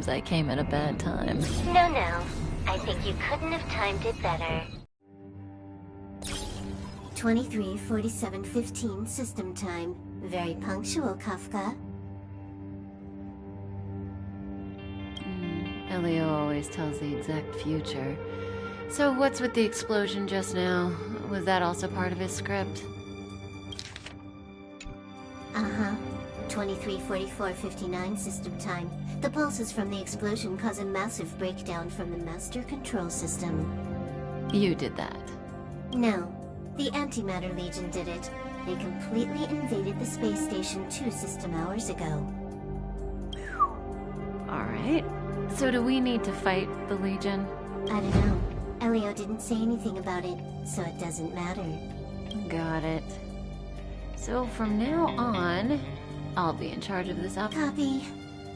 I came at a bad time. No. I think you couldn't have timed it better. 23:47:15 system time. Very punctual, Kafka. Elio always tells the exact future. So what's with the explosion just now? Was that also part of his script? Uh-huh. 23:44:59 system time. The pulses from the explosion cause a massive breakdown from the master control system. You did that. No. The Antimatter Legion did it. They completely invaded the space station 2 system hours ago. Alright. So do we need to fight the Legion? I don't know. Elio didn't say anything about it, so it doesn't matter. Got it. So from now on, I'll be in charge of this Copy.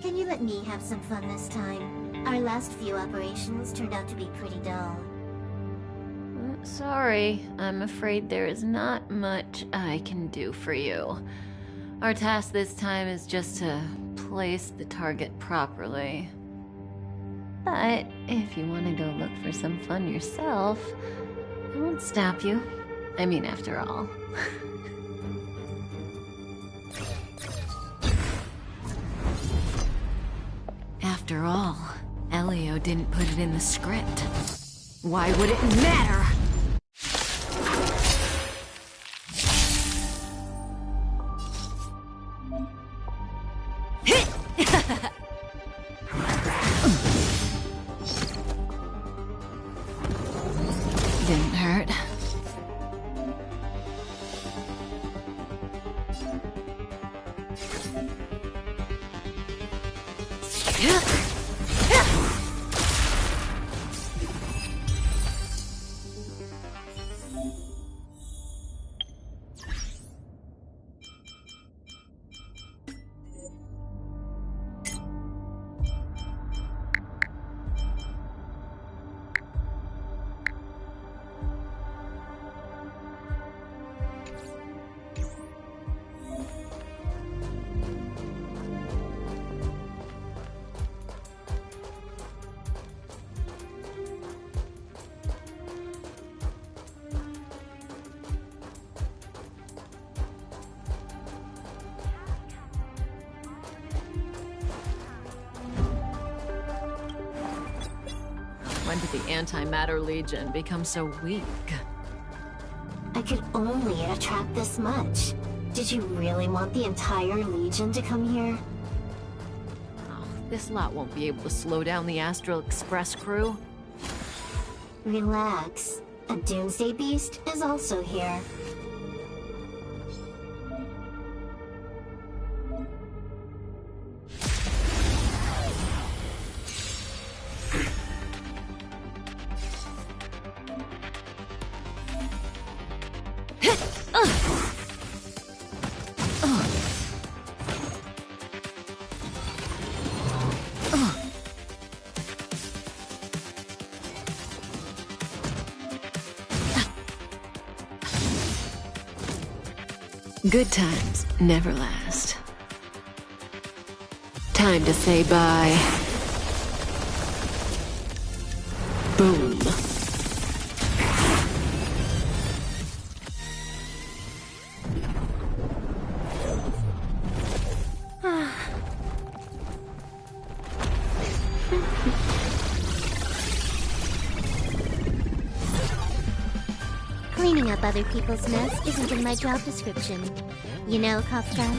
Can you let me have some fun this time? Our last few operations turned out to be pretty dull. Sorry, I'm afraid there is not much I can do for you. Our task this time is just to place the target properly. But if you want to go look for some fun yourself, I won't stop you. I mean, after all. After all, Elio didn't put it in the script. Why would it matter? Didn't hurt. When did the Antimatter Legion become so weak? I could only attract this much. Did you really want the entire Legion to come here? Oh, this lot won't be able to slow down the Astral Express crew. Relax. A Doomsday Beast is also here. Good times never last. Time to say bye. Boom. Cleaning up other people's mess isn't in my job description. You know, Kafka?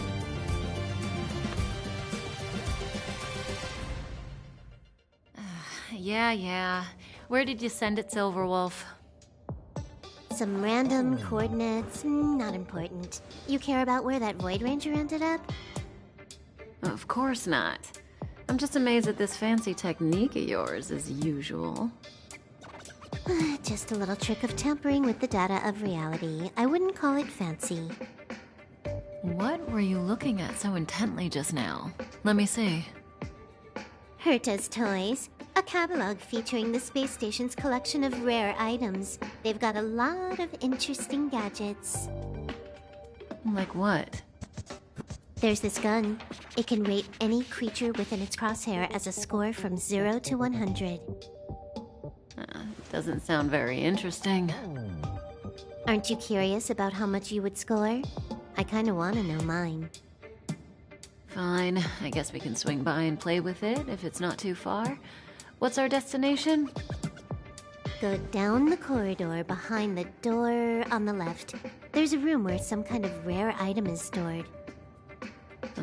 Yeah. Where did you send it, Silverwolf? Some random coordinates, not important. You care about where that Void Ranger ended up? Of course not. I'm just amazed at this fancy technique of yours, as usual. Just a little trick of tampering with the data of reality. I wouldn't call it fancy. What were you looking at so intently just now? Let me see. Herta's Toys. A catalog featuring the space station's collection of rare items. They've got a lot of interesting gadgets. Like what? There's this gun. It can rate any creature within its crosshair as a score from 0 to 100. Doesn't sound very interesting. Aren't you curious about how much you would score? I kinda wanna know mine. Fine, I guess we can swing by and play with it if it's not too far. What's our destination? Go down the corridor behind the door on the left. There's a room where some kind of rare item is stored.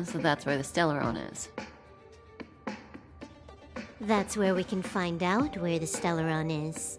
So that's where the Stellaron is. That's where we can find out where the Stellaron is.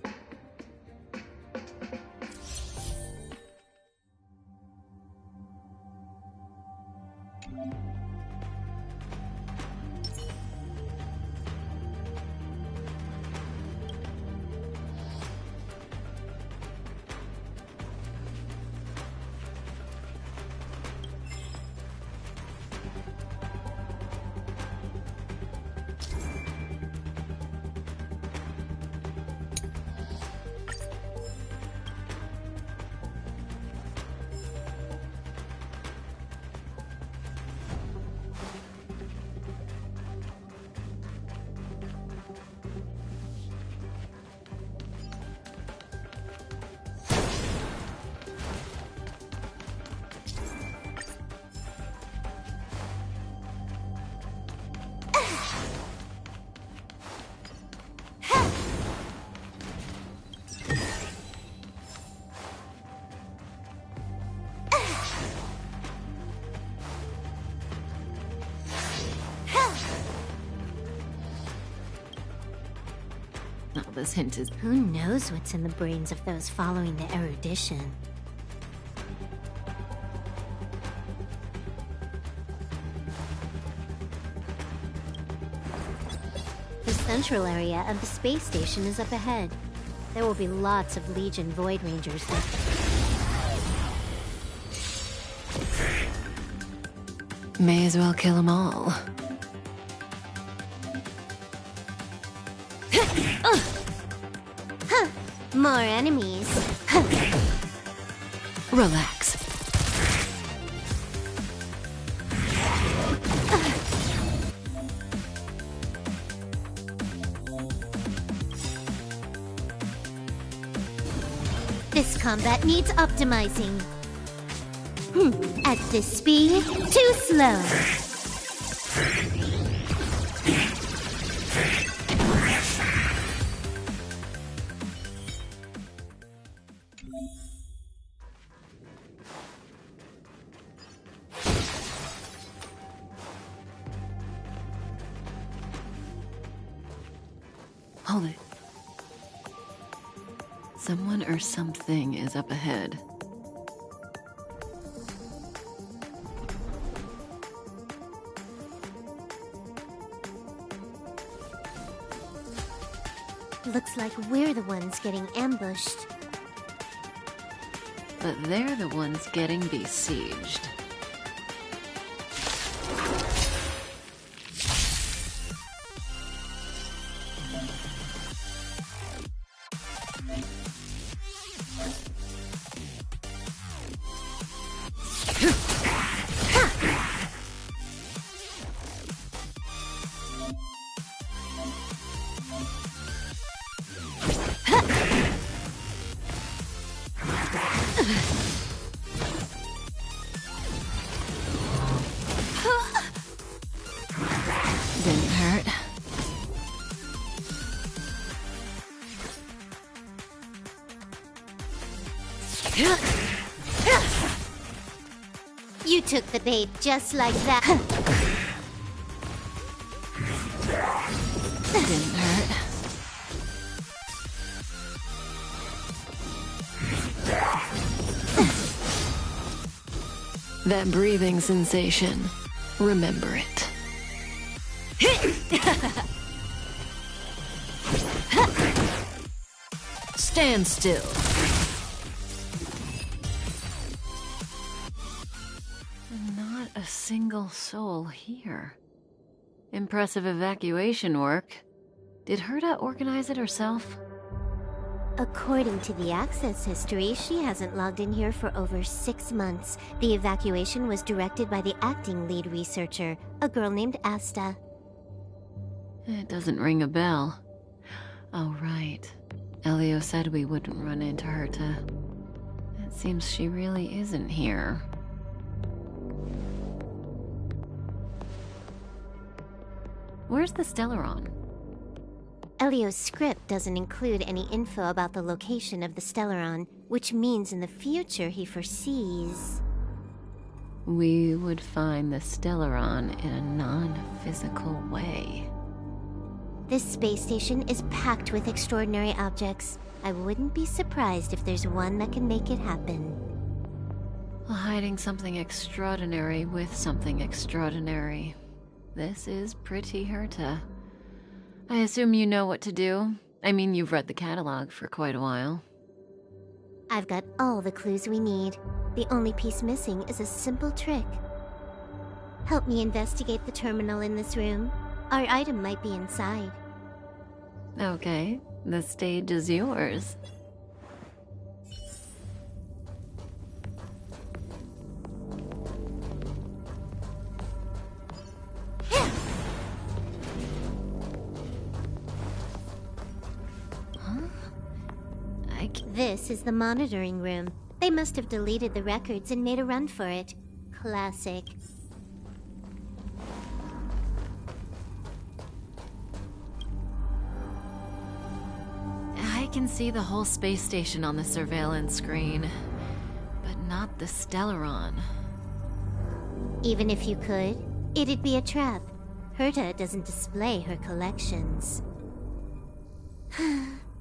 This hint is... Who knows what's in the brains of those following the erudition? The central area of the space station is up ahead. There will be lots of Legion Void Rangers there. May as well kill them all. More enemies. Relax. This combat needs optimizing. At this speed, too slow. Hold it. Someone or something is up ahead. Looks like we're the ones getting ambushed. But they're the ones getting besieged. Didn't hurt. You took the bait just like that. Didn't hurt. That breathing sensation. Remember it. Stand still. Not a single soul here. Impressive evacuation work. Did Herta organize it herself? According to the access history, she hasn't logged in here for over 6 months. The evacuation was directed by the acting lead researcher, a girl named Asta. It doesn't ring a bell. Oh, right. Elio said we wouldn't run into Herta. It seems she really isn't here. Where's the Stellaron? Elio's script doesn't include any info about the location of the Stellaron, which means in the future he foresees... We would find the Stellaron in a non-physical way. This space station is packed with extraordinary objects. I wouldn't be surprised if there's one that can make it happen. Well, hiding something extraordinary with something extraordinary. This is pretty Herta. I assume you know what to do. I mean, you've read the catalog for quite a while. I've got all the clues we need. The only piece missing is a simple trick. Help me investigate the terminal in this room. Our item might be inside. Okay, the stage is yours. This is the monitoring room. They must have deleted the records and made a run for it. Classic. I can see the whole space station on the surveillance screen, but not the Stellaron. Even if you could, it'd be a trap. Herta doesn't display her collections.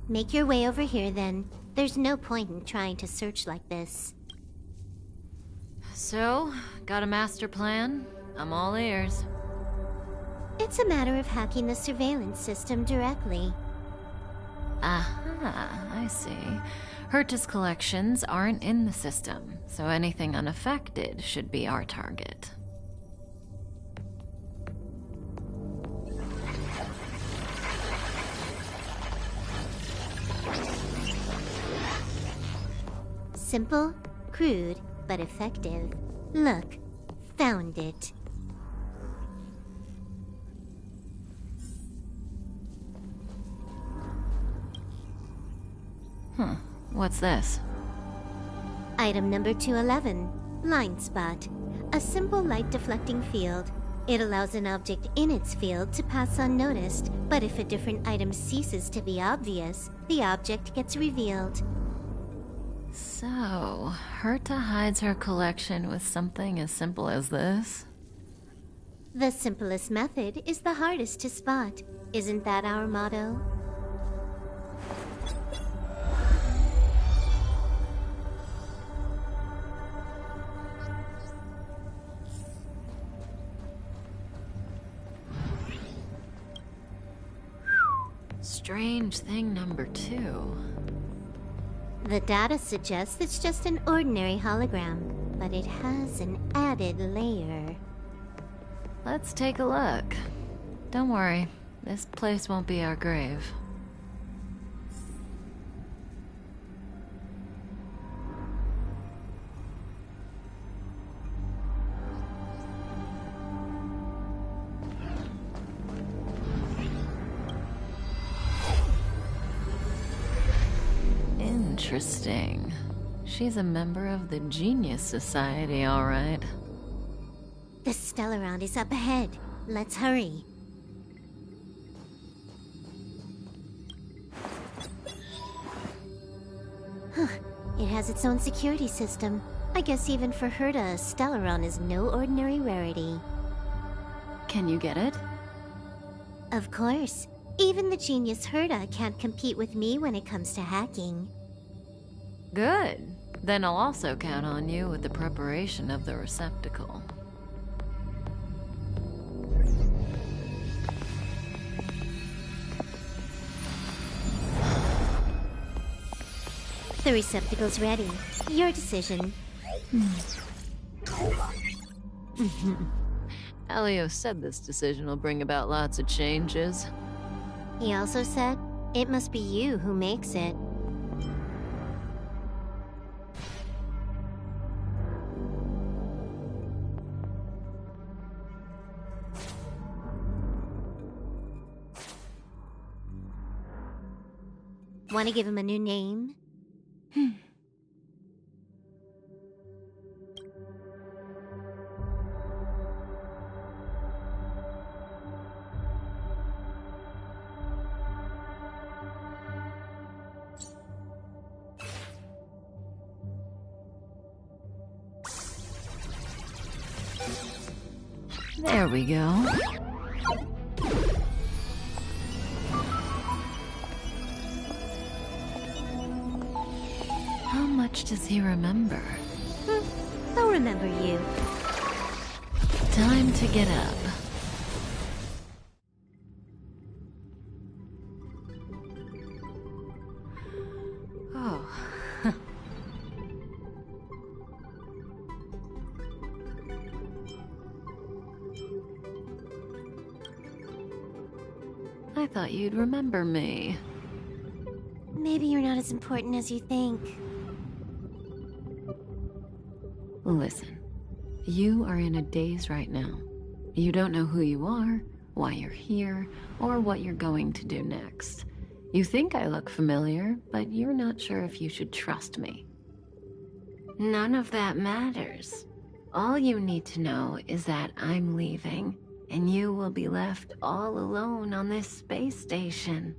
Make your way over here then. There's no point in trying to search like this. So, got a master plan? I'm all ears. It's a matter of hacking the surveillance system directly. Aha, I see. Herta's collections aren't in the system, so anything unaffected should be our target. Simple, crude, but effective. Look, found it. What's this? Item number 211, line spot. A simple light deflecting field. It allows an object in its field to pass unnoticed, but if a different item ceases to be obvious, the object gets revealed. So, Herta hides her collection with something as simple as this? The simplest method is the hardest to spot. Isn't that our motto? Strange thing number 2. The data suggests it's just an ordinary hologram, but it has an added layer. Let's take a look. Don't worry, this place won't be our grave. Interesting. She's a member of the Genius Society, all right. The Stellaron is up ahead. Let's hurry. It has its own security system. I guess even for Herta, a Stellaron is no ordinary rarity. Can you get it? Of course. Even the genius Herta can't compete with me when it comes to hacking. Good. Then I'll also count on you with the preparation of the receptacle. The receptacle's ready. Your decision. Elio said this decision will bring about lots of changes. He also said, it must be you who makes it. Want to give him a new name? There we go. How much does he remember? I'll remember you. Time to get up. Oh. I thought you'd remember me. Maybe you're not as important as you think. Listen, you are in a daze right now. You don't know who you are, why you're here, or what you're going to do next. You think I look familiar, but you're not sure if you should trust me. None of that matters. All you need to know is that I'm leaving, and you will be left all alone on this space station.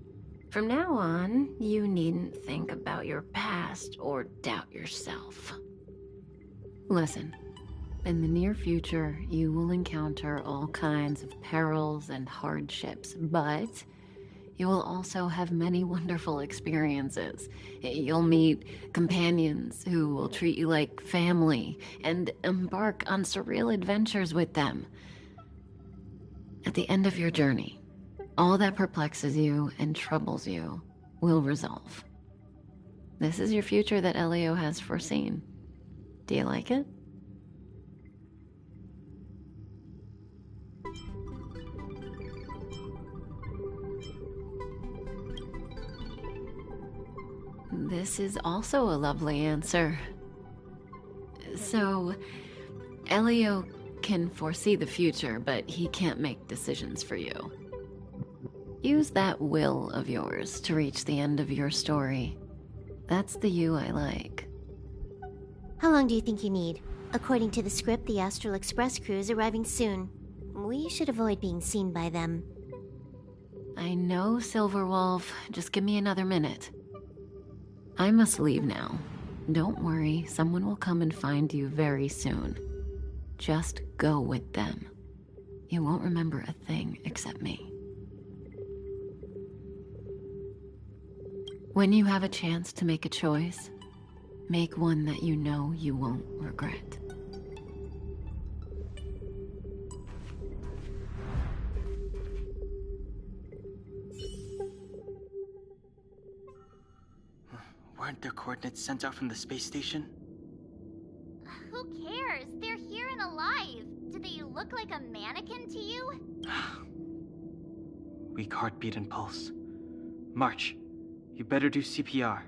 From now on, you needn't think about your past or doubt yourself. Listen, in the near future, you will encounter all kinds of perils and hardships, but you will also have many wonderful experiences. You'll meet companions who will treat you like family and embark on surreal adventures with them. At the end of your journey, all that perplexes you and troubles you will resolve. This is your future that Elio has foreseen. Do you like it? This is also a lovely answer. So, Elio can foresee the future, but he can't make decisions for you. Use that will of yours to reach the end of your story. That's the you I like. How long do you think you need? According to the script, the Astral Express crew is arriving soon. We should avoid being seen by them. I know, Silverwolf. Just give me another minute. I must leave now. Don't worry, someone will come and find you very soon. Just go with them. You won't remember a thing except me. When you have a chance to make a choice, make one that you know you won't regret. Weren't their coordinates sent out from the space station? Who cares? They're here and alive. Do they look like a mannequin to you? Weak heartbeat and pulse. March, you better do CPR.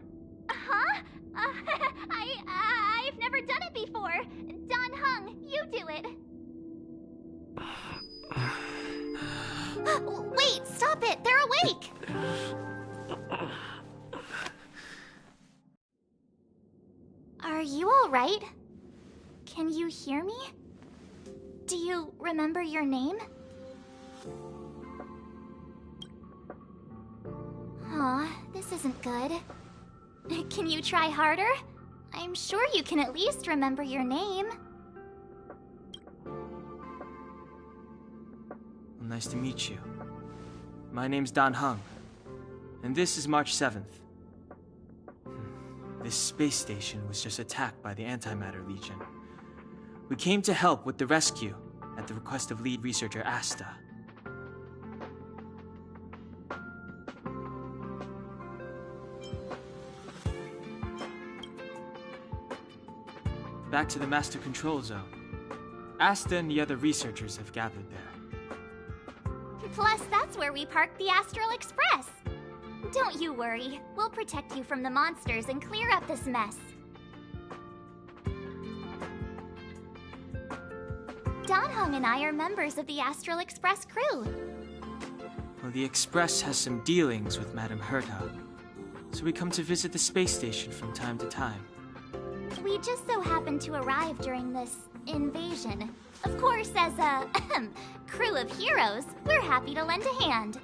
Huh? I've never done it before. Don Hung, you do it. Wait, stop it! They're awake! Are you alright? Can you hear me? Do you remember your name? Aw, this isn't good. Can you try harder? I'm sure you can at least remember your name. Well, nice to meet you. My name's Don Hung, and this is March 7th. This space station was just attacked by the Antimatter Legion. We came to help with the rescue at the request of lead researcher Asta. Back to the Master Control Zone. Asta and the other researchers have gathered there. Plus, that's where we parked the Astral Express. Don't you worry. We'll protect you from the monsters and clear up this mess. Don Hung and I are members of the Astral Express crew. Well, the Express has some dealings with Madame Herta, so we come to visit the space station from time to time. We just so happened to arrive during this invasion. Of course, as a crew of heroes, we're happy to lend a hand.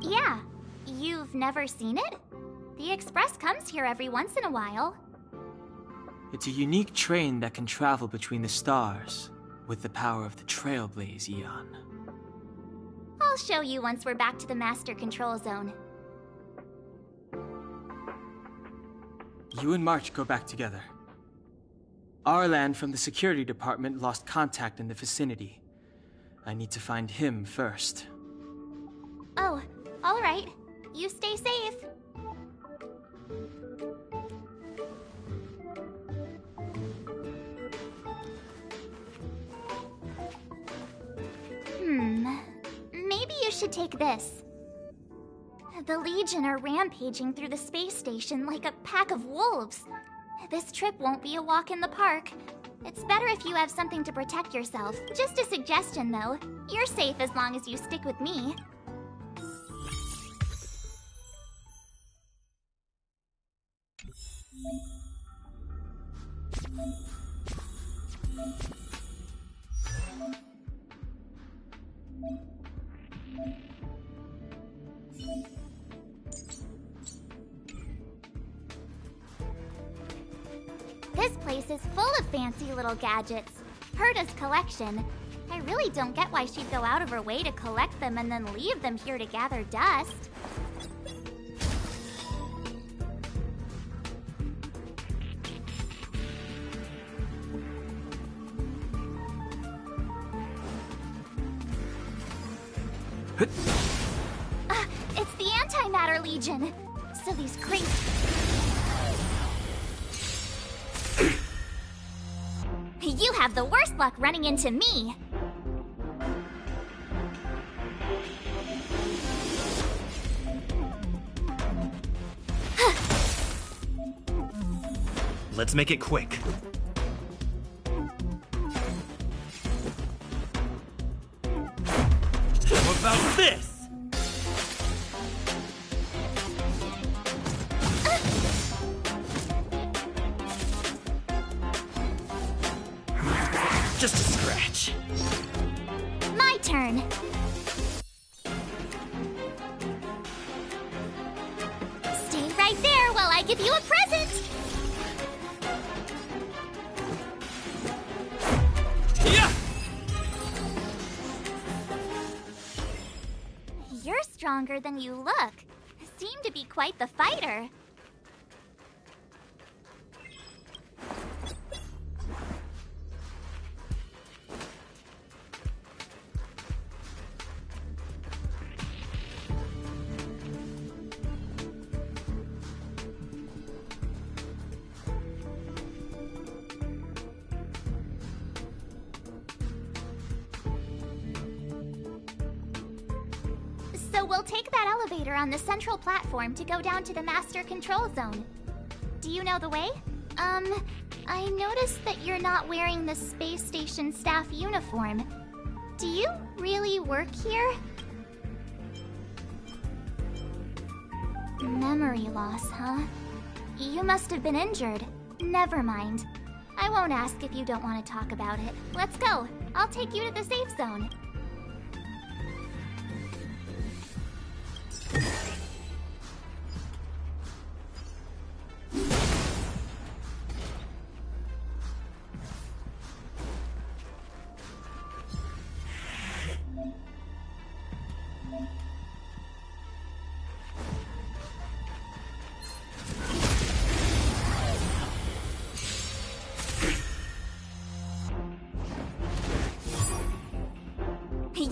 Yeah, you've never seen it? The Express comes here every once in a while. It's a unique train that can travel between the stars with the power of the Trailblaze Eon. I'll show you once we're back to the Master Control Zone. You and March go back together. Arlan from the security department lost contact in the vicinity. I need to find him first. Oh, all right. You stay safe. Maybe you should take this. The Legion are rampaging through the space station like a pack of wolves. This trip won't be a walk in the park. It's better if you have something to protect yourself. Just a suggestion, though. You're safe as long as you stick with me. This place is full of fancy little gadgets. Herta's collection. I really don't get why she'd go out of her way to collect them and then leave them here to gather dust. It's the Antimatter Legion. So these crazy... You have the worst luck running into me. Let's make it quick. How about this? Just a scratch. My turn. Stay right there while I give you a present. Yeah! You're stronger than you look. Seem to be quite the fighter. So we'll take that elevator on the central platform to go down to the Master Control Zone. Do you know the way? I noticed that you're not wearing the space station staff uniform. Do you really work here? Memory loss, huh? You must have been injured. Never mind. I won't ask if you don't want to talk about it. Let's go. I'll take you to the safe zone.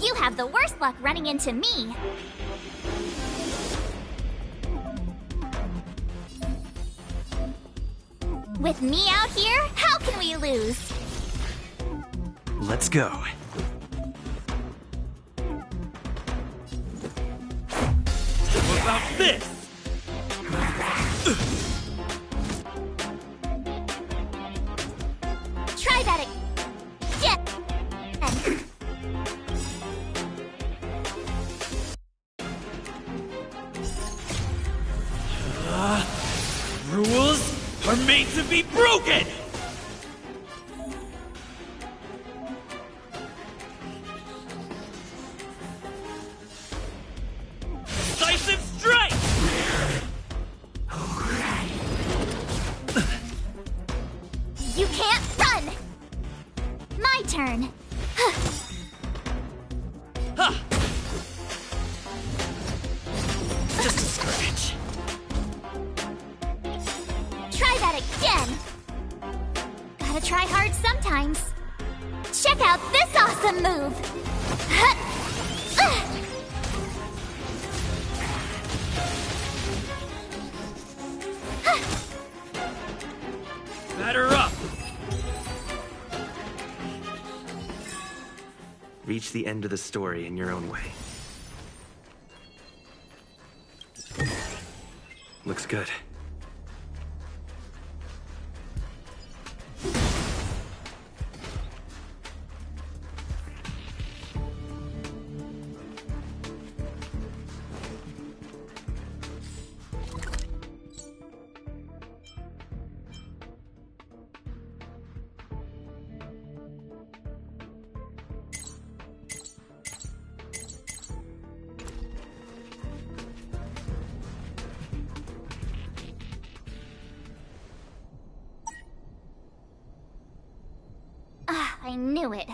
You have the worst luck running into me. With me out here, how can we lose? Let's go. How about this? Try that again. Rules are made to be broken! Decisive strike! You can't run! My turn. Ha! Just a scratch. Try that again. Gotta try hard sometimes. Check out this awesome move. Batter up! Reach the end of the story in your own way. Looks good. I knew it.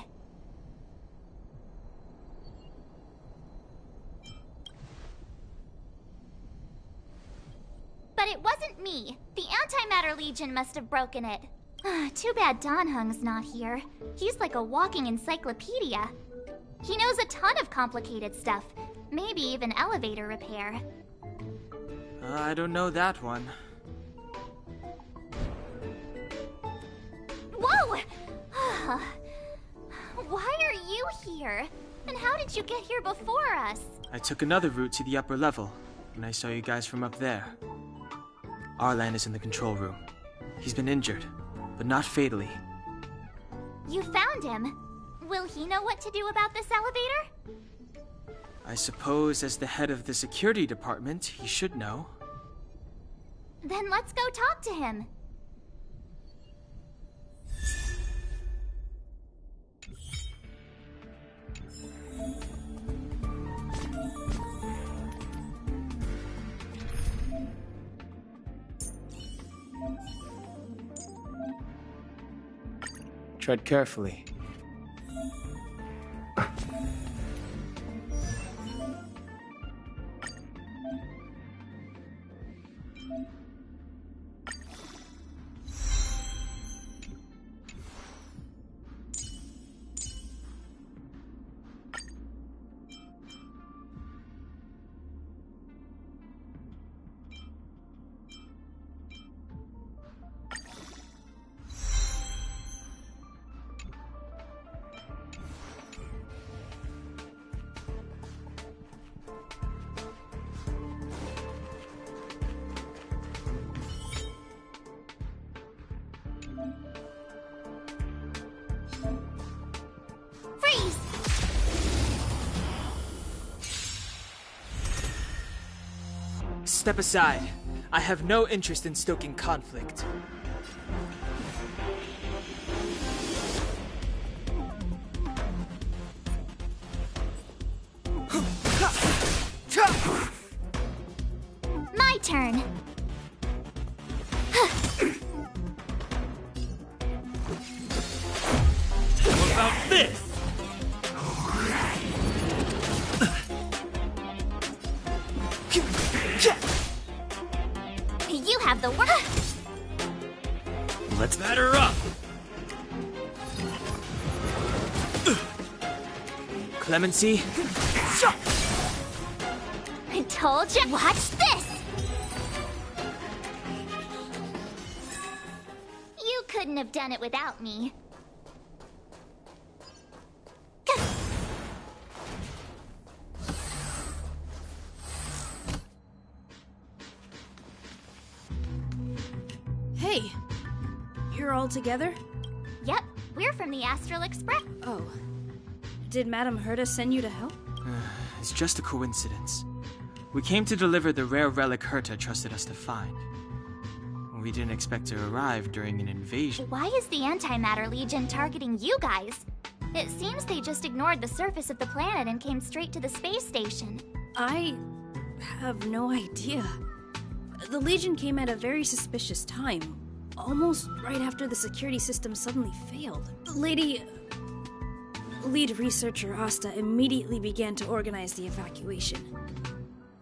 But it wasn't me. The Antimatter Legion must have broken it. Too bad Danhung's not here. He's like a walking encyclopedia. He knows a ton of complicated stuff. Maybe even elevator repair. I don't know that one. Whoa! Why are you here? And how did you get here before us? I took another route to the upper level, and I saw you guys from up there. Arlan is in the control room. He's been injured, but not fatally. You found him. Will he know what to do about this elevator? I suppose as the head of the security department, he should know. Then let's go talk to him. Tread carefully. Freeze! Step aside. I have no interest in stoking conflict. My turn. How about this? You have the worst. Let's batter up! Clemency? I told you. Watch this! You couldn't have done it without me. Hey, you're all together? Yep, we're from the Astral Express. Oh. Did Madame Herta send you to help? It's just a coincidence. We came to deliver the rare relic Herta trusted us to find. We didn't expect to arrive during an invasion. Why is the Antimatter Legion targeting you guys? It seems they just ignored the surface of the planet and came straight to the space station. I have no idea. The Legion came at a very suspicious time, almost right after the security system suddenly failed. Lead researcher Asta immediately began to organize the evacuation.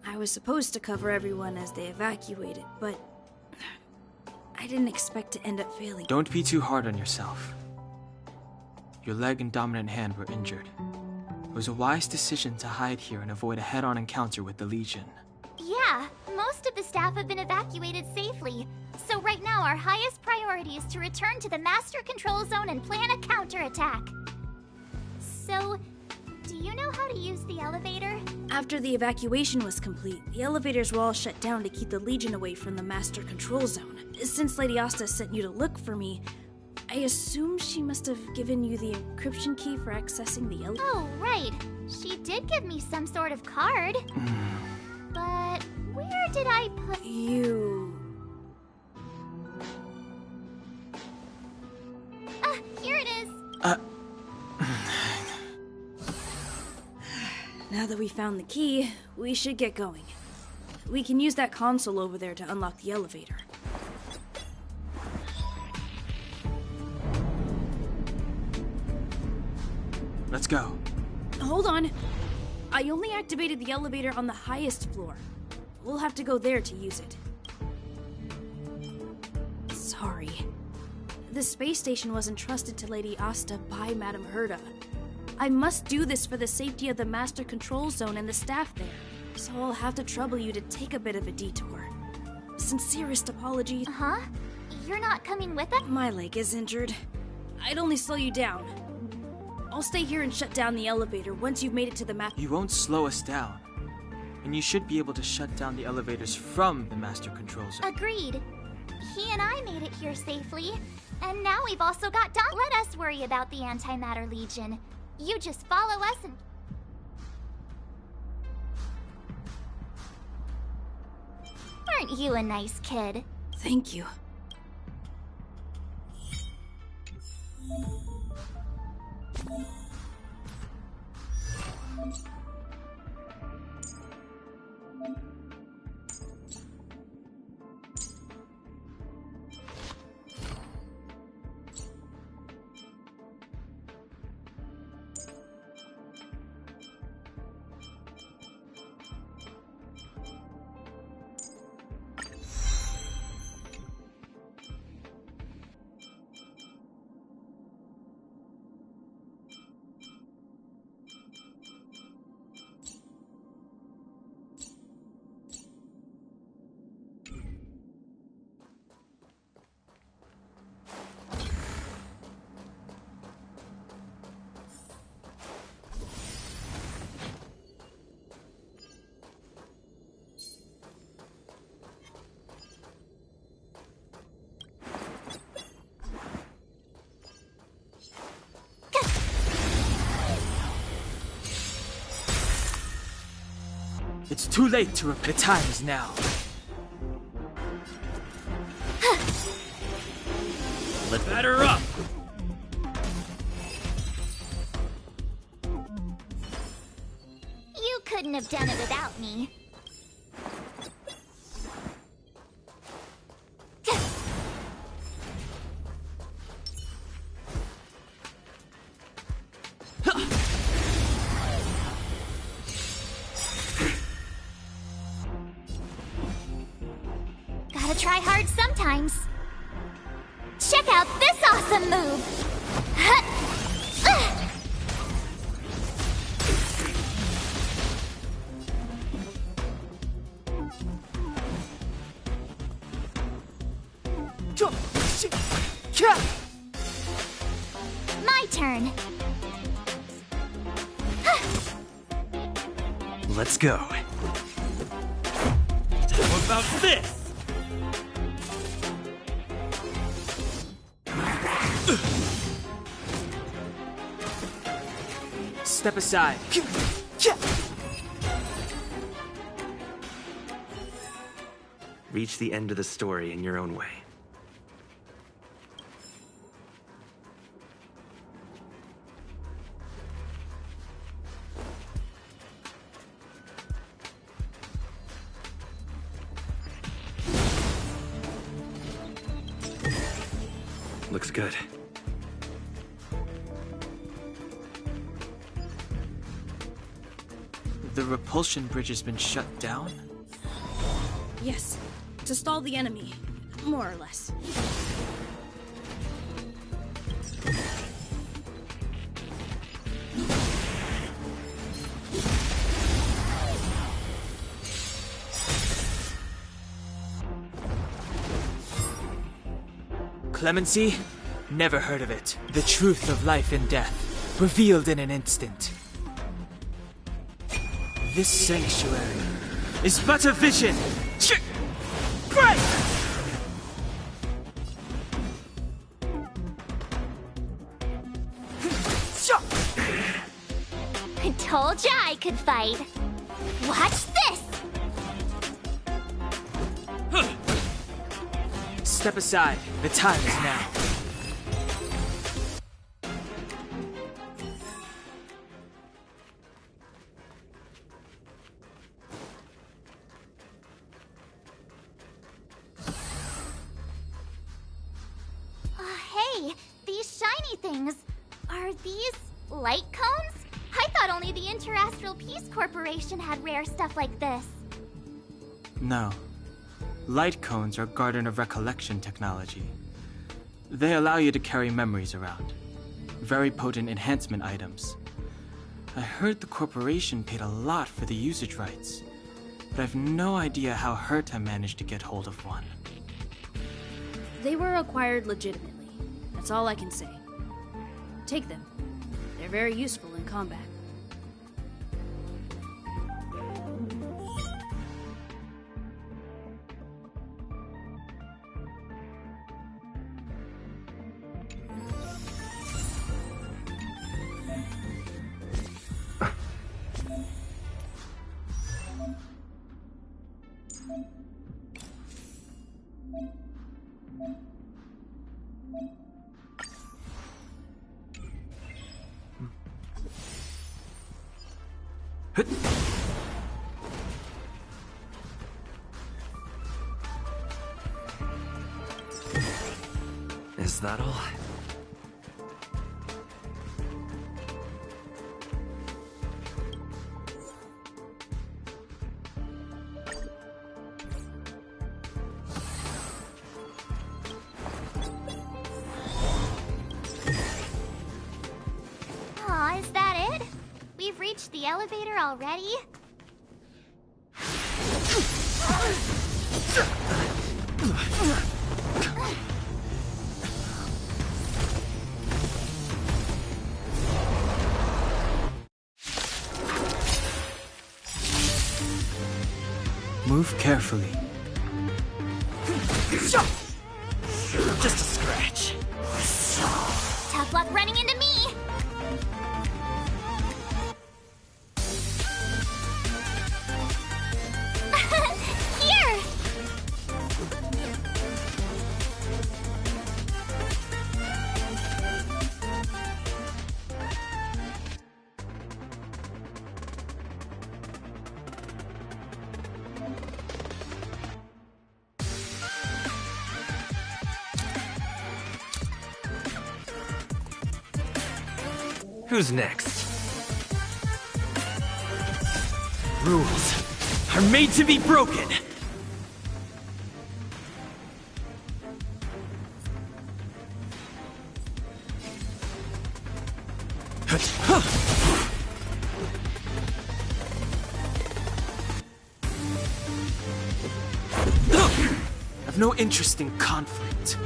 I was supposed to cover everyone as they evacuated, but I didn't expect to end up failing. Don't be too hard on yourself. Your leg and dominant hand were injured. It was a wise decision to hide here and avoid a head-on encounter with the Legion. Yeah, most of the staff have been evacuated safely. So right now our highest priority is to return to the Master Control Zone and plan a counterattack. So, do you know how to use the elevator? After the evacuation was complete, the elevators were all shut down to keep the Legion away from the Master Control Zone. Since Lady Asta sent you to look for me, I assume she must have given you the encryption key for accessing the elevator. Oh, right. She did give me some sort of card. But where did I put... Here it is. Now that we found the key, we should get going. We can use that console over there to unlock the elevator. Let's go. Hold on. I only activated the elevator on the highest floor. We'll have to go there to use it. Sorry. The space station was entrusted to Lady Asta by Madame Herta. I must do this for the safety of the Master Control Zone and the staff there, so I'll have to trouble you to take a bit of a detour. Sincerest apologies. Huh? You're not coming with us? My leg is injured. I'd only slow you down. I'll stay here and shut down the elevator once you've made it to the map. You won't slow us down. And you should be able to shut down the elevators from the Master Control Zone. Agreed. He and I made it here safely. And now we've also got Don. Let us worry about the Antimatter Legion. You just follow us and... Aren't you a nice kid? Thank you. It's too late to repent. The time is now. Let's batter up! You couldn't have done it without me. Gotta try hard sometimes. Check out this awesome move! My turn. Let's go. How about this? Step aside. Reach the end of the story in your own way. Looks good. The repulsion bridge has been shut down? Yes, to stall the enemy, more or less. Clemency? Never heard of it. The truth of life and death, revealed in an instant. This sanctuary is but a vision! Break! I told ya I could fight. Watch this! Step aside. The time is now. Hey, these shiny things. Are these light cones? I thought only the Interastral Peace Corporation had rare stuff like this. No. Light cones are Garden of Recollection technology. They allow you to carry memories around. Very potent enhancement items. I heard the corporation paid a lot for the usage rights, but I've no idea how Herta managed to get hold of one. They were acquired legitimately. That's all I can say. Take them. They're very useful in combat. Is that all? Aw, is that it? We've reached the elevator already? Move carefully. Just a scratch. Tough luck running into me! Here! Who's next? Rules are made to be broken! I've no interest in conflict.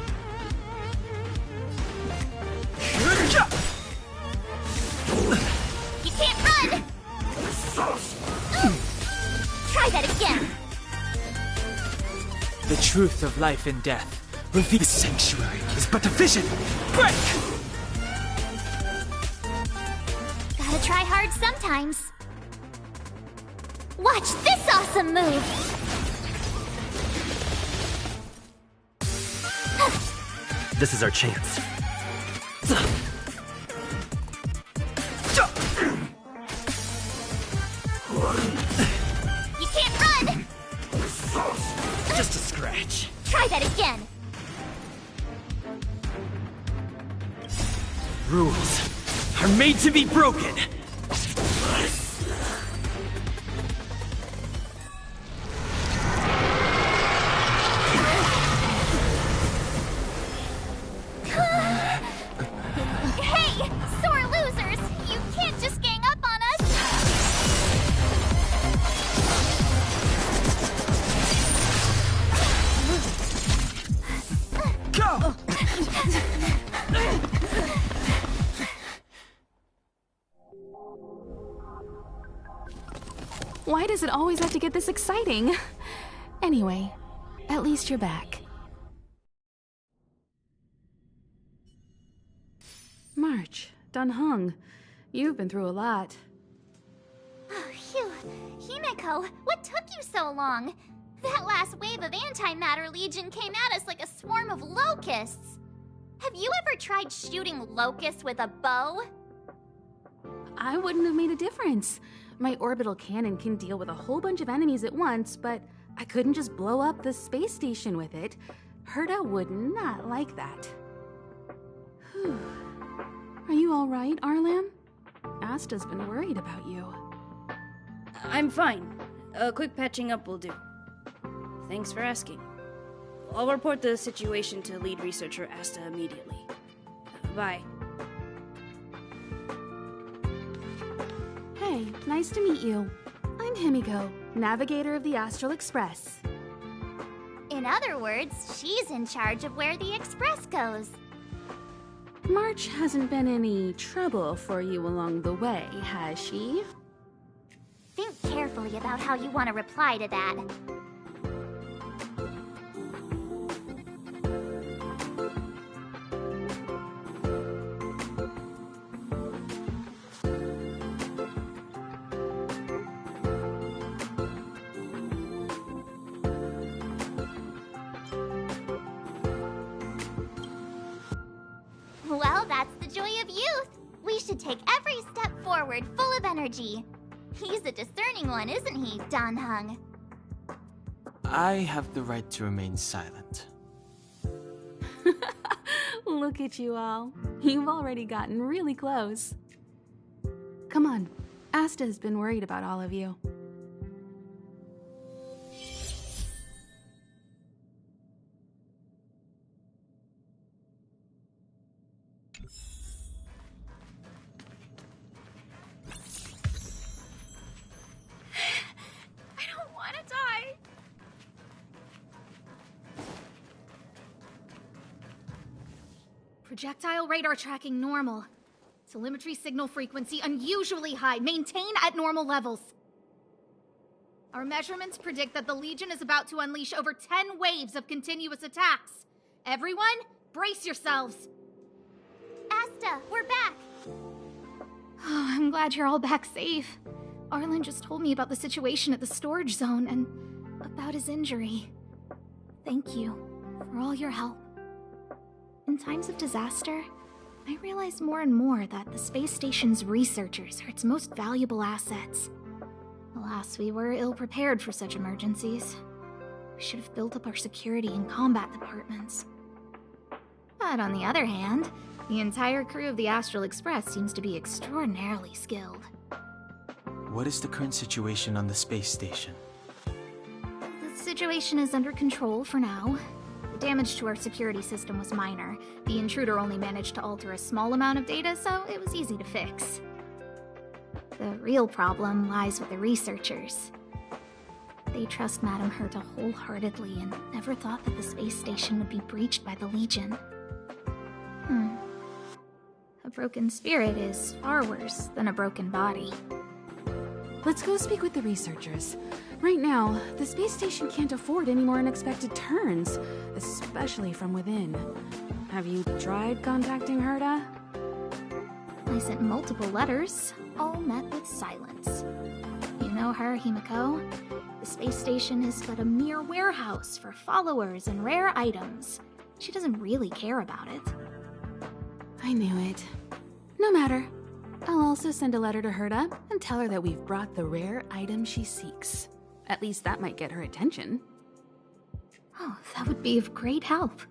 truth of life and death. Reveal. The sanctuary is but a vision. Break! Gotta try hard sometimes. Watch this awesome move! This is our chance. You can't run! Just a scratch. Try that again! Rules are made to be broken. Hey, sore losers! You can't just gang up on us! Go! Why does it always have to get this exciting? Anyway, at least you're back. March, Dunhung, you've been through a lot. Oh, phew. Himeko, what took you so long? That last wave of Antimatter Legion came at us like a swarm of locusts. Have you ever tried shooting locusts with a bow? I wouldn't have made a difference. My orbital cannon can deal with a whole bunch of enemies at once, but I couldn't just blow up the space station with it. Herta would not like that. Whew. Are you all right, Arlam? Asta's been worried about you. I'm fine. A quick patching up will do. Thanks for asking. I'll report the situation to lead researcher Asta immediately. Bye. Hey, nice to meet you. I'm Himiko, navigator of the Astral Express. In other words, she's in charge of where the express goes. March hasn't been any trouble for you along the way, has she? Think carefully about how you want to reply to that. Well, that's the joy of youth. We should take every step forward full of energy. He's a discerning one, isn't he, Danhung? I have the right to remain silent. Look at you all. You've already gotten really close. Come on. Asta has been worried about all of you. Projectile radar tracking normal. Telemetry signal frequency unusually high. Maintain at normal levels. Our measurements predict that the Legion is about to unleash over 10 waves of continuous attacks. Everyone, brace yourselves. Asta, we're back. Oh, I'm glad you're all back safe. Arlen just told me about the situation at the storage zone and about his injury. Thank you for all your help. In times of disaster, I realize more and more that the space station's researchers are its most valuable assets. Alas, we were ill-prepared for such emergencies. We should have built up our security and combat departments. But on the other hand, the entire crew of the Astral Express seems to be extraordinarily skilled. What is the current situation on the space station? The situation is under control for now. The damage to our security system was minor. The intruder only managed to alter a small amount of data, so it was easy to fix. The real problem lies with the researchers. They trust Madame Herta wholeheartedly and never thought that the space station would be breached by the Legion. A broken spirit is far worse than a broken body. Let's go speak with the researchers. Right now, the space station can't afford any more unexpected turns, especially from within. Have you tried contacting Herta? I sent multiple letters, all met with silence. You know her, Himiko? The space station is but a mere warehouse for followers and rare items. She doesn't really care about it. I knew it. No matter. I'll also send a letter to Herta and tell her that we've brought the rare item she seeks. At least that might get her attention. Oh, that would be of great help.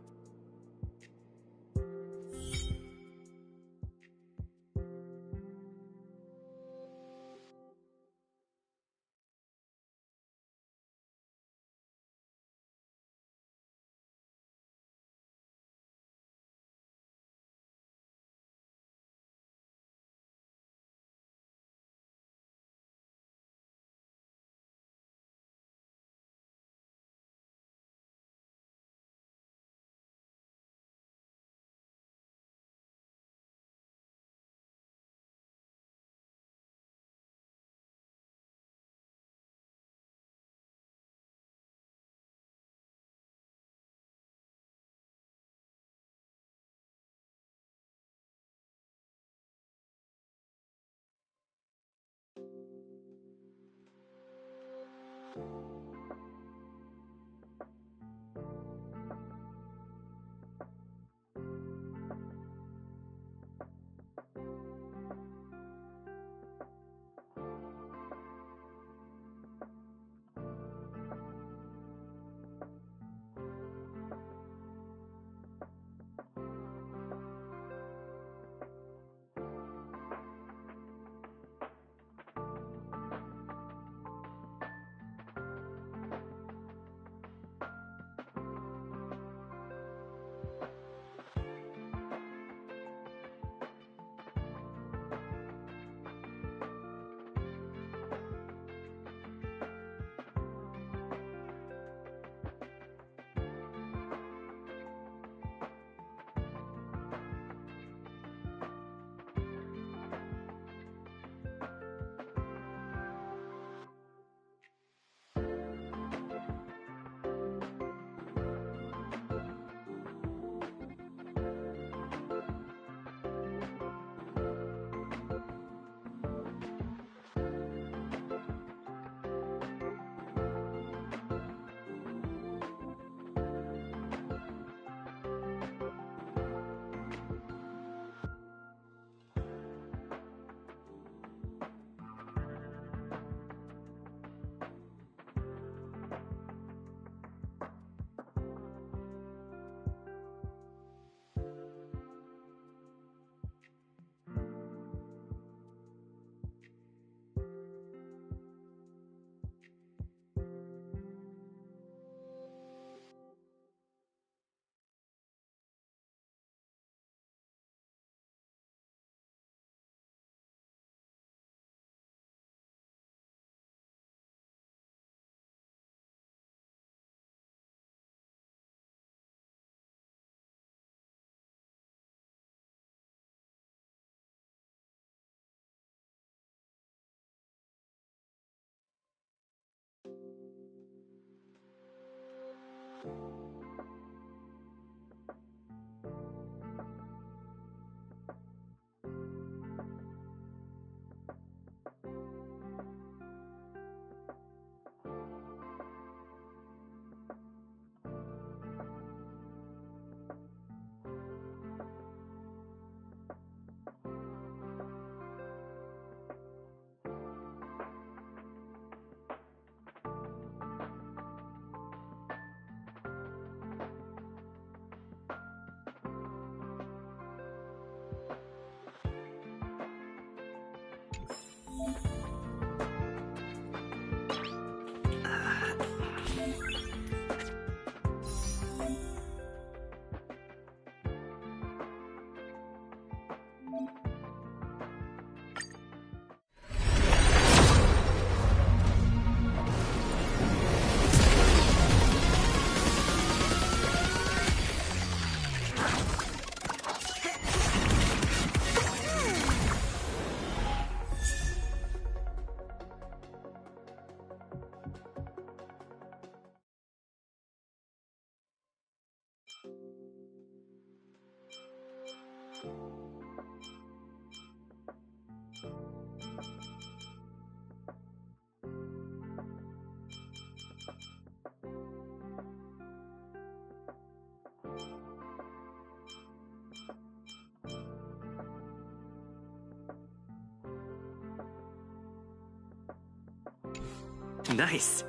Nice.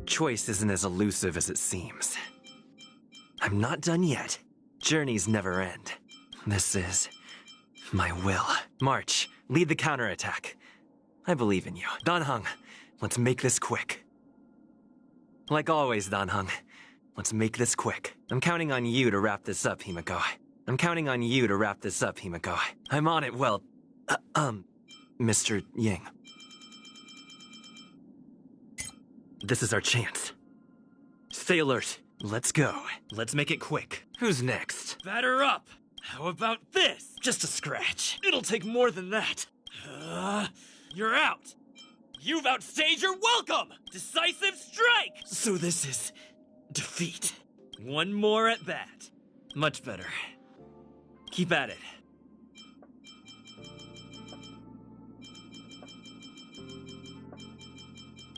Choice isn't as elusive as it seems. I'm not done yet. Journeys never end. This is my will. March, lead the counterattack. I believe in you. Danheng, let's make this quick. Like always, Danheng, let's make this quick. I'm counting on you to wrap this up, Himiko. I'm counting on you to wrap this up, Himiko. I'm on it, well, Mr. Yang. This is our chance. Stay alert. Let's go. Let's make it quick. Who's next? Batter up! How about this? Just a scratch. It'll take more than that. You're out! You've outstayed your welcome! Decisive strike! So this is defeat. One more at bat. Much better. Keep at it.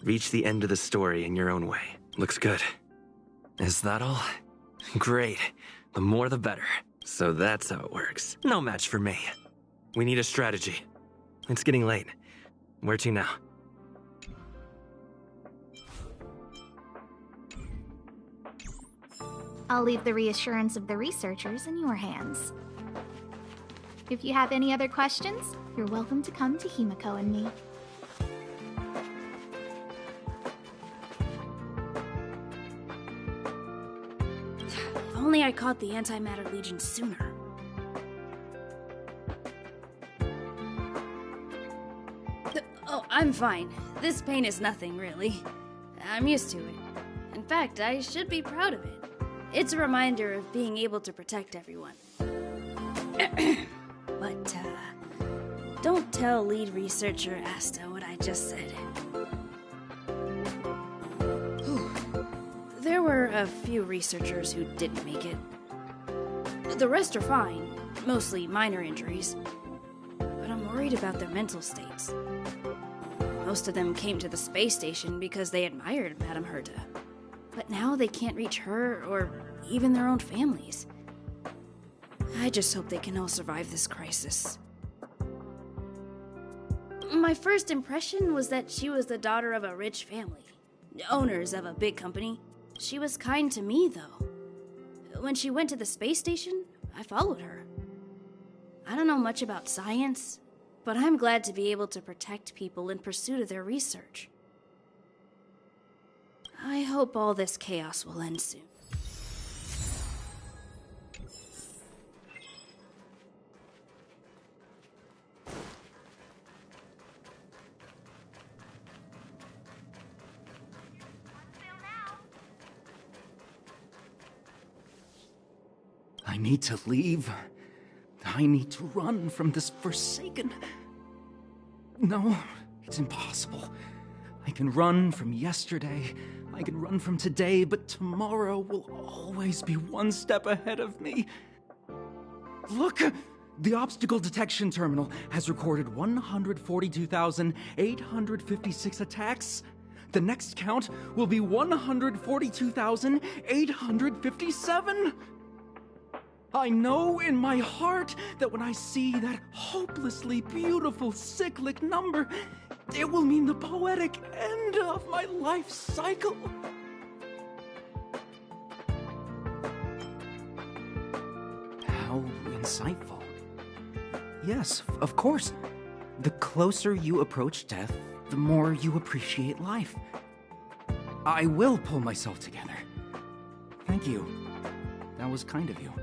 Reach the end of the story in your own way. Looks good. Is that all? Great. The more the better. So that's how it works. No match for me. We need a strategy. It's getting late. Where to now? I'll leave the reassurance of the researchers in your hands. If you have any other questions, you're welcome to come to Himiko and me. If only I caught the Antimatter Legion sooner. Oh, I'm fine. This pain is nothing, really. I'm used to it. In fact, I should be proud of it. It's a reminder of being able to protect everyone. But, don't tell lead researcher Asta what I just said. There were a few researchers who didn't make it. The rest are fine, mostly minor injuries. But I'm worried about their mental states. Most of them came to the space station because they admired Madame Herta. But now they can't reach her or even their own families. I just hope they can all survive this crisis. My first impression was that she was the daughter of a rich family, owners of a big company. She was kind to me, though. When she went to the space station, I followed her. I don't know much about science, but I'm glad to be able to protect people in pursuit of their research. I hope all this chaos will end soon. I need to leave. I need to run from this Forsaken. No, it's impossible. I can run from yesterday, I can run from today, but tomorrow will always be one step ahead of me. Look! The obstacle detection terminal has recorded 142,856 attacks. The next count will be 142,857. I know in my heart that when I see that hopelessly beautiful cyclic number, it will mean the poetic end of my life cycle. How insightful. Yes, of course. The closer you approach death, the more you appreciate life. I will pull myself together. Thank you. That was kind of you.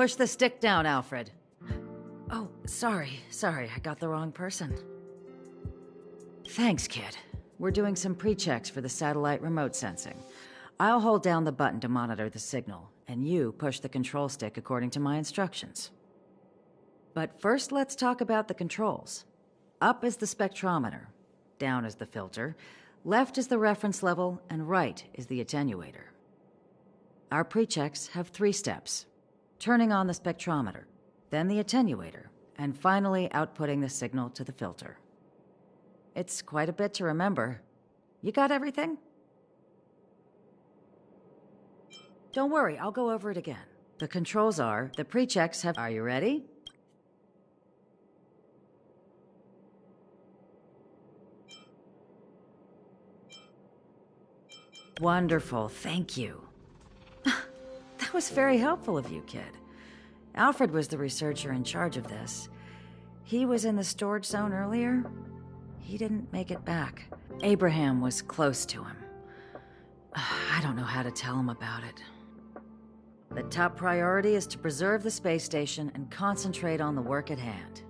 Push the stick down, Alfred. Oh, sorry, I got the wrong person. Thanks, kid. We're doing some pre-checks for the satellite remote sensing. I'll hold down the button to monitor the signal, and you push the control stick according to my instructions. But first, let's talk about the controls. Up is the spectrometer, down is the filter, left is the reference level, and right is the attenuator. Our pre-checks have 3 steps. Turning on the spectrometer, then the attenuator, and finally outputting the signal to the filter. It's quite a bit to remember. You got everything? Don't worry, I'll go over it again. The controls are, the pre-checks have... Are you ready? Wonderful, thank you. That was very helpful of you, kid. Alfred was the researcher in charge of this. He was in the storage zone earlier. He didn't make it back. Abraham was close to him. I don't know how to tell him about it. The top priority is to preserve the space station and concentrate on the work at hand.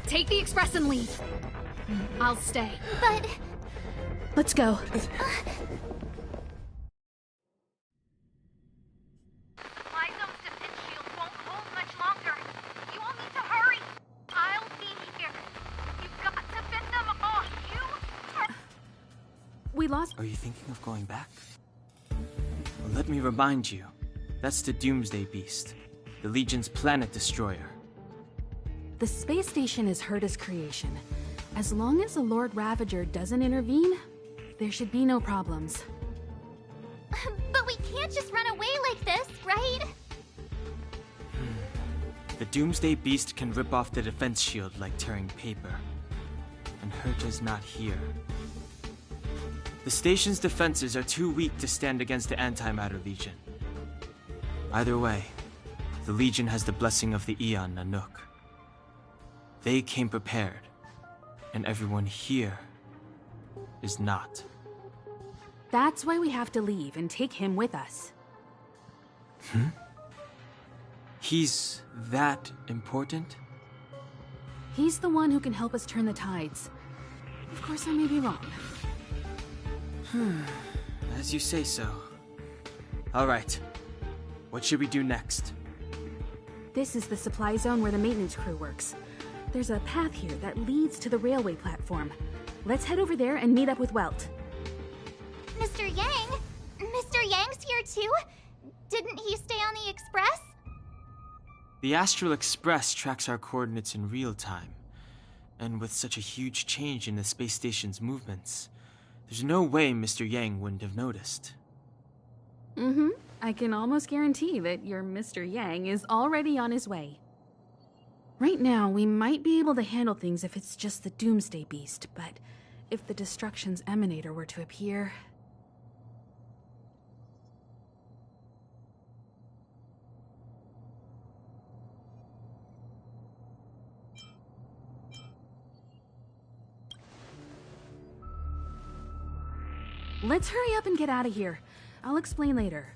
Take the express and leave. I'll stay. But... Let's go. My zone's defense shield won't hold much longer. You all need to hurry. I'll be here. You've got to fend them off. We lost... Are you thinking of going back? Well, let me remind you. That's the Doomsday Beast. The Legion's planet destroyer. The space station is Herta's creation. As long as the Lord Ravager doesn't intervene, there should be no problems. But we can't just run away like this, right? The Doomsday Beast can rip off the defense shield like tearing paper. And Herta's not here. The station's defenses are too weak to stand against the Antimatter Legion. Either way, the Legion has the blessing of the Aeon Nanook. They came prepared, and everyone here is not. That's why we have to leave and take him with us. He's that important? He's the one who can help us turn the tides. Of course, I may be wrong. As you say so. All right. What should we do next? This is the supply zone where the maintenance crew works. There's a path here that leads to the railway platform. Let's head over there and meet up with Welt. Mr. Yang? Mr. Yang's here too? Didn't he stay on the Express? The Astral Express tracks our coordinates in real time. And with such a huge change in the space station's movements, there's no way Mr. Yang wouldn't have noticed. I can almost guarantee that your Mr. Yang is already on his way. Right now, we might be able to handle things if it's just the Doomsday Beast, but if the Destruction's Emanator were to appear... Let's hurry up and get out of here. I'll explain later.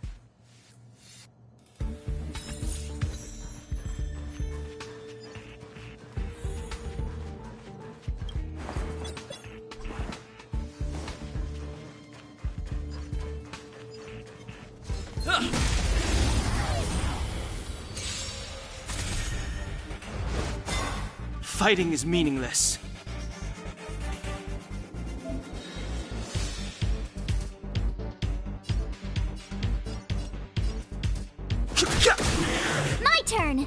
Fighting is meaningless. My turn!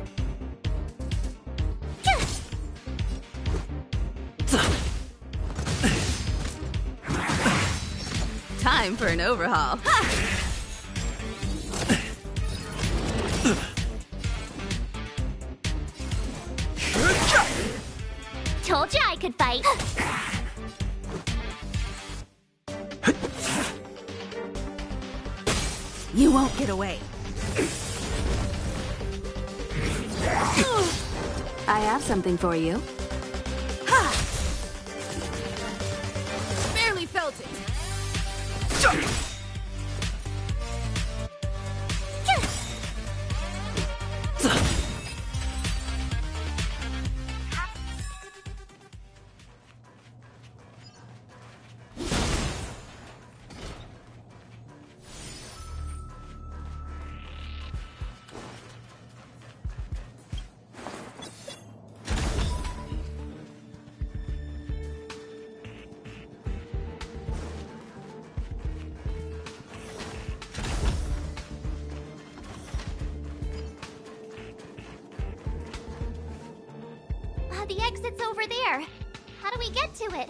Time for an overhaul. Told you I could fight. You won't get away. I have something for you. Barely felt it. The exit's over there. How do we get to it?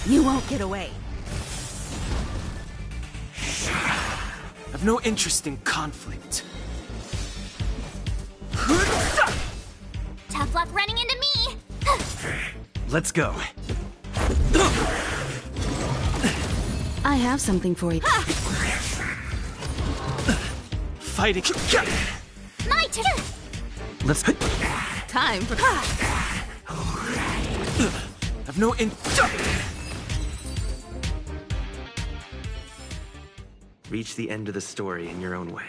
You won't get away. I've no interest in conflict. Tough luck running into me! Let's go. I have something for you. Fighting. My turn! Let's. Time for. I've no Reach the end of the story in your own way.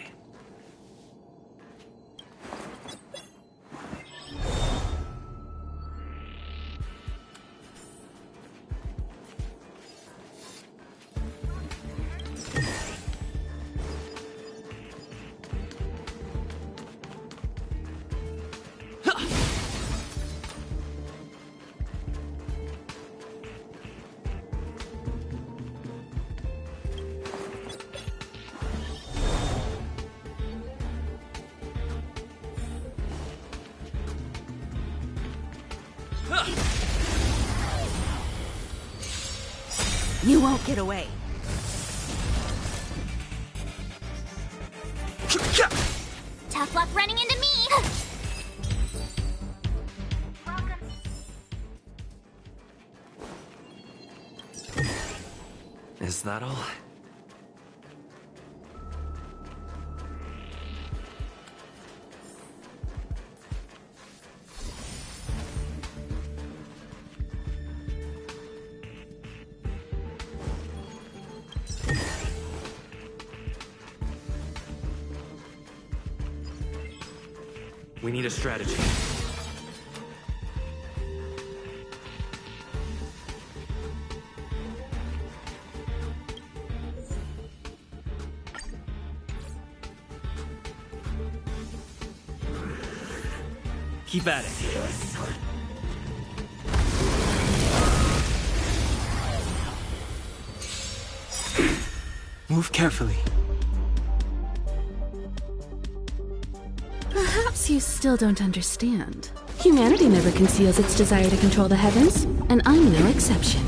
You won't get away. Tough luck running into me! Is that all? We need a strategy. Keep at it. Move carefully. Perhaps you still don't understand. Humanity never conceals its desire to control the heavens, and I'm no exception.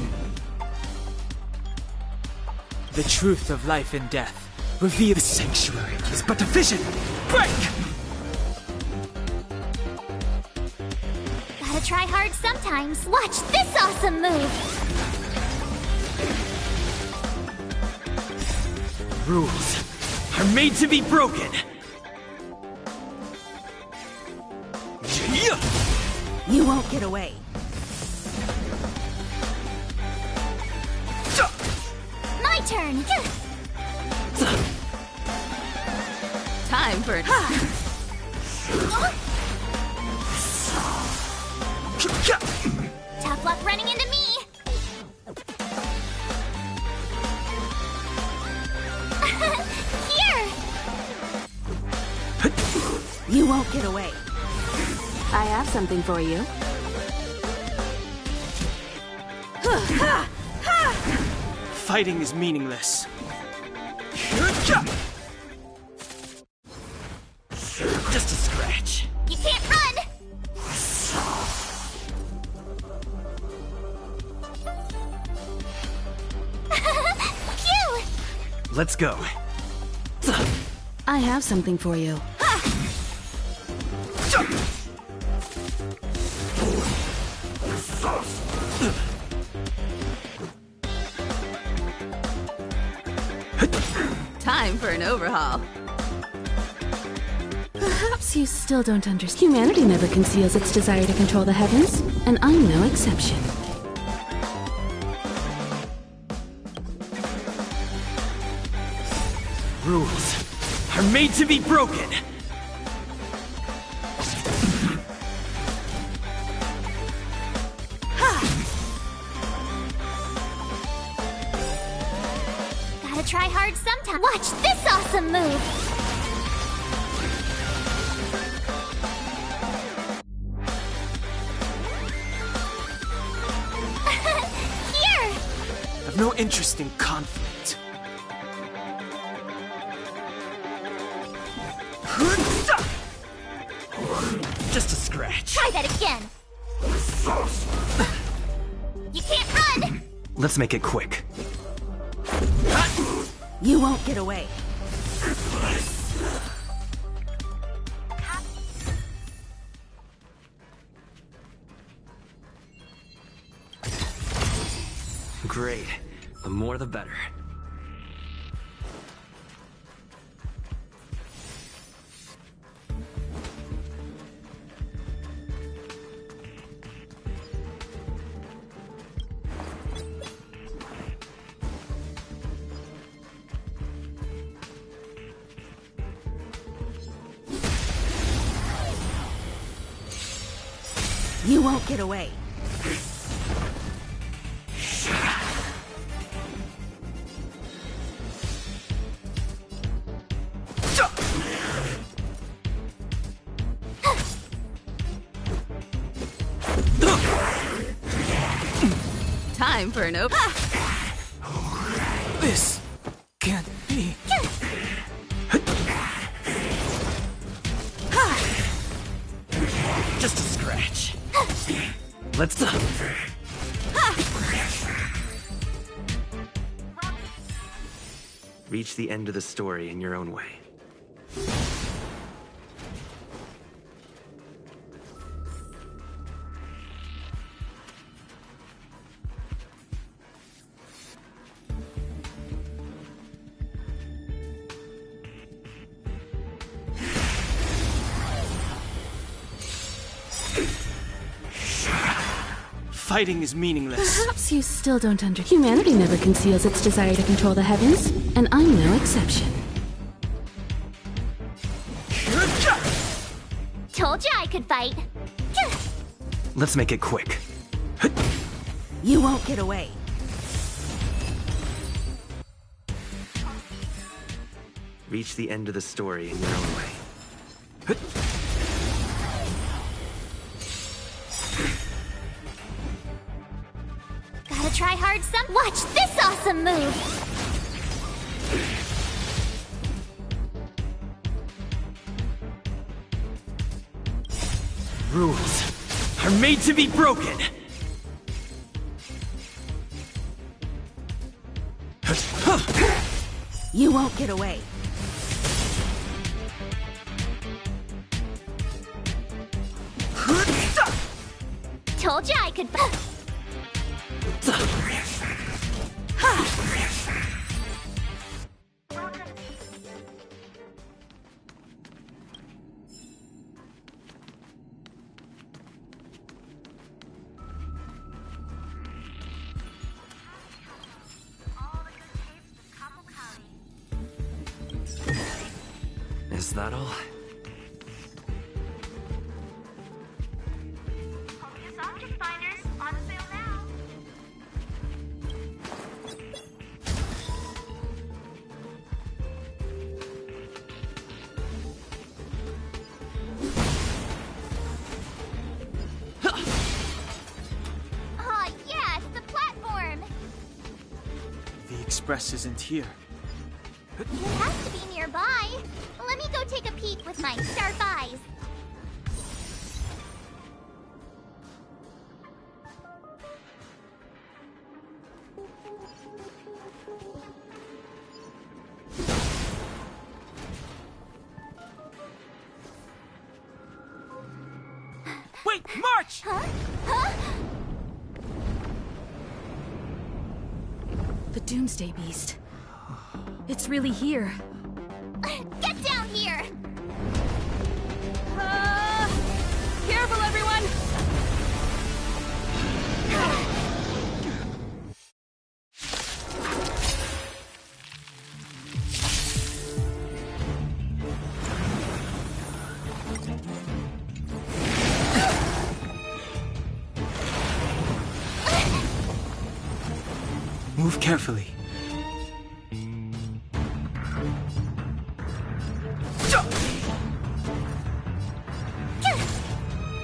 The truth of life and death. Reveal the sanctuary is but a vision. Break! Gotta try hard sometimes. Watch this awesome move! Rules are made to be broken. You won't get away. My turn! Time for. Tough luck running into me! Here! You won't get away. I have something for you. Fighting is meaningless. Just a scratch. You can't run! Phew! Let's go. I have something for you. Time for an overhaul. Perhaps you still don't understand. Humanity never conceals its desire to control the heavens, and I'm no exception. Rules are made to be broken. Gotta try hard sometime. Watch this awesome move! Here! I've no interest in conflict. Just a scratch. Try that again! You can't run! Let's make it quick. You won't get away. Great. The more the better. You won't get away. Time for an open. This can't be. Just a scratch. Let's... Reach the end of the story in your own way. Fighting is meaningless. Perhaps you still don't understand. Humanity never conceals its desire to control the heavens, and I'm no exception. Told you I could fight. Let's make it quick. You won't get away. Reach the end of the story in your own way. Gotta try hard some. Watch this awesome move! Rules are made to be broken. You won't get away. Told you I could. Is that all? This object Express isn't here. It has to be nearby. Let me go take a peek with my sharp eyes. Wait, March! Huh? Huh? The Doomsday Beast. It's really here. Get down here! Careful, everyone! Move carefully.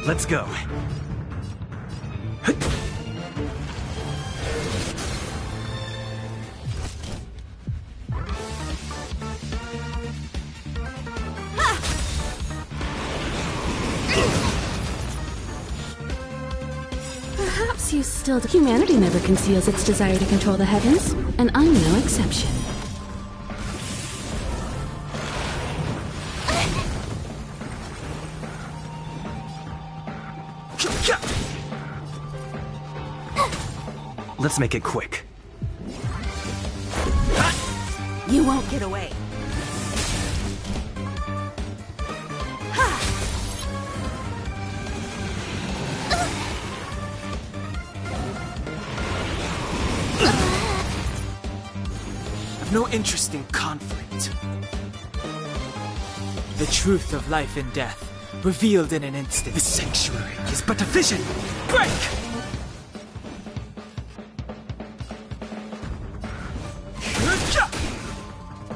Let's go. Perhaps you still... Humanity never conceals its desire to control the heavens, and I'm no exception. Let's make it quick. You won't get away. I've no interest in conflict. The truth of life and death, revealed in an instant. The sanctuary is but a vision. Break!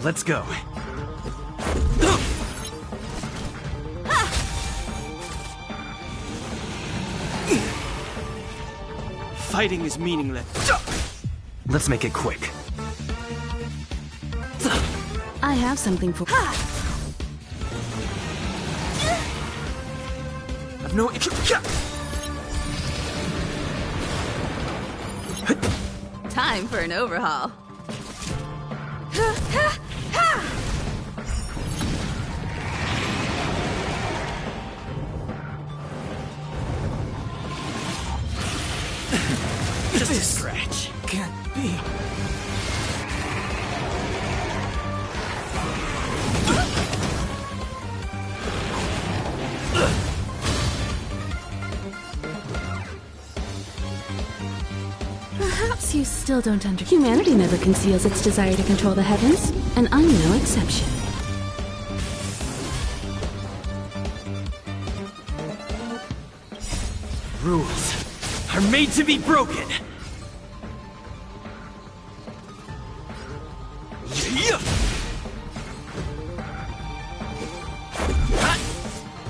Let's go. Fighting is meaningless. Let's make it quick. I have something for... I've no interest. Time for an overhaul. Just a scratch. Can't be. Perhaps you still don't understand. Humanity never conceals its desire to control the heavens, and I'm no exception. Rules are made to be broken.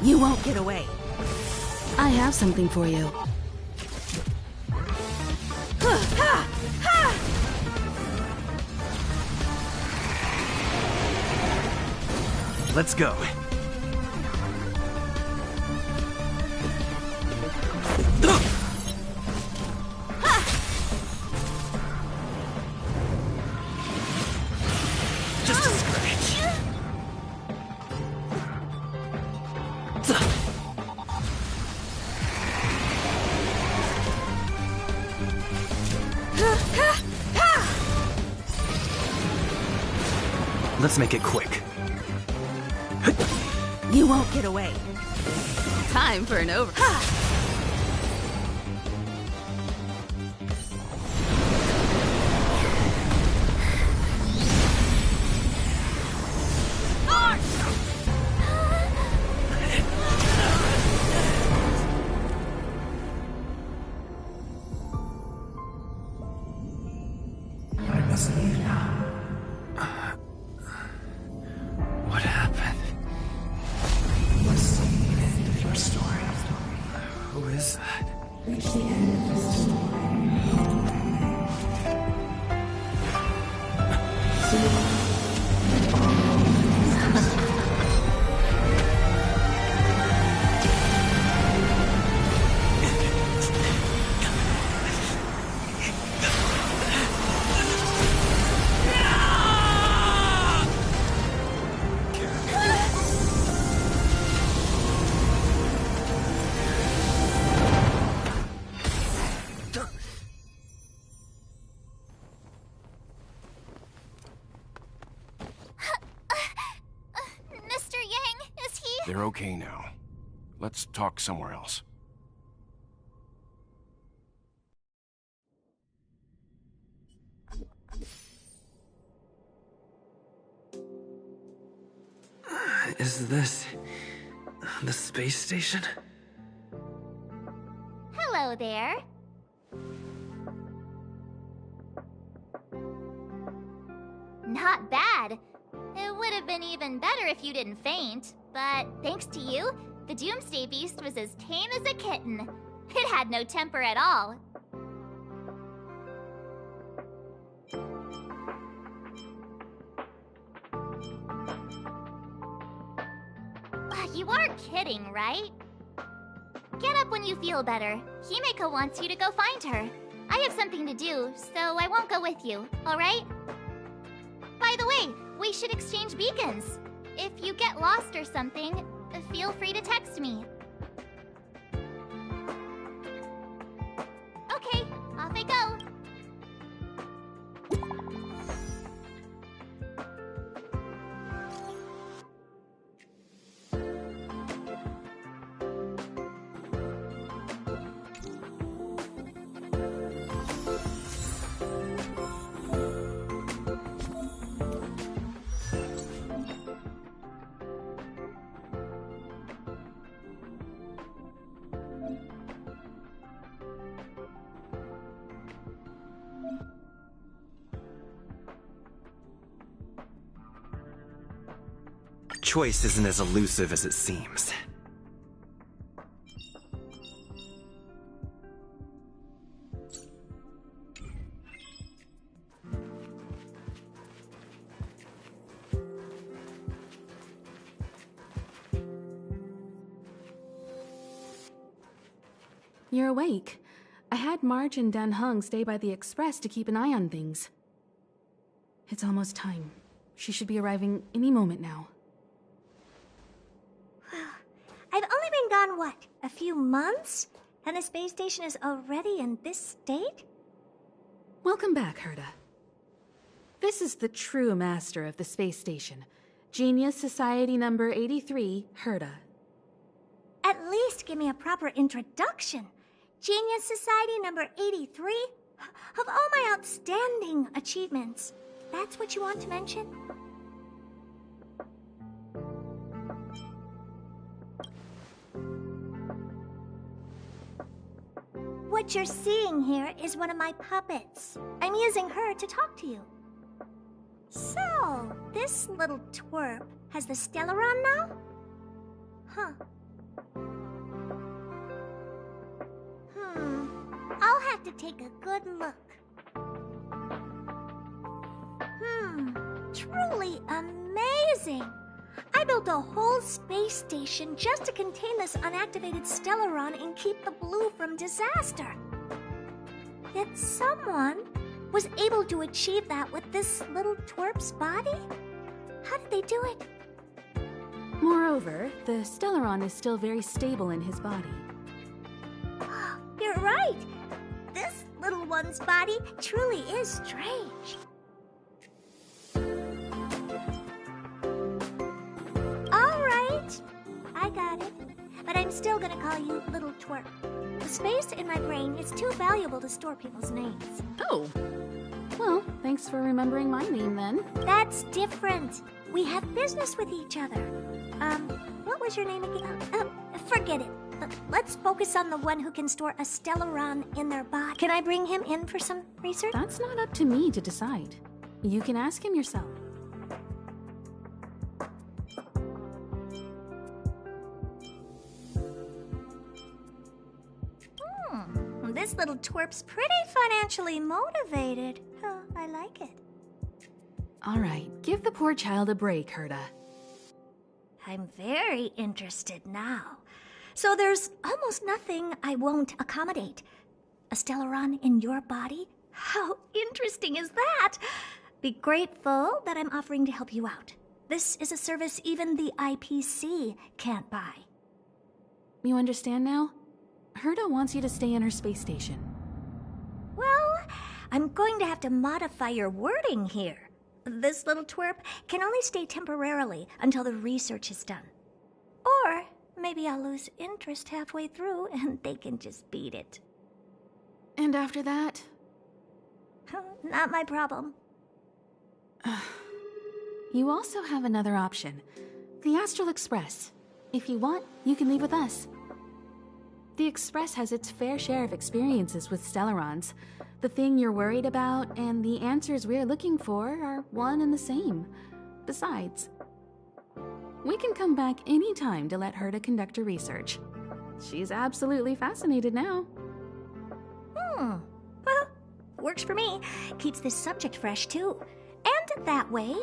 You won't get away. I have something for you. Let's go. Just a scratch. Let's make it quick. You won't get away. Time for an over... I must leave now. What happened? You must see the end of your story. Mr. Yang, is he? They're okay now. Let's talk somewhere else. Is this the space station? Hello there. Not bad. It would have been even better if you didn't faint, but thanks to you, the Doomsday Beast was as tame as a kitten. It had no temper at all. You aren't kidding, right? Get up when you feel better. Himeko wants you to go find her. I have something to do, so I won't go with you, alright? By the way, we should exchange beacons. If you get lost or something, feel free to text me. Okay, off I go. Choice isn't as elusive as it seems. You're awake. I had Marge and Dan Hung stay by the express to keep an eye on things. It's almost time. She should be arriving any moment now. I've only been gone, what, a few months? And the space station is already in this state? Welcome back, Herta. This is the true master of the space station. Genius Society number 83, Herta. At least give me a proper introduction. Genius Society number 83? Of all my outstanding achievements, that's what you want to mention? What you're seeing here is one of my puppets. I'm using her to talk to you. So, this little twerp has the Stellaron now? Huh. I'll have to take a good look. Truly amazing! I built a whole space station just to contain this unactivated Stellaron and keep the blue from disaster. Yet someone was able to achieve that with this little twerp's body? How did they do it? Moreover, the Stellaron is still very stable in his body. You're right! This little one's body truly is strange. Alright, I got it. But I'm still gonna call you Little Twerp. The space in my brain is too valuable to store people's names. Oh. Well, thanks for remembering my name then. That's different. We have business with each other. What was your name again? Forget it. Let's focus on the one who can store a Stellaron in their body. Can I bring him in for some research? That's not up to me to decide. You can ask him yourself. This little twerp's pretty financially motivated. Oh, I like it. All right, give the poor child a break, Herta. I'm very interested now. So there's almost nothing I won't accommodate. A Stellaron in your body? How interesting is that? Be grateful that I'm offering to help you out. This is a service even the IPC can't buy. You understand now? Herta wants you to stay in her space station. Well, I'm going to have to modify your wording here. This little twerp can only stay temporarily until the research is done. Or maybe I'll lose interest halfway through and they can just beat it. And after that? Not my problem. You also have another option. The Astral Express. If you want, you can leave with us. The Express has its fair share of experiences with Stellarons. The thing you're worried about and the answers we're looking for are one and the same. Besides, we can come back anytime to let Herta conduct her research. She's absolutely fascinated now. Well, works for me. Keeps this subject fresh, too. And that way,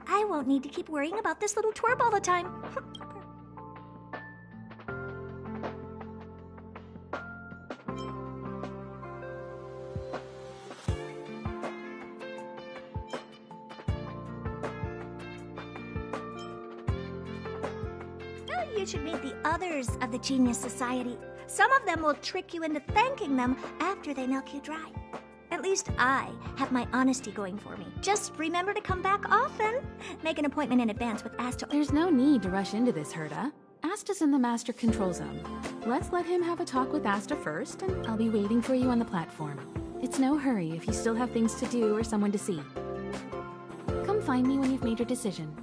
I won't need to keep worrying about this little twerp all the time. You should meet the others of the Genius Society. Some of them will trick you into thanking them after they milk you dry. At least I have my honesty going for me. Just remember to come back often. Make an appointment in advance with Asta. There's no need to rush into this, Herta. Asta's in the Master Control Zone. Let's let him have a talk with Asta first, and I'll be waiting for you on the platform. It's no hurry if you still have things to do or someone to see. Come find me when you've made your decision.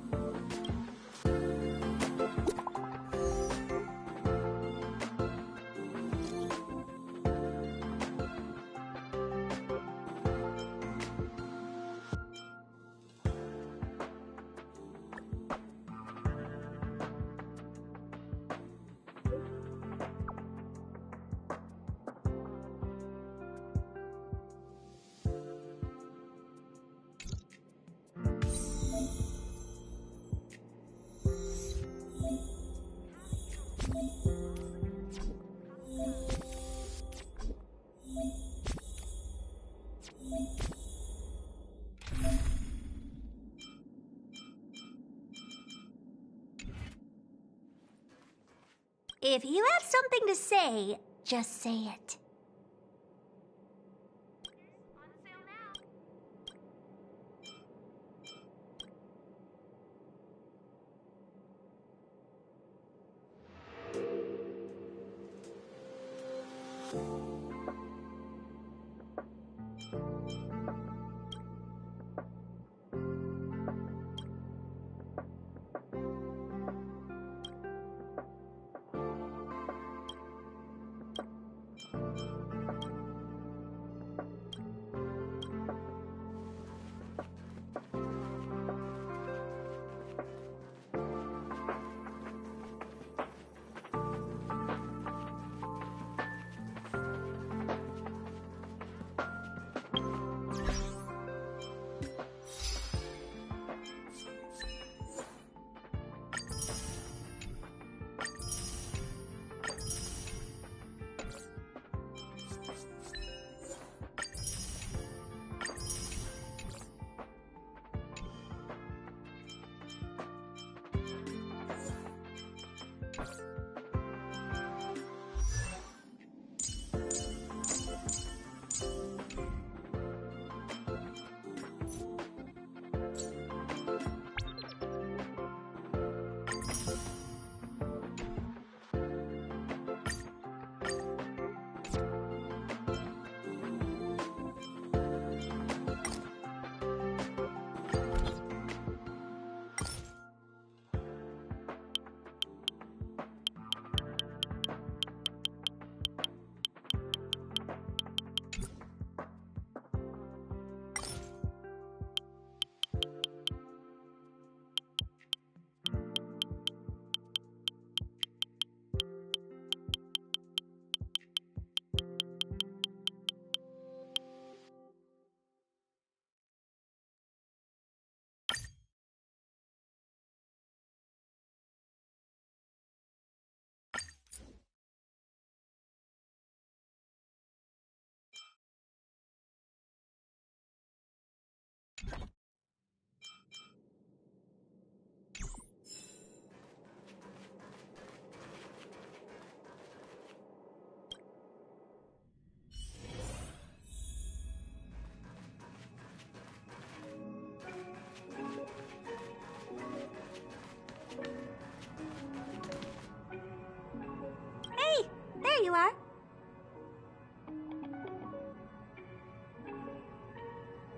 If you have something to say, just say it. Hey, there you are.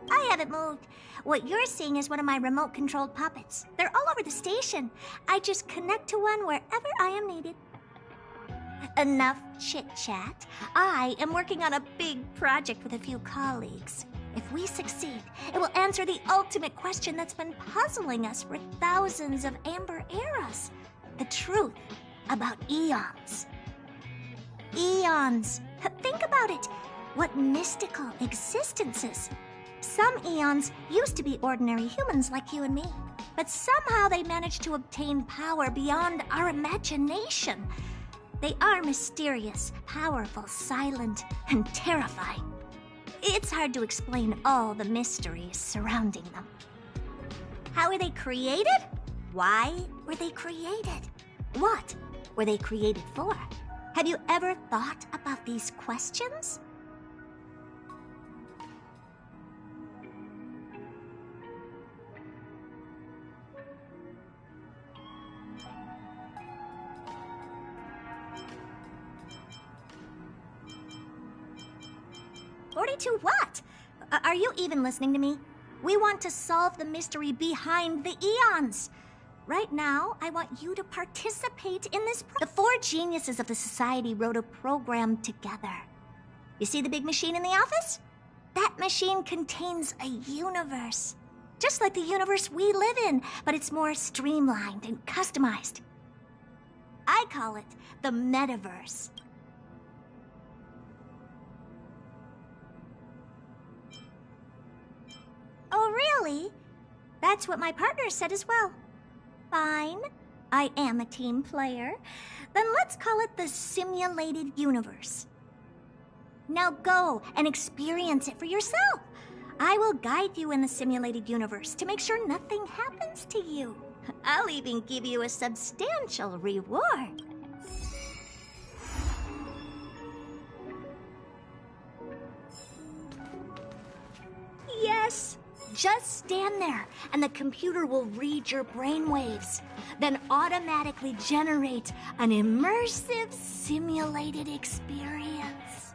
I haven't moved. What you're seeing is one of my remote-controlled puppets. They're all over the station. I just connect to one wherever I am needed. Enough chit-chat. I am working on a big project with a few colleagues. If we succeed, it will answer the ultimate question that's been puzzling us for thousands of Amber eras. The truth about eons. Eons. Think about it. What mystical existences. Some eons used to be ordinary humans like you and me, but somehow they managed to obtain power beyond our imagination. They are mysterious, powerful, silent, and terrifying. It's hard to explain all the mysteries surrounding them. How were they created? Why were they created? What were they created for? Have you ever thought about these questions? To what? Are you even listening to me? We want to solve the mystery behind the eons. Right now, I want you to participate in this. The four geniuses of the society wrote a program together. You see the big machine in the office? That machine contains a universe. Just like the universe we live in, but it's more streamlined and customized. I call it the metaverse. Oh, really? That's what my partner said as well. Fine. I am a team player. Then let's call it the simulated universe. Now go and experience it for yourself. I will guide you in the simulated universe to make sure nothing happens to you. I'll even give you a substantial reward. Yes. Just stand there, and the computer will read your brainwaves, then automatically generate an immersive, simulated experience.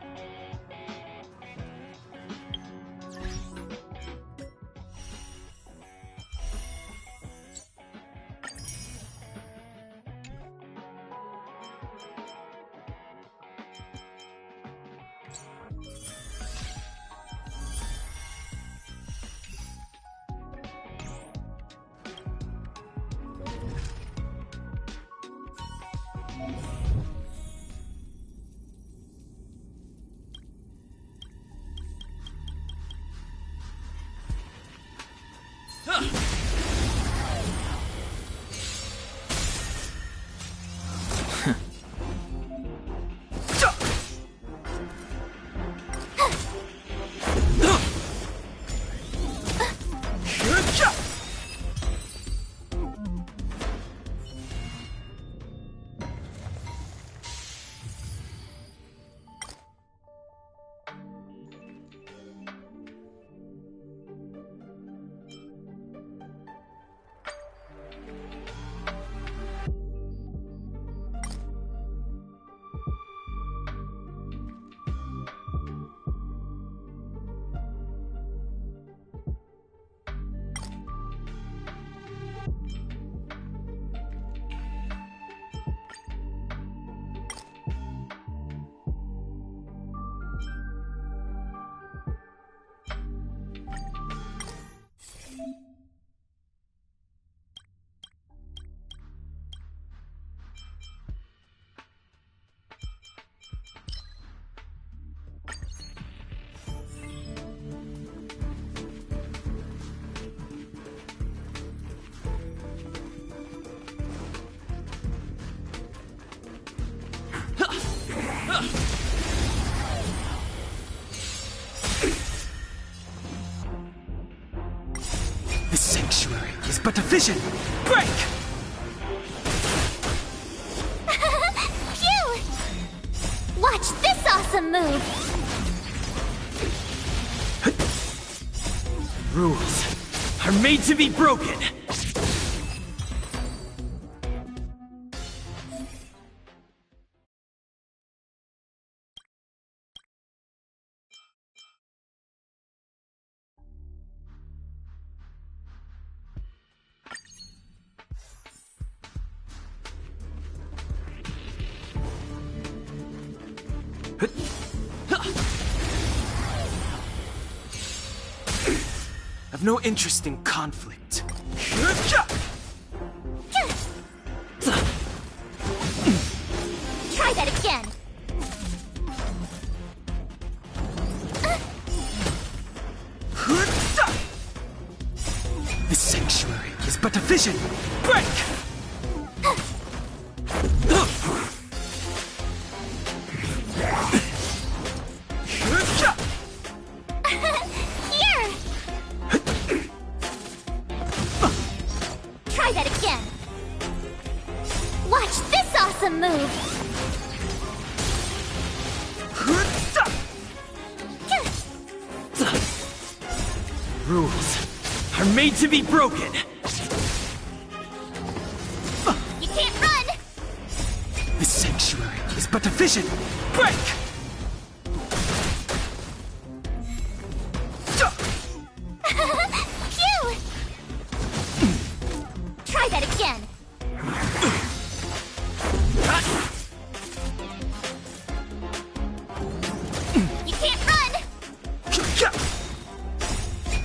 The sanctuary is but a vision! Break! Phew! Watch this awesome move! Rules are made to be broken! I've no interest in conflict. Try that again! The sanctuary is but a vision! Break! Here! Try that again! Watch this awesome move! Rules are made to be broken! You can't run! The sanctuary is but a vision! Break! Phew! Try that again! You can't run!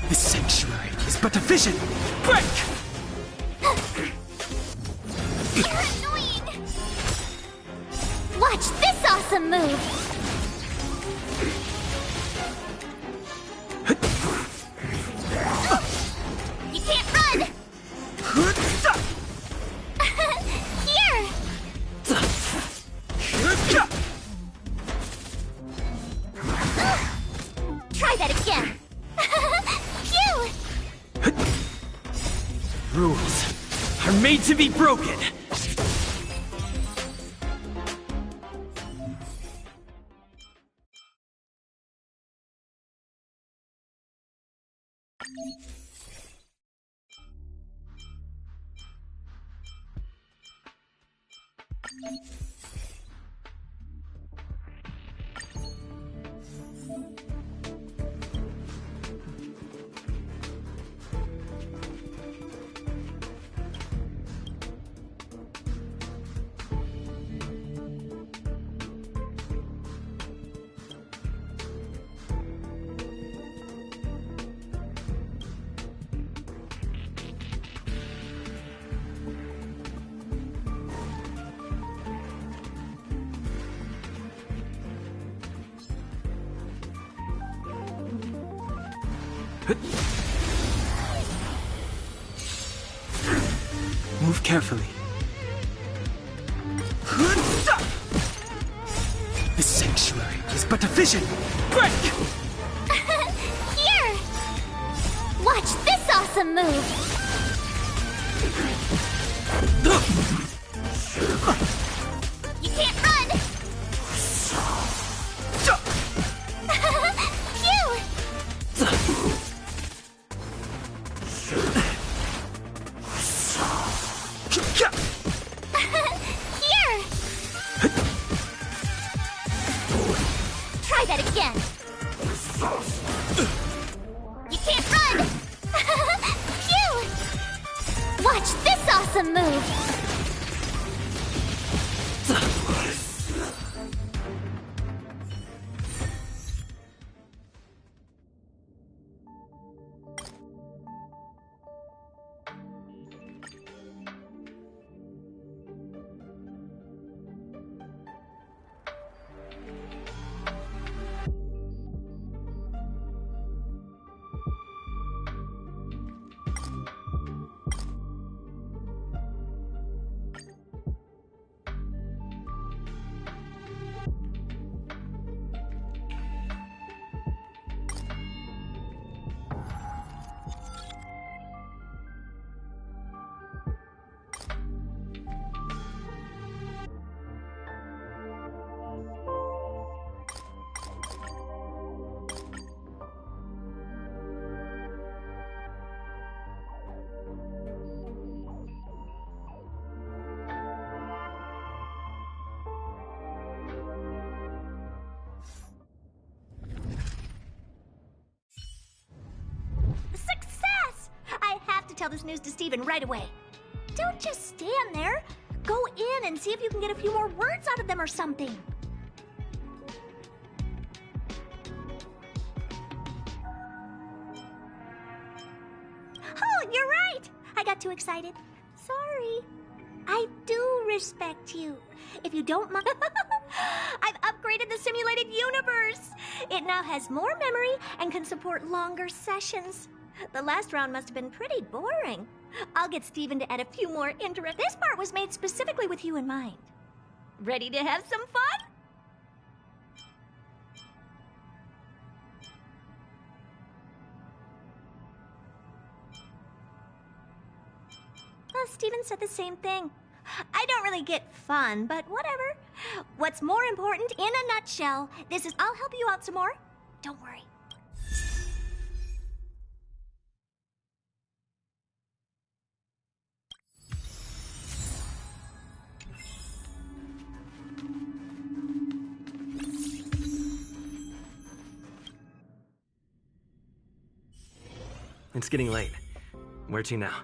The sanctuary is but a vision! Break! You're annoying! Watch this awesome move! You can't run! Here! Try that again! Phew! Rules are made to be broken! Move carefully. The sanctuary is but a vision! Break! Here! Watch this awesome move! You can't run! Phew! Here! Try that again! You can't run! Phew! Watch this awesome move! tell this news to Steven right away. Don't just stand there. Go in and see if you can get a few more words out of them or something. Oh, you're right. I got too excited. Sorry. I do respect you. If you don't mind, I've upgraded the simulated universe. It now has more memory and can support longer sessions. The last round must have been pretty boring. I'll get Steven to add a few more This part was made specifically with you in mind. Ready to have some fun? Well, Steven said the same thing. I don't really get fun, but whatever. What's more important, in a nutshell, this is I'll help you out some more. Don't worry. It's getting late. Where to now?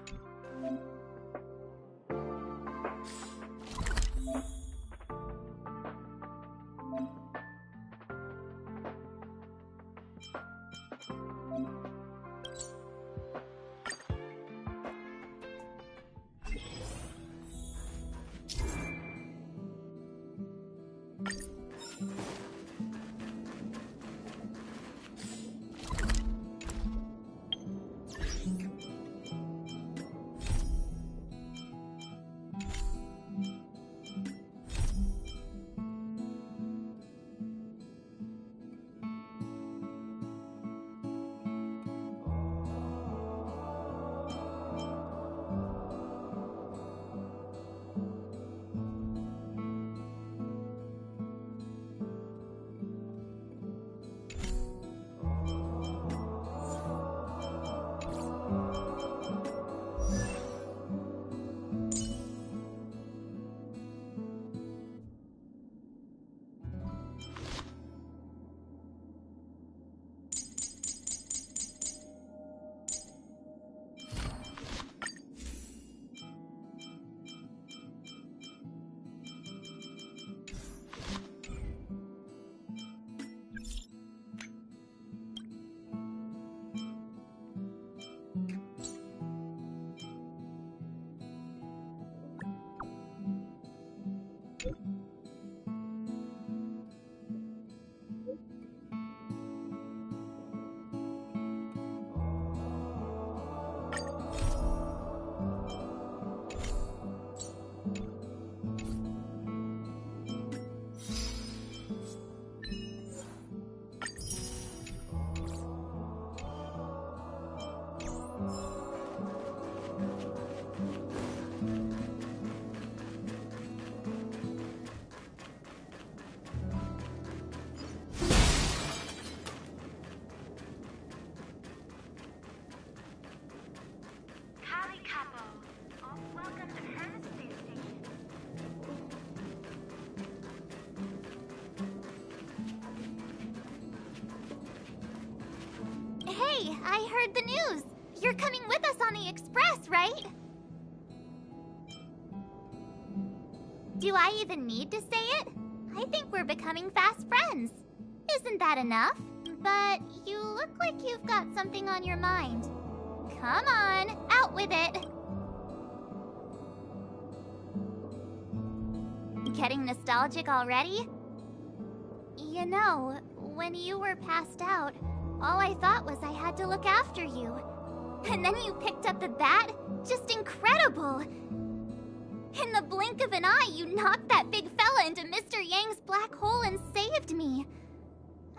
Hey, I heard the news. You're coming with us on the express, right? Do I even need to say it? I think we're becoming fast friends. Isn't that enough? But you look like you've got something on your mind. Come on, out with it. Getting nostalgic already? You know, when you were passed out, all I thought was I had to look after you. And then you picked up the bat? Just incredible! In the blink of an eye, you knocked that big fella into Mr. Yang's black hole and saved me.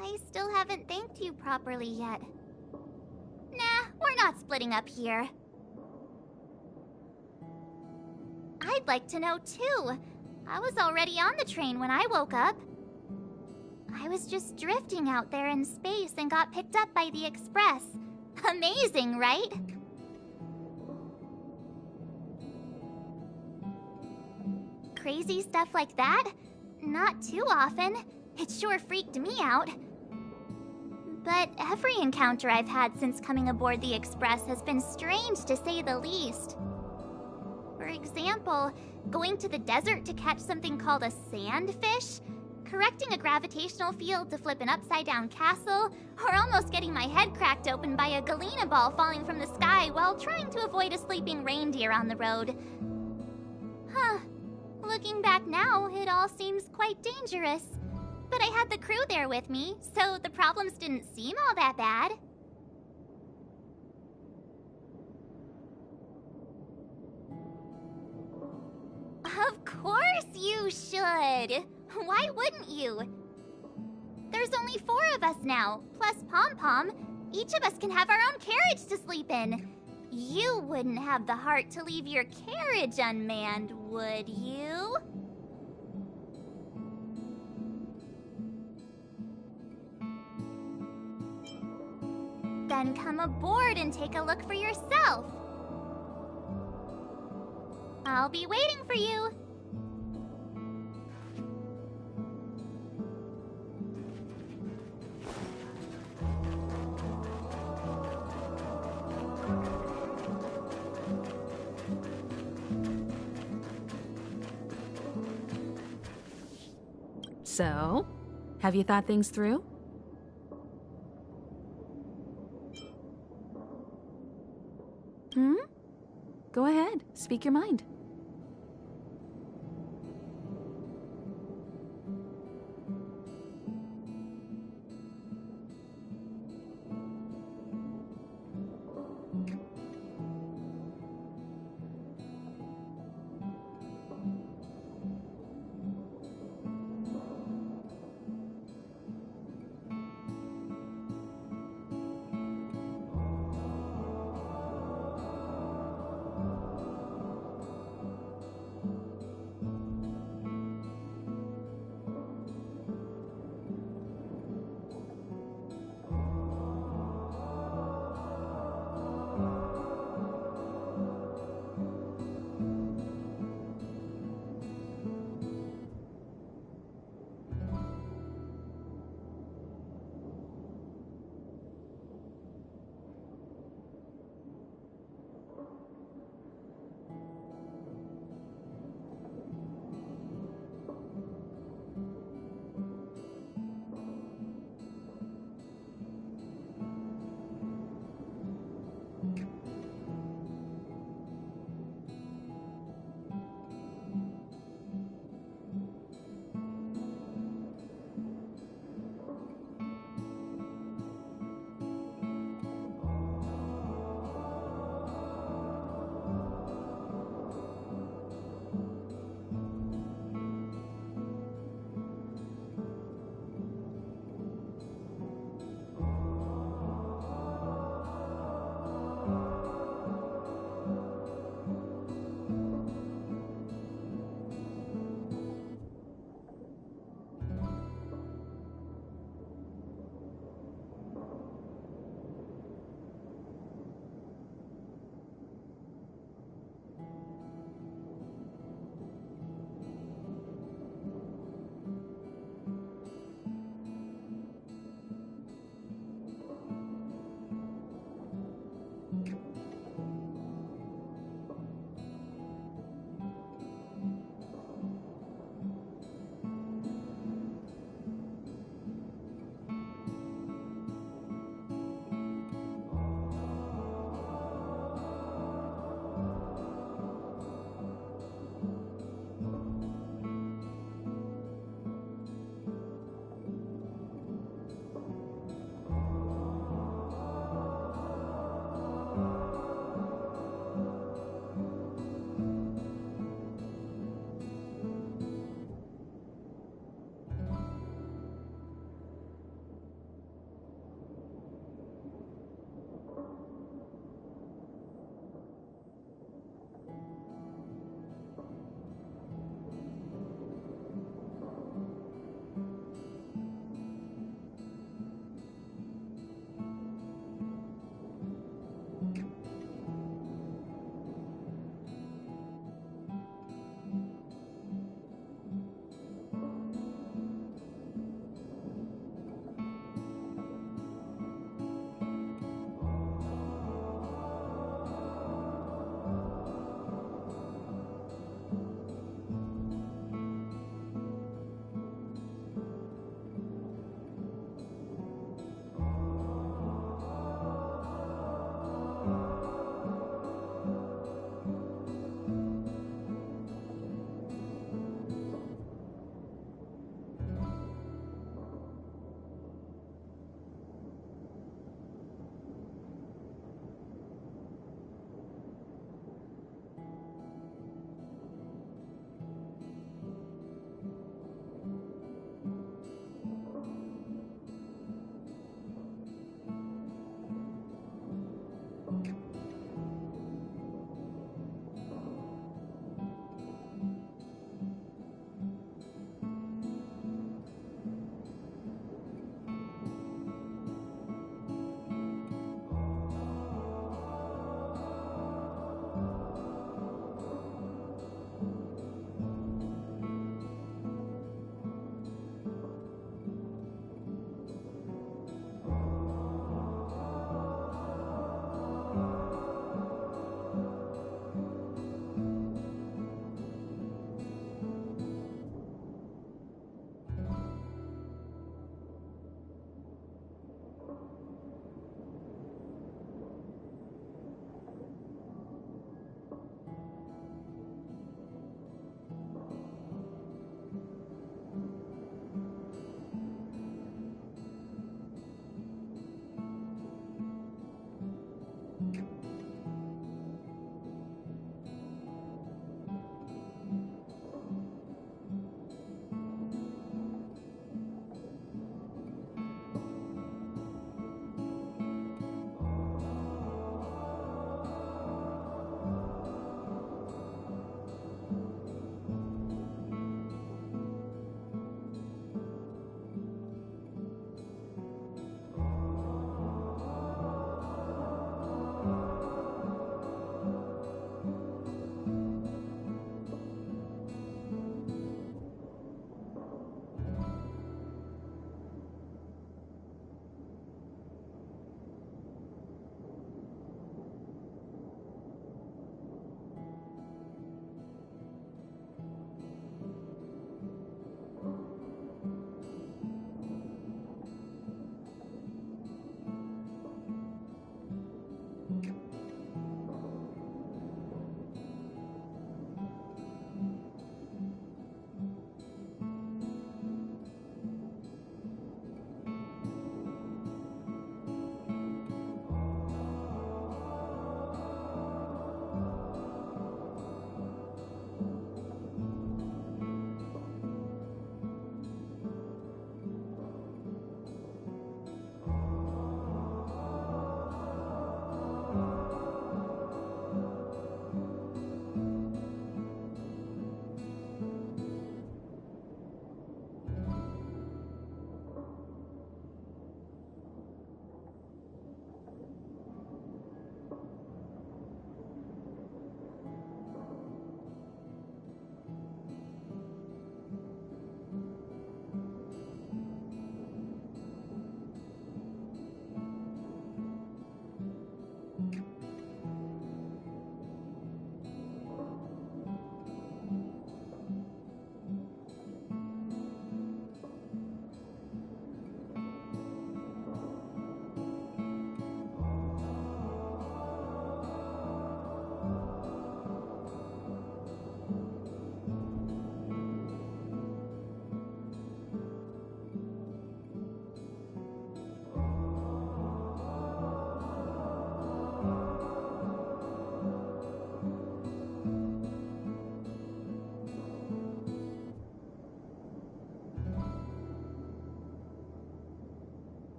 I still haven't thanked you properly yet. Nah, we're not splitting up here. I'd like to know too. I was already on the train when I woke up. I was just drifting out there in space and got picked up by the express. Amazing, right? Crazy stuff like that? Not too often. It sure freaked me out. But every encounter I've had since coming aboard the Express has been strange to say the least. For example, going to the desert to catch something called a sandfish, correcting a gravitational field to flip an upside-down castle, or almost getting my head cracked open by a galena ball falling from the sky while trying to avoid a sleeping reindeer on the road. Huh. Looking back now, it all seems quite dangerous. But I had the crew there with me, so the problems didn't seem all that bad. Of course you should! Why wouldn't you? There's only 4 of us now, plus Pom-Pom. Each of us can have our own carriage to sleep in. You wouldn't have the heart to leave your carriage unmanned, would you? Then come aboard and take a look for yourself. I'll be waiting for you. So, have you thought things through? Go ahead, speak your mind.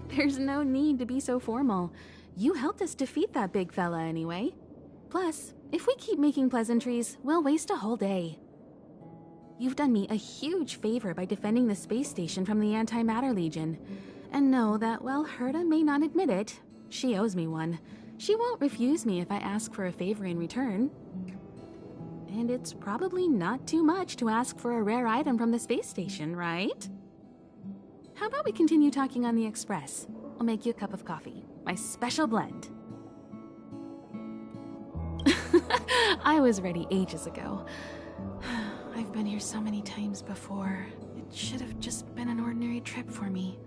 There's no need to be so formal. You helped us defeat that big fella anyway. Plus, if we keep making pleasantries, we'll waste a whole day. You've done me a huge favor by defending the space station from the Antimatter Legion. And know that while Herta may not admit it, she owes me one. She won't refuse me if I ask for a favor in return. And it's probably not too much to ask for a rare item from the space station, right? How about we continue talking on the express? I'll make you a cup of coffee. My special blend. I was ready ages ago. I've been here so many times before. It should have just been an ordinary trip for me.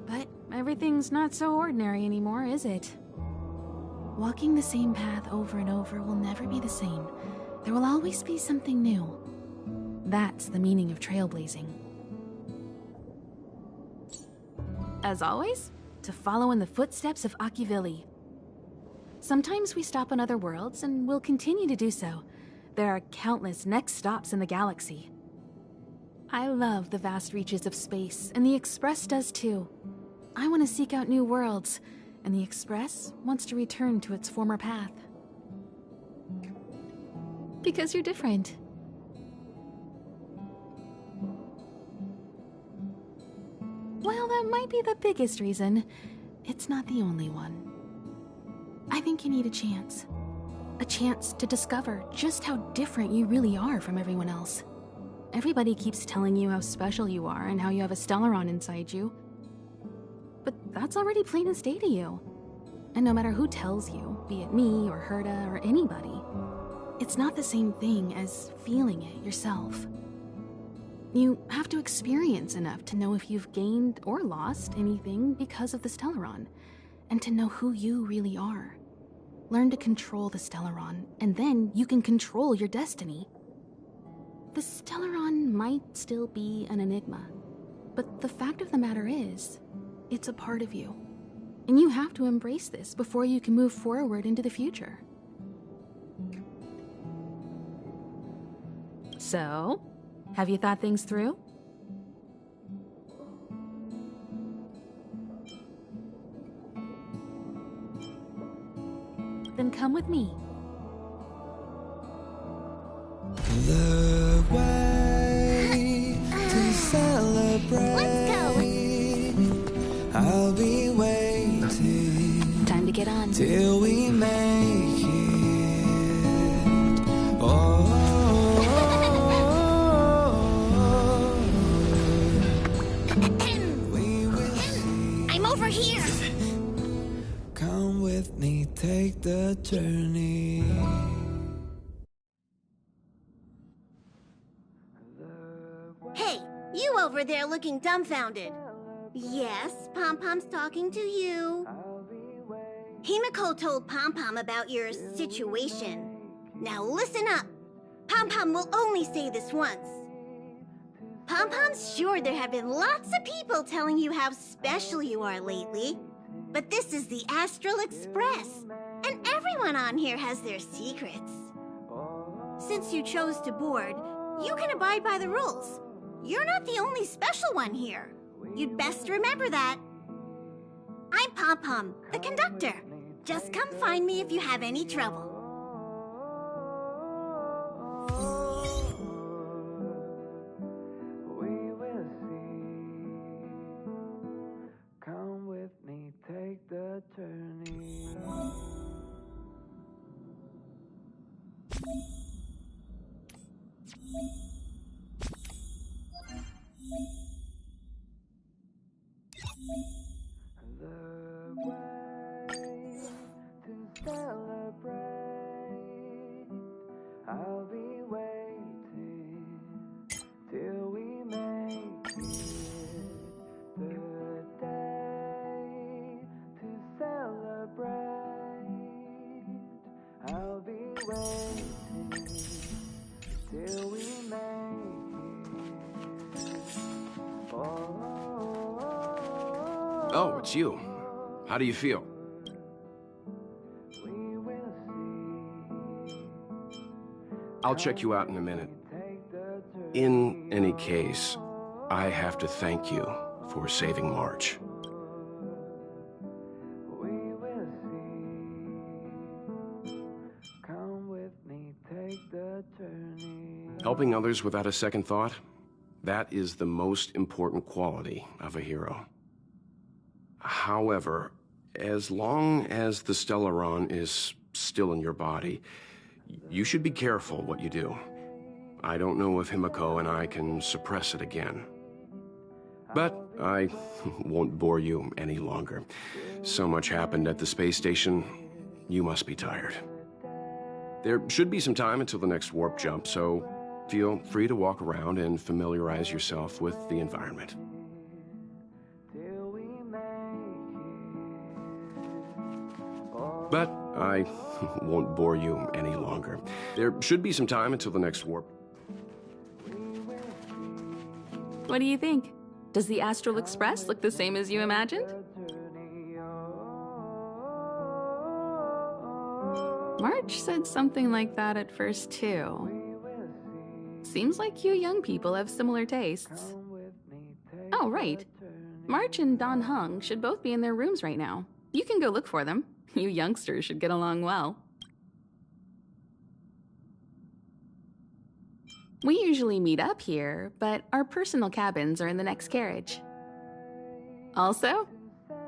But everything's not so ordinary anymore, is it? Walking the same path over and over will never be the same. There will always be something new. That's the meaning of trailblazing. As always, to follow in the footsteps of Akivili. Sometimes we stop on other worlds, and we'll continue to do so. There are countless next stops in the galaxy. I love the vast reaches of space, and the Express does too. I want to seek out new worlds, and the Express wants to return to its former path. Because you're different. Well, that might be the biggest reason. It's not the only one. I think you need a chance. A chance to discover just how different you really are from everyone else. Everybody keeps telling you how special you are and how you have a Stellaron inside you. But that's already plain as day to you. And no matter who tells you, be it me or Herta or anybody, it's not the same thing as feeling it yourself. You have to experience enough to know if you've gained or lost anything because of the Stellaron, and to know who you really are. Learn to control the Stellaron, and then you can control your destiny. The Stellaron might still be an enigma, but the fact of the matter is, it's a part of you. And you have to embrace this before you can move forward into the future. So, have you thought things through? Then come with me. The way to celebrate. Let's go. I'll be waiting. Time to get on. Till we make it. Oh. I'm over here. Come with me, take the journey. Hey, you over there looking dumbfounded. Yes, Pom-Pom's talking to you. Himiko told Pom-Pom about your situation. Now listen up. Pom-Pom will only say this once. Pom-Pom's sure there have been lots of people telling you how special you are lately. But this is the Astral Express, and everyone on here has their secrets. Since you chose to board, you can abide by the rules. You're not the only special one here. You'd best remember that. I'm Pom-Pom, the conductor. Just come find me if you have any trouble. We will see. Come with me, take the journey. The way to celebrate. I'll be waiting till we make it. The day to celebrate. I'll be waiting till we make it. Oh, it's you. How do you feel? I'll check you out in a minute. In any case, I have to thank you for saving March. Helping others without a second thought, that is the most important quality of a hero. However, as long as the Stellaron is still in your body, you should be careful what you do. I don't know if Himiko and I can suppress it again. But I won't bore you any longer. So much happened at the space station, you must be tired. There should be some time until the next warp jump, so feel free to walk around and familiarize yourself with the environment. But I won't bore you any longer. There should be some time until the next warp. What do you think? Does the Astral Express look the same as you imagined? March said something like that at first, too. Seems like you young people have similar tastes. Oh, right. March and Don Hung should both be in their rooms right now. You can go look for them. You youngsters should get along well. We usually meet up here, but our personal cabins are in the next carriage. Also,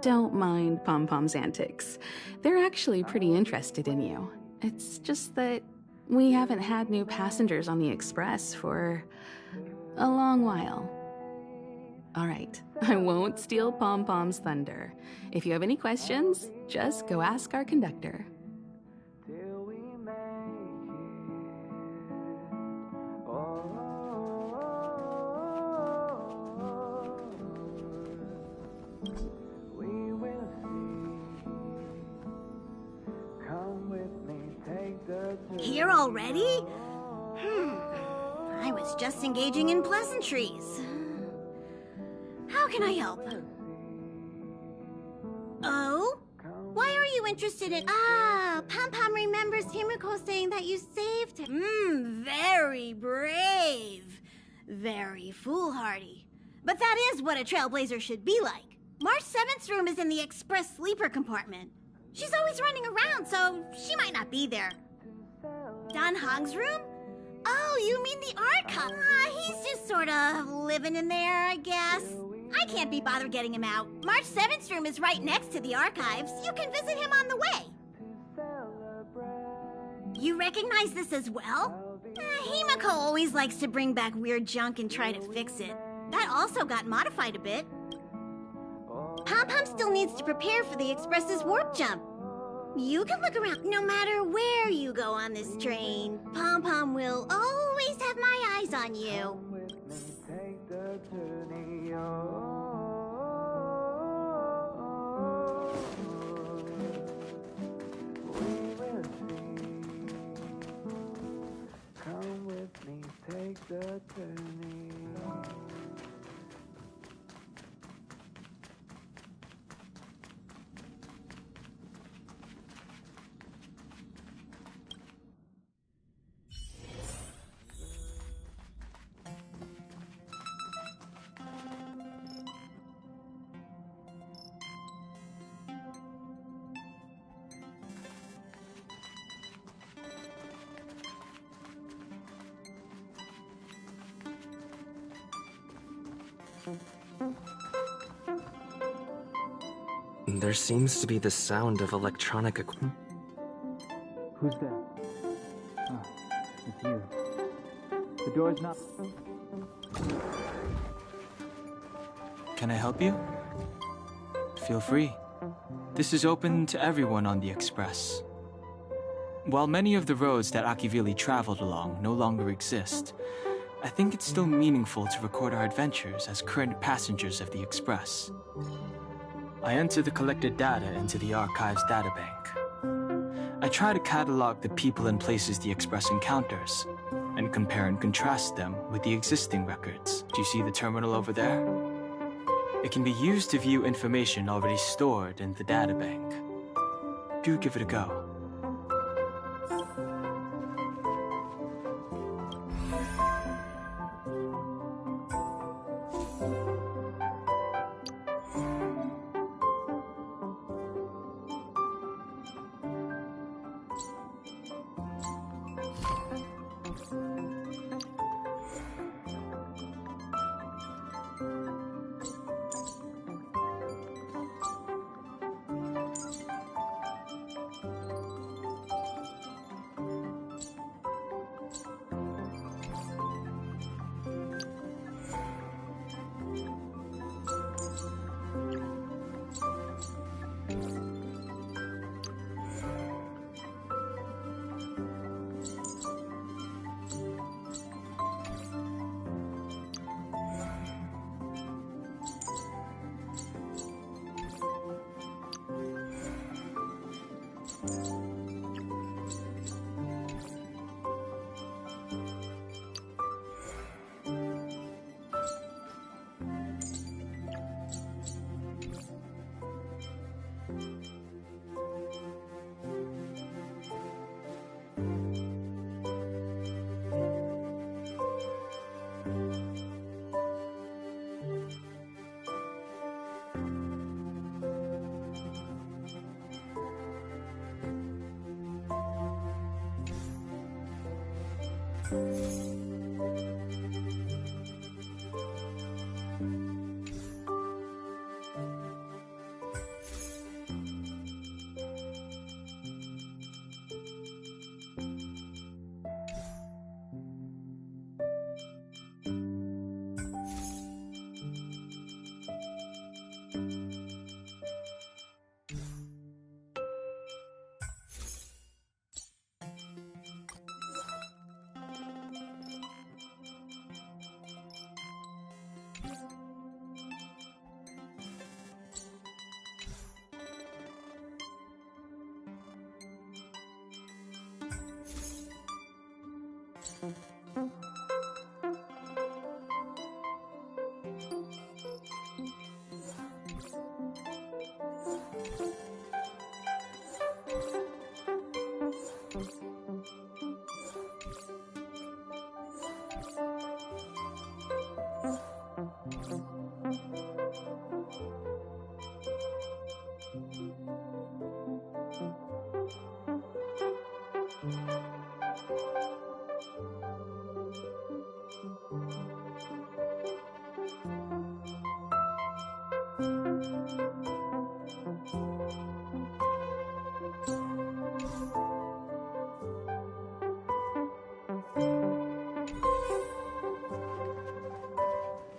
don't mind Pom Pom's antics. They're actually pretty interested in you. It's just that we haven't had new passengers on the Express for a long while. All right, I won't steal Pom Pom's thunder. If you have any questions, just go ask our conductor. Here already? I was just engaging in pleasantries. How can I help? Oh? Why are you interested in... Ah, Pom Pom remembers Himiko saying that you saved him. Very brave. Very foolhardy. But that is what a trailblazer should be like. March 7th's room is in the express sleeper compartment. She's always running around, so she might not be there. Don Hong's room? Oh, you mean the archive? He's just sort of living in there, I guess. I can't be bothered getting him out. March 7th's room is right next to the archives. You can visit him on the way. You recognize this as well? Himiko always likes to bring back weird junk and try to fix it. That also got modified a bit. Pom Pom still needs to prepare for the Express's warp jump. You can look around no matter where you go on this train. Pom Pom will always have my eyes on you. Come with me, take the journey. There seems to be the sound of electronic equipment. Who's that? Oh, it's you. The door's not... Can I help you? Feel free. This is open to everyone on the Express. While many of the roads that Akivili traveled along no longer exist, I think it's still meaningful to record our adventures as current passengers of the Express. I enter the collected data into the Archives databank. I try to catalog the people and places the Express encounters, and compare and contrast them with the existing records. Do you see the terminal over there? It can be used to view information already stored in the databank. Do give it a go.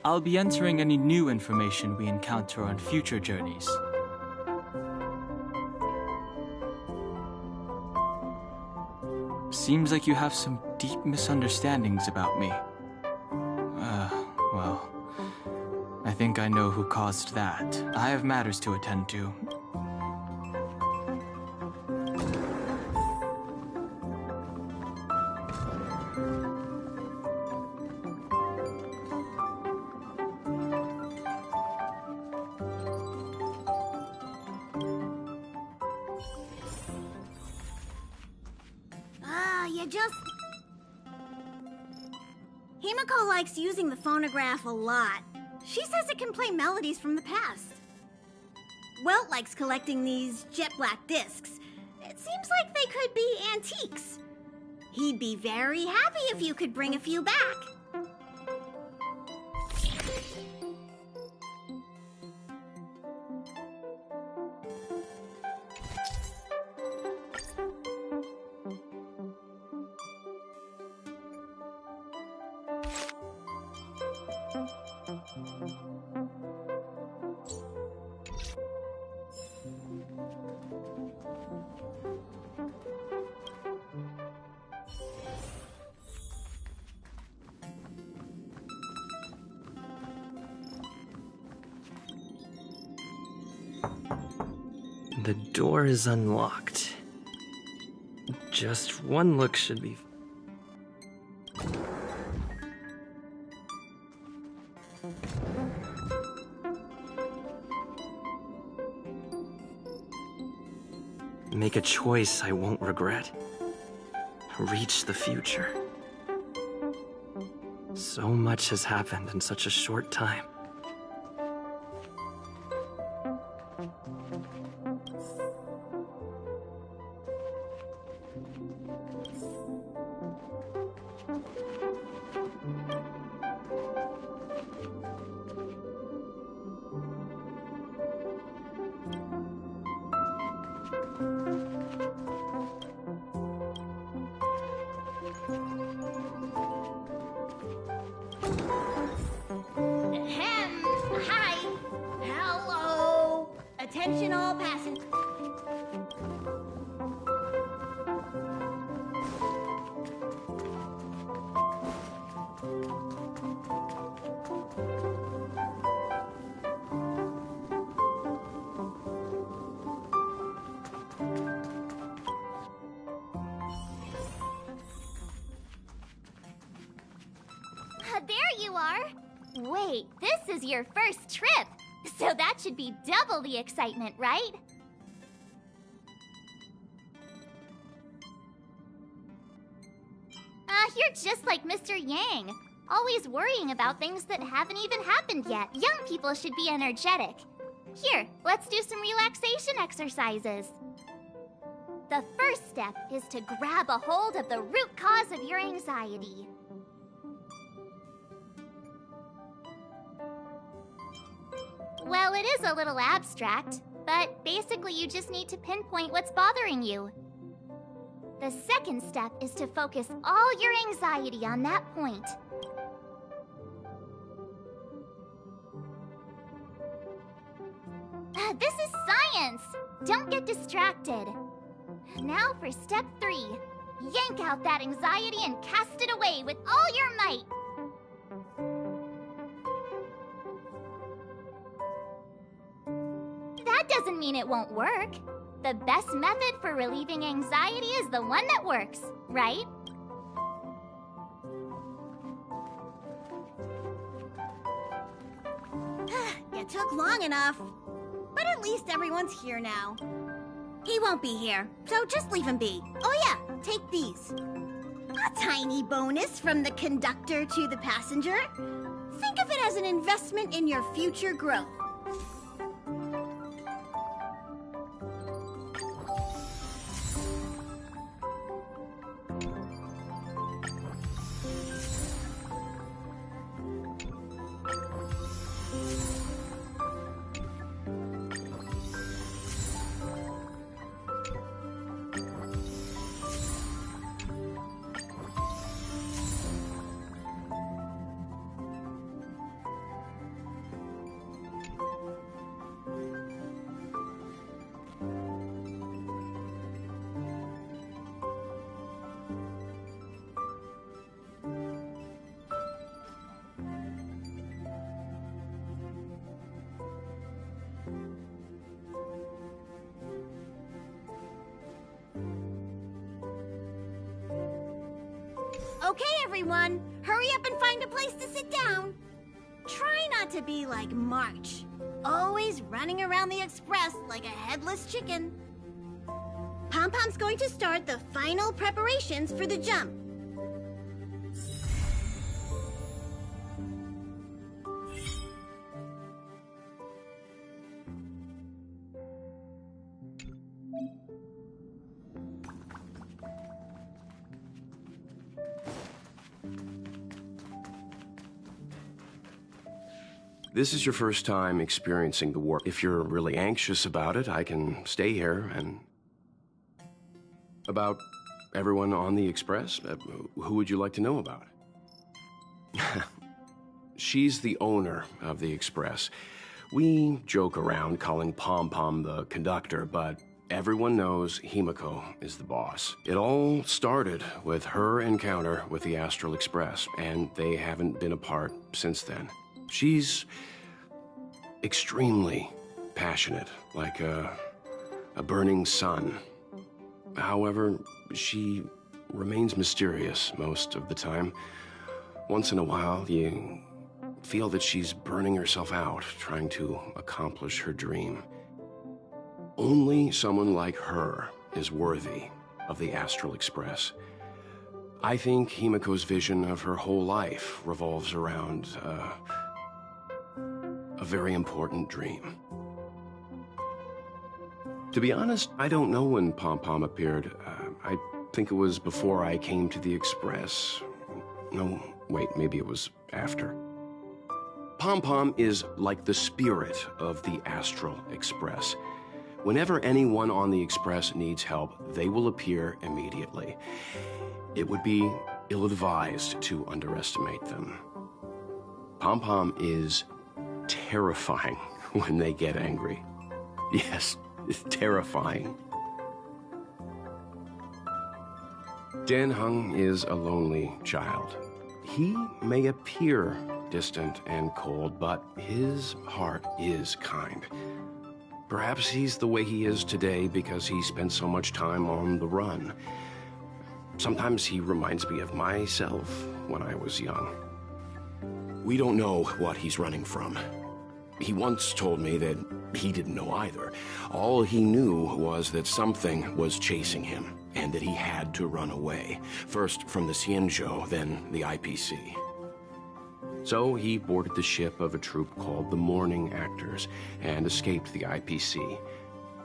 I'll be entering any new information we encounter on future journeys. Seems like you have some deep misunderstandings about me. Well, I think I know who caused that. I have matters to attend to. Himiko likes using the phonograph a lot. She says it can play melodies from the past. Welt likes collecting these jet black discs. It seems like they could be antiques. He'd be very happy if you could bring a few back. The door is unlocked. Just one look should be... Make a choice I won't regret. Reach the future. So much has happened in such a short time. Hi. Hello. Attention all passengers. There you are! Wait, this is your first trip! So that should be double the excitement, right? You're just like Mr. Yang. Always worrying about things that haven't even happened yet. Young people should be energetic. Here, let's do some relaxation exercises. The first step is to grab a hold of the root cause of your anxiety. Well, it is a little abstract, but basically you just need to pinpoint what's bothering you. The second step is to focus all your anxiety on that point. This is science! Don't get distracted. Now for step 3. Yank out that anxiety and cast it away with all your might. That doesn't mean it won't work. The best method for relieving anxiety is the one that works, right? It took long enough. But at least everyone's here now. He won't be here, so just leave him be. Oh yeah, take these. A tiny bonus from the conductor to the passenger. Think of it as an investment in your future growth. Okay, everyone, hurry up and find a place to sit down. Try not to be like March, always running around the express like a headless chicken. Pom-Pom's going to start the final preparations for the jump. This is your first time experiencing the warp. If you're really anxious about it, I can stay here and... About everyone on the Express? Who would you like to know about? She's the owner of the Express. We joke around calling Pom-Pom the conductor, but everyone knows Himiko is the boss. It all started with her encounter with the Astral Express, and they haven't been apart since then. She's extremely passionate, like a burning sun. However, she remains mysterious most of the time. Once in a while, you feel that she's burning herself out, trying to accomplish her dream. Only someone like her is worthy of the Astral Express. I think Himiko's vision of her whole life revolves around a very important dream. To be honest, I don't know when Pom-Pom appeared. I think it was before I came to the Express. No, wait, maybe it was after. Pom-Pom is like the spirit of the Astral Express. Whenever anyone on the Express needs help, they will appear immediately. It would be ill-advised to underestimate them. Pom-Pom is terrifying when they get angry. Yes, terrifying. Dan-Hung is a lonely child. He may appear distant and cold, but his heart is kind. Perhaps he's the way he is today because he spent so much time on the run. Sometimes he reminds me of myself when I was young. We don't know what he's running from. He once told me that he didn't know either. All he knew was that something was chasing him, and that he had to run away. First from the Xianzhou, then the IPC. So he boarded the ship of a troupe called the Morning Actors, and escaped the IPC.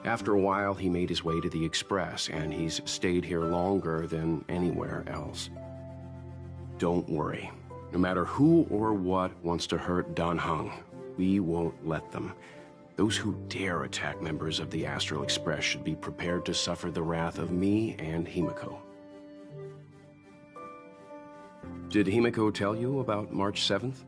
After a while, he made his way to the Express, and he's stayed here longer than anywhere else. Don't worry. No matter who or what wants to hurt Dan Heng, we won't let them. Those who dare attack members of the Astral Express should be prepared to suffer the wrath of me and Himiko. Did Himiko tell you about March 7th?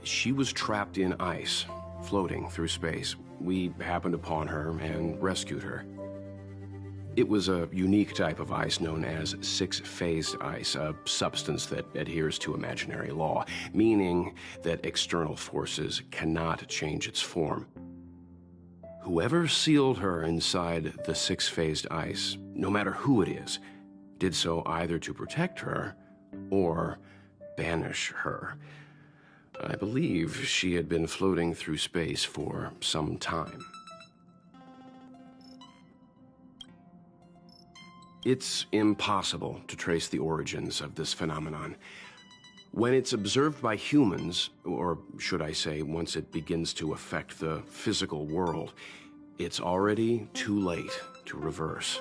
She was trapped in ice, floating through space. We happened upon her and rescued her. It was a unique type of ice known as six-phased ice, a substance that adheres to imaginary law, meaning that external forces cannot change its form. Whoever sealed her inside the six-phased ice, no matter who it is, did so either to protect her or banish her. I believe she had been floating through space for some time. It's impossible to trace the origins of this phenomenon. When it's observed by humans, or should I say, once it begins to affect the physical world, it's already too late to reverse.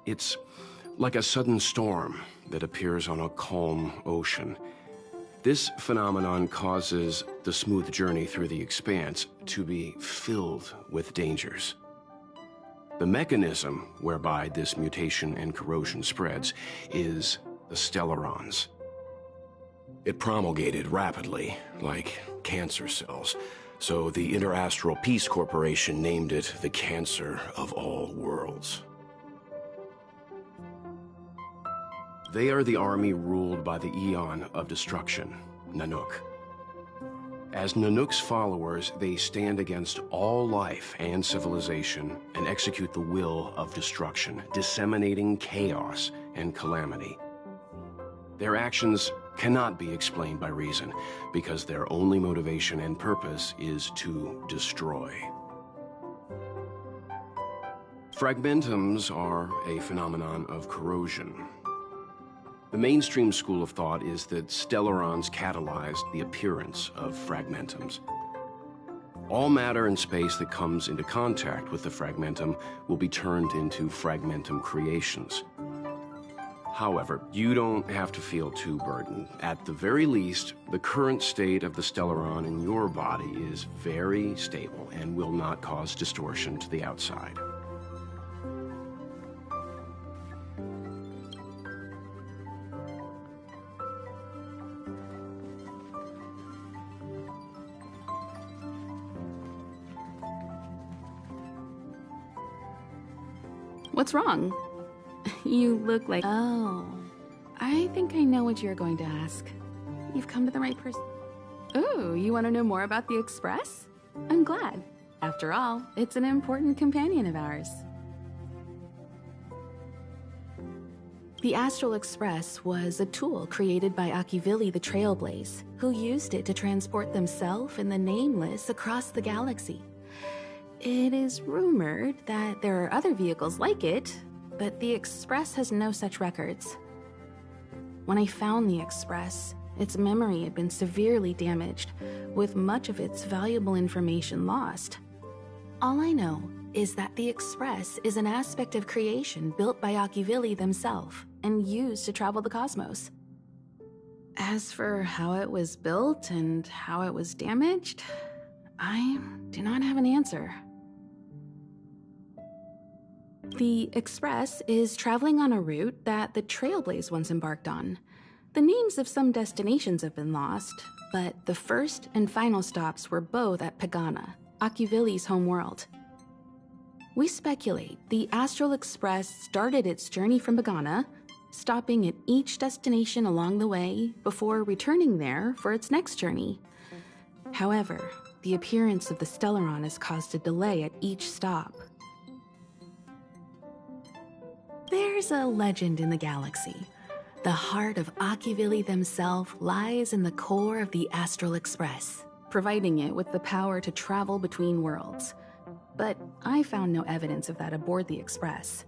It's like a sudden storm that appears on a calm ocean. This phenomenon causes the smooth journey through the expanse to be filled with dangers. The mechanism whereby this mutation and corrosion spreads is the stellarons. It promulgated rapidly, like cancer cells, so the Interastral Peace Corporation named it the Cancer of All Worlds. They are the army ruled by the Eon of Destruction, Nanook. As Nanook's followers, they stand against all life and civilization and execute the will of destruction, disseminating chaos and calamity. Their actions cannot be explained by reason, because their only motivation and purpose is to destroy. Fragmentums are a phenomenon of corrosion. The mainstream school of thought is that stellarons catalyzed the appearance of fragmentums. All matter in space that comes into contact with the fragmentum will be turned into fragmentum creations. However, you don't have to feel too burdened. At the very least, the current state of the stellaron in your body is very stable and will not cause distortion to the outside. What's wrong? You look like... Oh, I think I know what you're going to ask. You've come to the right person. Oh, you want to know more about the Express? I'm glad. After all, it's an important companion of ours. The Astral Express was a tool created by Akivili the Trailblaze, who used it to transport themselves and the Nameless across the galaxy. It is rumored that there are other vehicles like it, but the Express has no such records. When I found the Express, its memory had been severely damaged, with much of its valuable information lost. All I know is that the Express is an aspect of creation built by Akivili themselves and used to travel the cosmos. As for how it was built and how it was damaged, I do not have an answer. The Express is traveling on a route that the Trailblaze once embarked on. The names of some destinations have been lost, but the first and final stops were both at Pagana, Akivili's homeworld. We speculate the Astral Express started its journey from Pagana, stopping at each destination along the way before returning there for its next journey. However, the appearance of the Stellaron has caused a delay at each stop. There's a legend in the galaxy. The heart of Akivili themselves lies in the core of the Astral Express, providing it with the power to travel between worlds. But I found no evidence of that aboard the Express.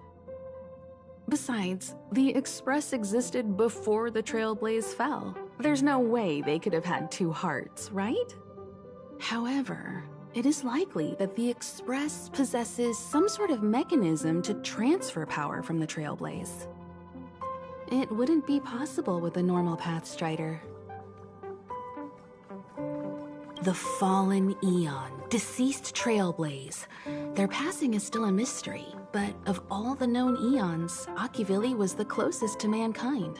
Besides, the Express existed before the Trailblaze fell. There's no way they could have had two hearts, right? However, it is likely that the Express possesses some sort of mechanism to transfer power from the Trailblaze. It wouldn't be possible with a normal Pathstrider. The Fallen Eon, deceased Trailblaze. Their passing is still a mystery, but of all the known eons, Akivili was the closest to mankind.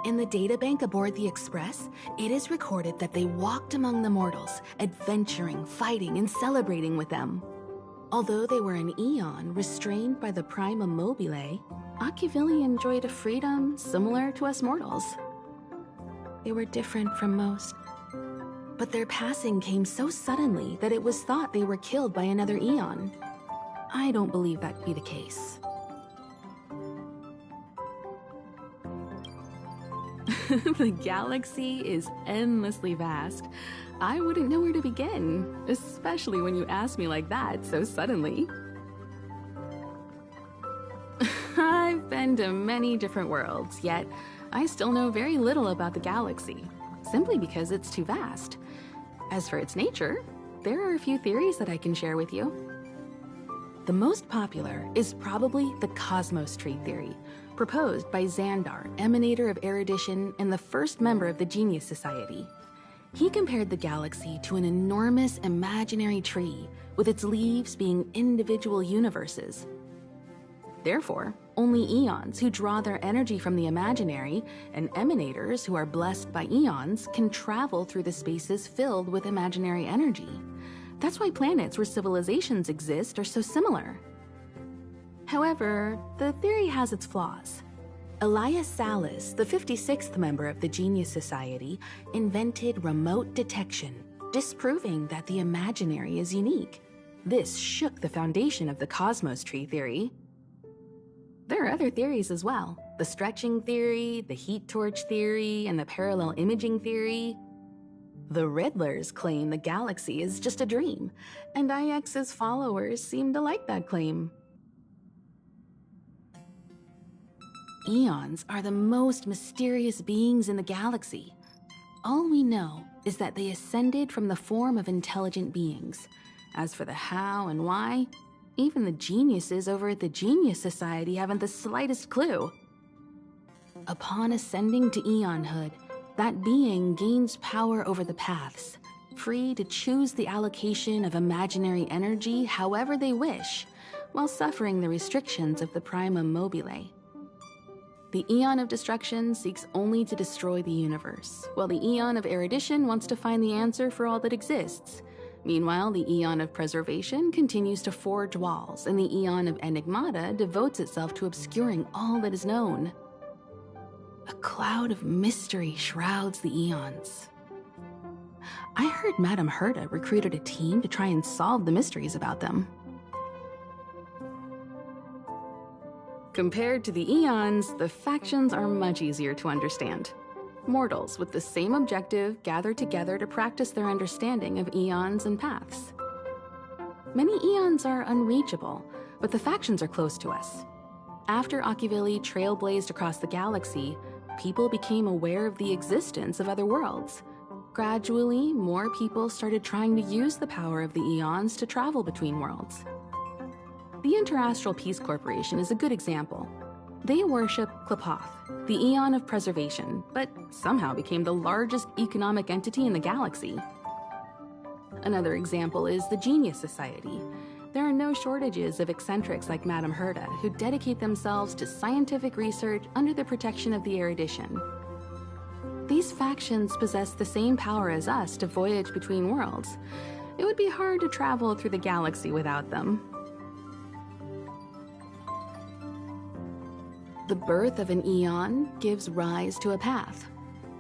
In the databank aboard the Express, it is recorded that they walked among the mortals, adventuring, fighting, and celebrating with them. Although they were an eon restrained by the Prima Mobile, Akivili enjoyed a freedom similar to us mortals. They were different from most, but their passing came so suddenly that it was thought they were killed by another eon. I don't believe that to be the case. The galaxy is endlessly vast. I wouldn't know where to begin, especially when you ask me like that so suddenly. I've been to many different worlds, yet I still know very little about the galaxy, simply because it's too vast. As for its nature, there are a few theories that I can share with you. The most popular is probably the Cosmos Tree theory, proposed by Xandar, emanator of erudition and the first member of the Genius Society. He compared the galaxy to an enormous imaginary tree, with its leaves being individual universes. Therefore, only eons who draw their energy from the imaginary and emanators who are blessed by eons can travel through the spaces filled with imaginary energy. That's why planets where civilizations exist are so similar. However, the theory has its flaws. Elias Salas, the 56th member of the Genius Society, invented remote detection, disproving that the imaginary is unique. This shook the foundation of the Cosmos Tree theory. There are other theories as well. The stretching theory, the heat torch theory, and the parallel imaging theory. The Riddlers claim the galaxy is just a dream, and IX's followers seem to like that claim. Eons are the most mysterious beings in the galaxy. All we know is that they ascended from the form of intelligent beings. As for the how and why, even the geniuses over at the Genius Society haven't the slightest clue. Upon ascending to eonhood, that being gains power over the paths, free to choose the allocation of imaginary energy however they wish, while suffering the restrictions of the Prima Mobile. The Eon of Destruction seeks only to destroy the universe, while the Eon of Erudition wants to find the answer for all that exists. Meanwhile, the Eon of Preservation continues to forge walls, and the Eon of Enigmata devotes itself to obscuring all that is known. A cloud of mystery shrouds the Eons. I heard Madame Herta recruited a team to try and solve the mysteries about them. Compared to the Eons, the factions are much easier to understand. Mortals with the same objective gather together to practice their understanding of eons and paths. Many eons are unreachable, but the factions are close to us. After Akivili trailblazed across the galaxy, people became aware of the existence of other worlds. Gradually, more people started trying to use the power of the eons to travel between worlds. The Interastral Peace Corporation is a good example. They worship Klapoth, the Eon of Preservation, but somehow became the largest economic entity in the galaxy. Another example is the Genius Society. There are no shortages of eccentrics like Madame Herta who dedicate themselves to scientific research under the protection of the erudition. These factions possess the same power as us to voyage between worlds. It would be hard to travel through the galaxy without them. The birth of an eon gives rise to a path.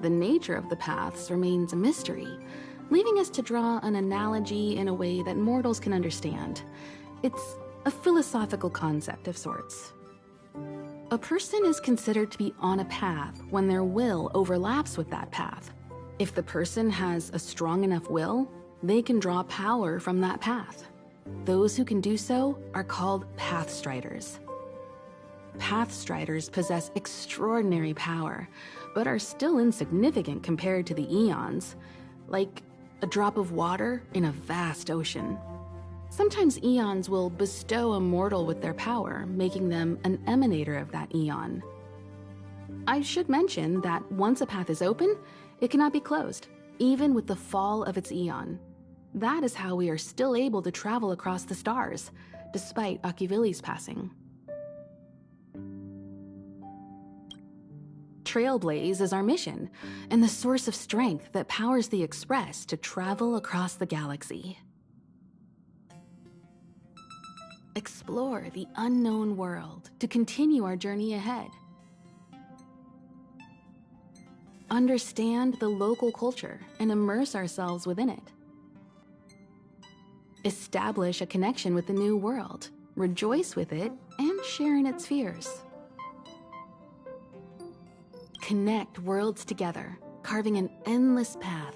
The nature of the paths remains a mystery, leaving us to draw an analogy in a way that mortals can understand. It's a philosophical concept of sorts. A person is considered to be on a path when their will overlaps with that path. If the person has a strong enough will, they can draw power from that path. Those who can do so are called Pathstriders. Pathstriders possess extraordinary power, but are still insignificant compared to the eons. Like, a drop of water in a vast ocean. Sometimes eons will bestow a mortal with their power, making them an emanator of that eon. I should mention that once a path is open, it cannot be closed, even with the fall of its eon. That is how we are still able to travel across the stars, despite Akivili's passing. Trailblaze is our mission, and the source of strength that powers the Express to travel across the galaxy. Explore the unknown world to continue our journey ahead. Understand the local culture and immerse ourselves within it. Establish a connection with the new world, rejoice with it, and share in its fears. Connect worlds together, carving an endless path.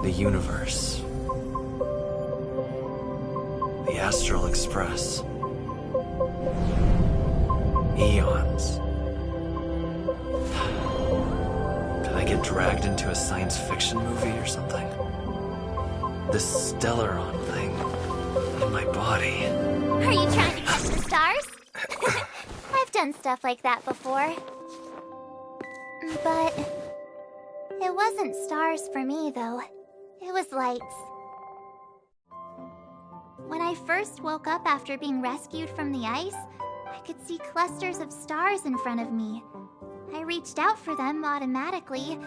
The universe. The Astral Express. Eons. Could I get dragged into a science fiction movie or something? This Stellaron thing in my body. Are you trying to catch the stars? I've done stuff like that before. But it wasn't stars for me, though. It was lights. When I first woke up after being rescued from the ice, I could see clusters of stars in front of me. I reached out for them automatically,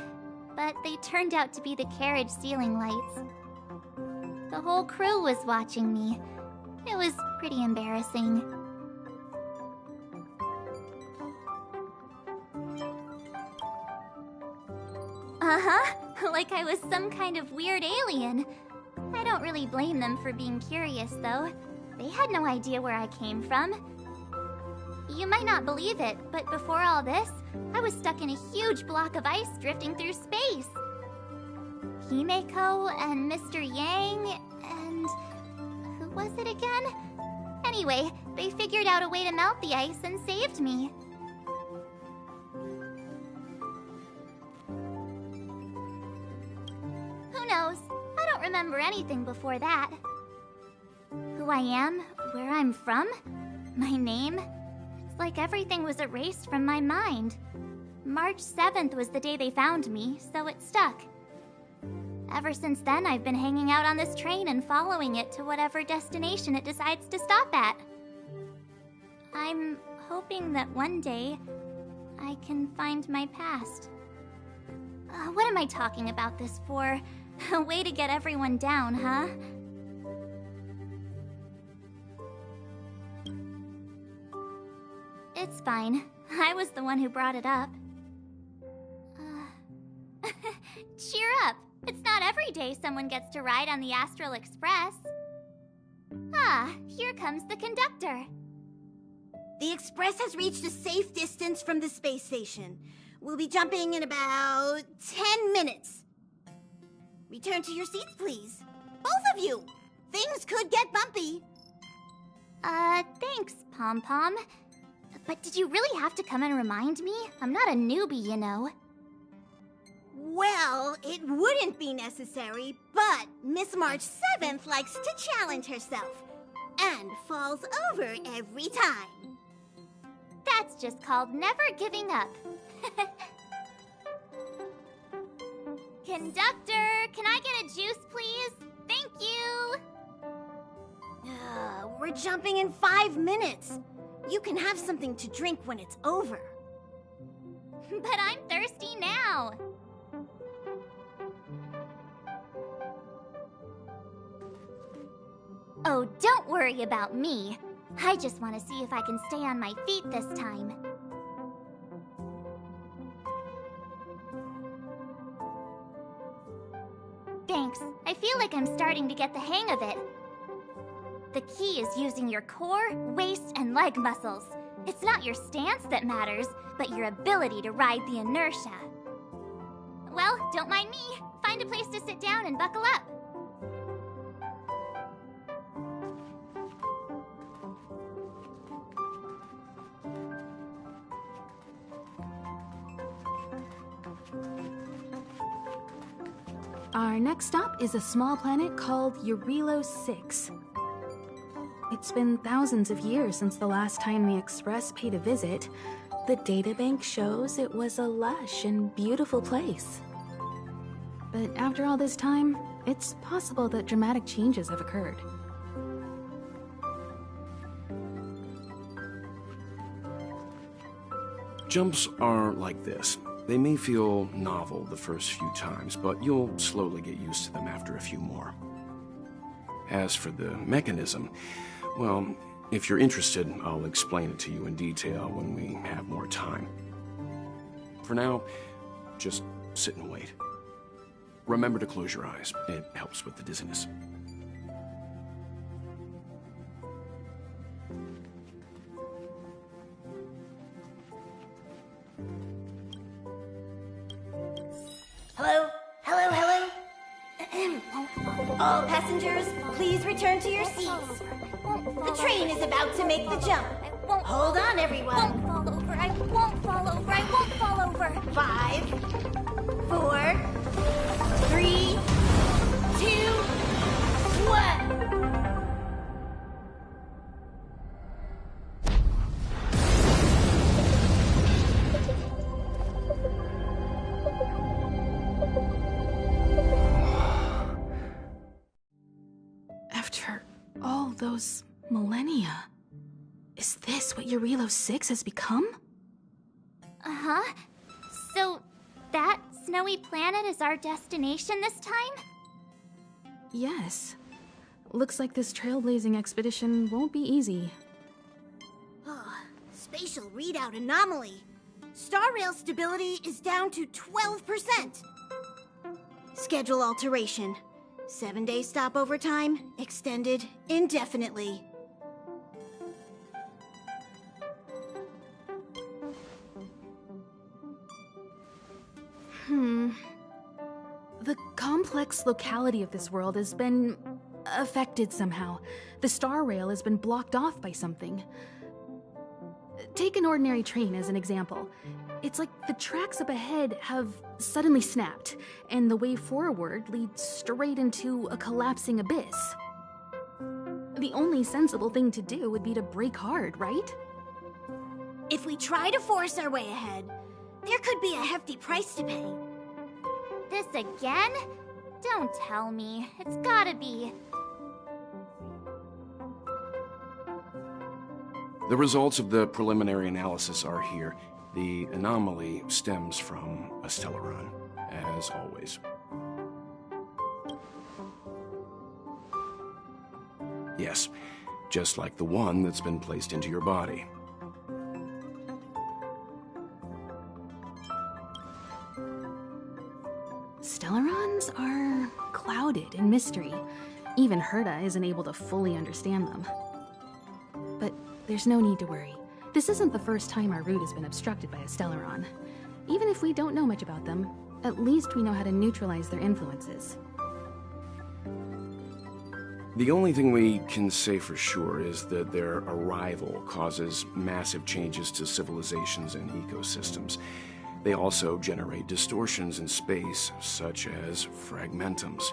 but they turned out to be the carriage ceiling lights. The whole crew was watching me. It was pretty embarrassing. Like I was some kind of weird alien. I don't really blame them for being curious, though. They had no idea where I came from. You might not believe it, but before all this, I was stuck in a huge block of ice drifting through space. Himeko and Mr. Yang and... who was it again? Anyway, they figured out a way to melt the ice and saved me. Who knows? I don't remember anything before that. Who I am, where I'm from, my name. It's like everything was erased from my mind. March 7th was the day they found me, so it stuck. Ever since then, I've been hanging out on this train and following it to whatever destination it decides to stop at. I'm hoping that one day I can find my past. What am I talking about this for? A way to get everyone down, huh? It's fine. I was the one who brought it up. Cheer up! It's not every day someone gets to ride on the Astral Express. Ah, here comes the conductor. The Express has reached a safe distance from the space station. We'll be jumping in about 10 minutes. Return to your seats, please. Both of you! Things could get bumpy. Thanks, Pom-Pom. But did you really have to come and remind me? I'm not a newbie, you know. Well, it wouldn't be necessary, but Miss March 7th likes to challenge herself. And falls over every time. That's just called never giving up. Conductor, can I get a juice, please? Thank you! We're jumping in 5 minutes. You can have something to drink when it's over. But I'm thirsty now. Oh, don't worry about me. I just want to see if I can stay on my feet this time. Thanks. I feel like I'm starting to get the hang of it. The key is using your core, waist, and leg muscles. It's not your stance that matters, but your ability to ride the inertia. Well, don't mind me. find a place to sit down and buckle up. Our next stop is a small planet called Eurilo 6. It's been thousands of years since the last time the Express paid a visit. The databank shows it was a lush and beautiful place. But after all this time, it's possible that dramatic changes have occurred. Jumps are like this. They may feel novel the first few times, but you'll slowly get used to them after a few more. As for the mechanism, well, if you're interested, I'll explain it to you in detail when we have more time. For now, just sit and wait. Remember to close your eyes. It helps with the dizziness. Hello? Hello, hello? All passengers, please return to your seats. The train is about to make the jump. Hold on, everyone. I won't fall over. I won't fall over. 5, 4, 3, 2, 1. After all those millennia, is this what Eurilo 6 has become? Uh-huh. So, that snowy planet is our destination this time? Yes. Looks like this trailblazing expedition won't be easy. Oh, spatial readout anomaly. Starrail stability is down to 12%. Schedule alteration. 7-day stopover time, extended indefinitely. The complex locality of this world has been affected somehow. The Starrail has been blocked off by something. Take an ordinary train as an example. It's like the tracks up ahead have suddenly snapped, and the way forward leads straight into a collapsing abyss. The only sensible thing to do would be to brake hard, right? If we try to force our way ahead, there could be a hefty price to pay. This again? Don't tell me. It's gotta be. The results of the preliminary analysis are here. The anomaly stems from a Stellaron, as always. Yes, just like the one that's been placed into your body. Stellarons are clouded in mystery. Even Herta isn't able to fully understand them. But there's no need to worry. This isn't the first time our route has been obstructed by a Stellaron. Even if we don't know much about them, at least we know how to neutralize their influences. The only thing we can say for sure is that their arrival causes massive changes to civilizations and ecosystems. They also generate distortions in space, such as fragmentums.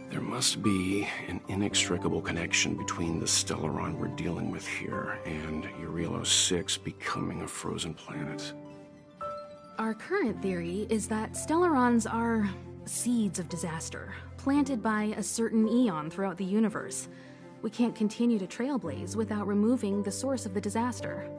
There must be an inextricable connection between the Stellaron we're dealing with here and Eurilo 6 becoming a frozen planet. Our current theory is that Stellarons are seeds of disaster, planted by a certain eon throughout the universe. We can't continue to trailblaze without removing the source of the disaster.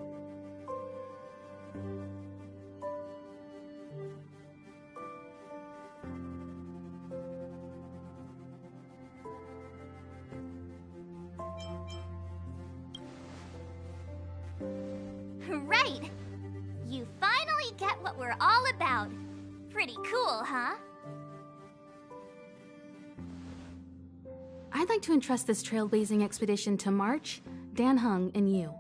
Right! You finally get what we're all about. Pretty cool, huh? I'd like to entrust this trailblazing expedition to March, Dan Hung, and you.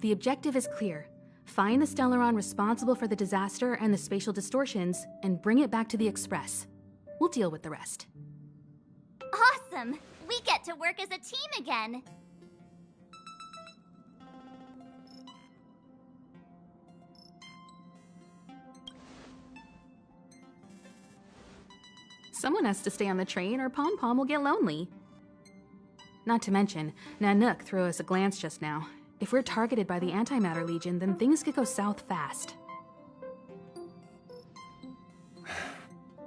The objective is clear. Find the Stellaron responsible for the disaster and the spatial distortions, and bring it back to the Express. We'll deal with the rest. Awesome! We get to work as a team again! Someone has to stay on the train or Pom Pom will get lonely. Not to mention, Nanook threw us a glance just now. If we're targeted by the Antimatter Legion, then things could go south fast.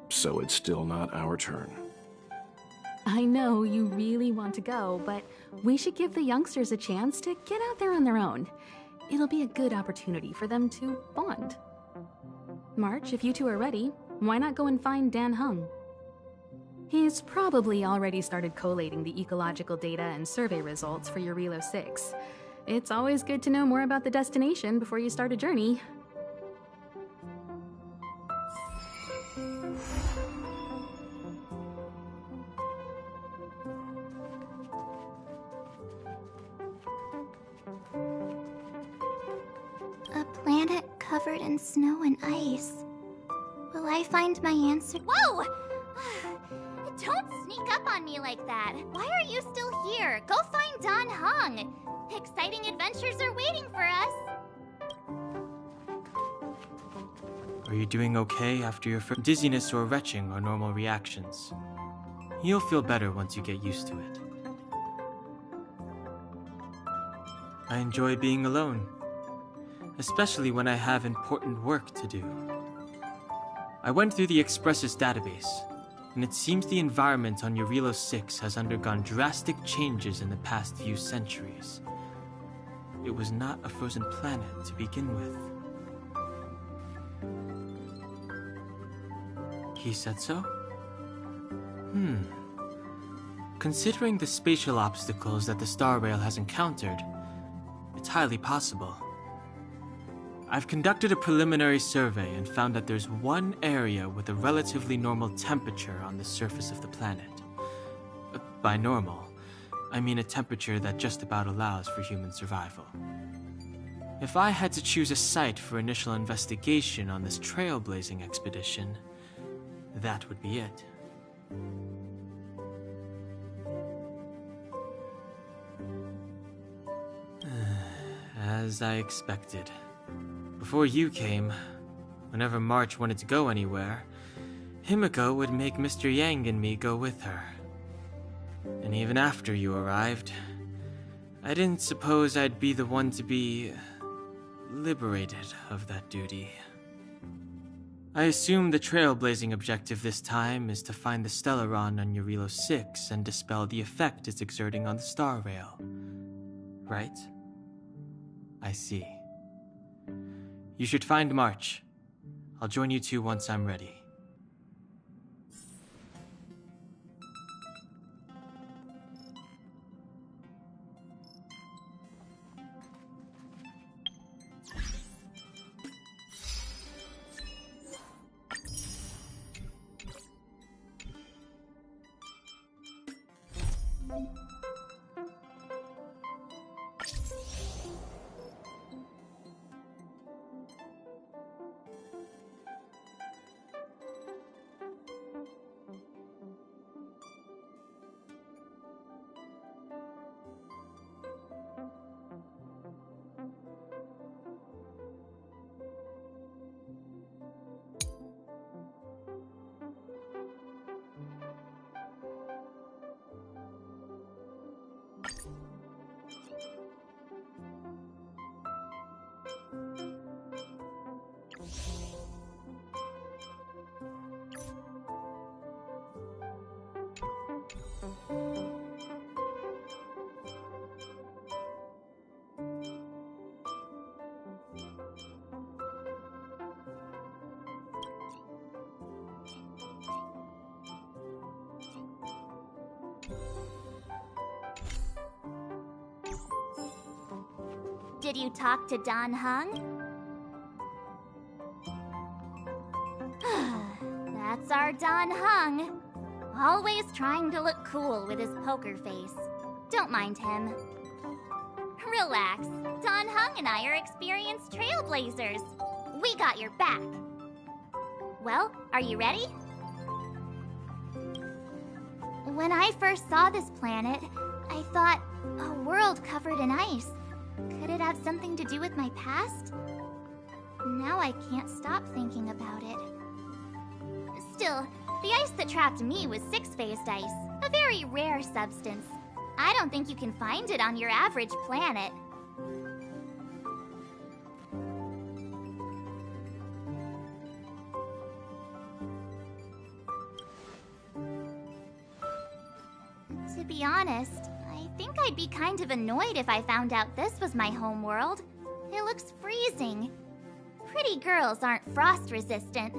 So it's still not our turn. I know you really want to go, but we should give the youngsters a chance to get out there on their own. It'll be a good opportunity for them to bond. March, if you two are ready, why not go and find Dan Hung? He's probably already started collating the ecological data and survey results for your Relo 6. It's always good to know more about the destination before you start a journey. A planet covered in snow and ice. Will I find my answer? Whoa! Don't sneak up on me like that. Why are you still here? Go find Don Hung. Exciting adventures are waiting for us. Are you doing okay after your first dizziness or retching are normal reactions? You'll feel better once you get used to it. I enjoy being alone, especially when I have important work to do. I went through the Express's database, and it seems the environment on Relo 6 has undergone drastic changes in the past few centuries. It was not a frozen planet to begin with. He said so? Considering the spatial obstacles that the Starrail has encountered, it's highly possible. I've conducted a preliminary survey and found that there's one area with a relatively normal temperature on the surface of the planet. By normal, I mean a temperature that just about allows for human survival. If I had to choose a site for initial investigation on this trailblazing expedition, that would be it. As I expected. Before you came, whenever March wanted to go anywhere, Himiko would make Mr. Yang and me go with her. And even after you arrived, I didn't suppose I'd be the one to be liberated of that duty. I assume the trailblazing objective this time is to find the Stellaron on Relo 6 and dispel the effect it's exerting on the Starrail. Right? I see. You should find March. I'll join you two once I'm ready. Did you talk to Don Hung? That's our Don Hung. Always trying to look cool with his poker face. Don't mind him. Relax. Don Hung and I are experienced trailblazers. We got your back. Well, are you ready? When I first saw this planet, I thought, a world covered in ice. Could it have something to do with my past? Now I can't stop thinking about it. Still, the ice that trapped me was six-phased ice, a very rare substance. I don't think you can find it on your average planet. To be honest, I think I'd be kind of annoyed if I found out this was my homeworld. It looks freezing. Pretty girls aren't frost resistant.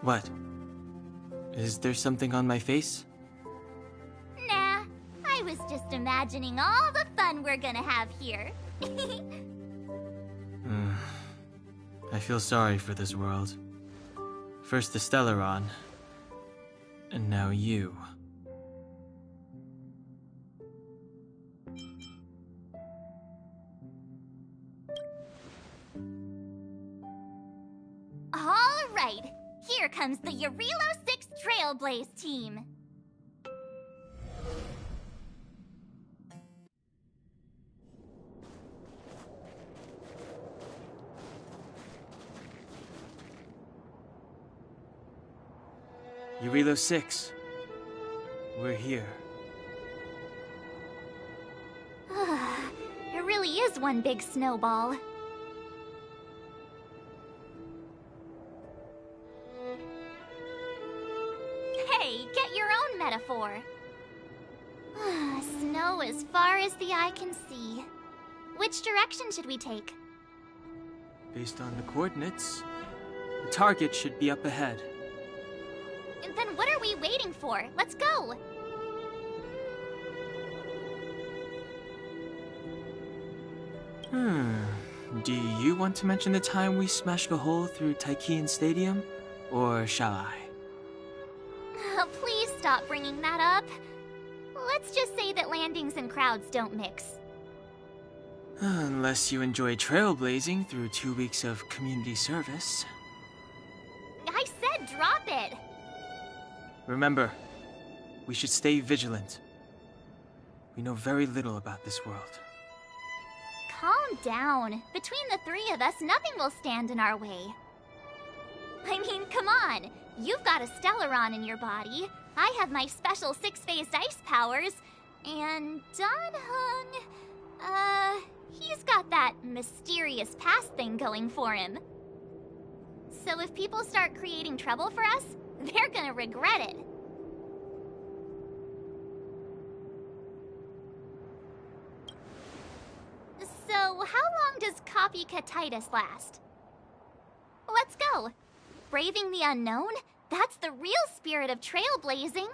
What? Is there something on my face? Nah, I was just imagining all the fun we're gonna have here. I feel sorry for this world. First the Stellaron, and now you. All right, here comes the Yarilo 6 Trailblaze team. Yarilo 6. We're here. It really is one big snowball. Hey, get your own metaphor. Snow as far as the eye can see. Which direction should we take? Based on the coordinates, the target should be up ahead. Then what are we waiting for? Let's go! Do you want to mention the time we smashed a hole through Taikian Stadium? Or shall I? Please stop bringing that up. Let's just say that landings and crowds don't mix. Unless you enjoy trailblazing through 2 weeks of community service. I said drop it! Remember, we should stay vigilant. We know very little about this world. Calm down. Between the three of us, nothing will stand in our way. I mean, come on. You've got a Stellaron in your body. I have my special six-phased ice powers. And Don Hung... he's got that mysterious past thing going for him. So if people start creating trouble for us, they're gonna regret it. So, how long does copycatitis last? Let's go. Braving the unknown? That's the real spirit of trailblazing.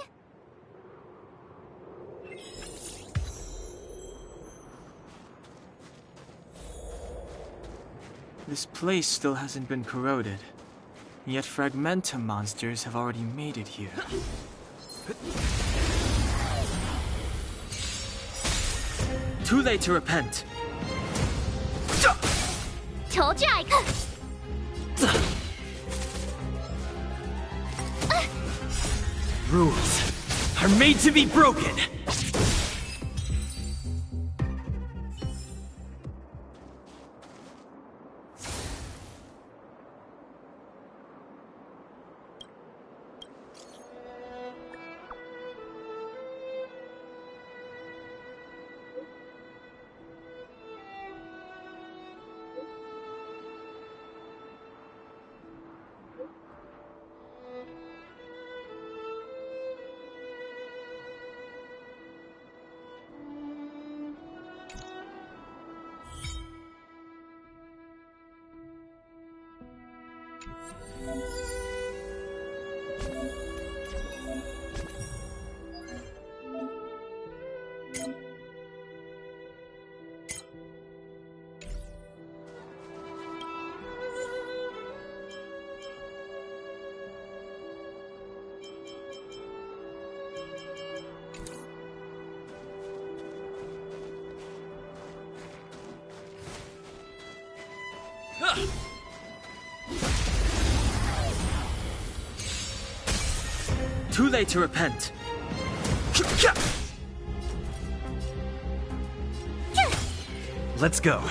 This place still hasn't been corroded. Yet Fragmentum monsters have already made it here. Too late to repent. Told ya I could. Rules are made to be broken! Too late to repent. Let's go.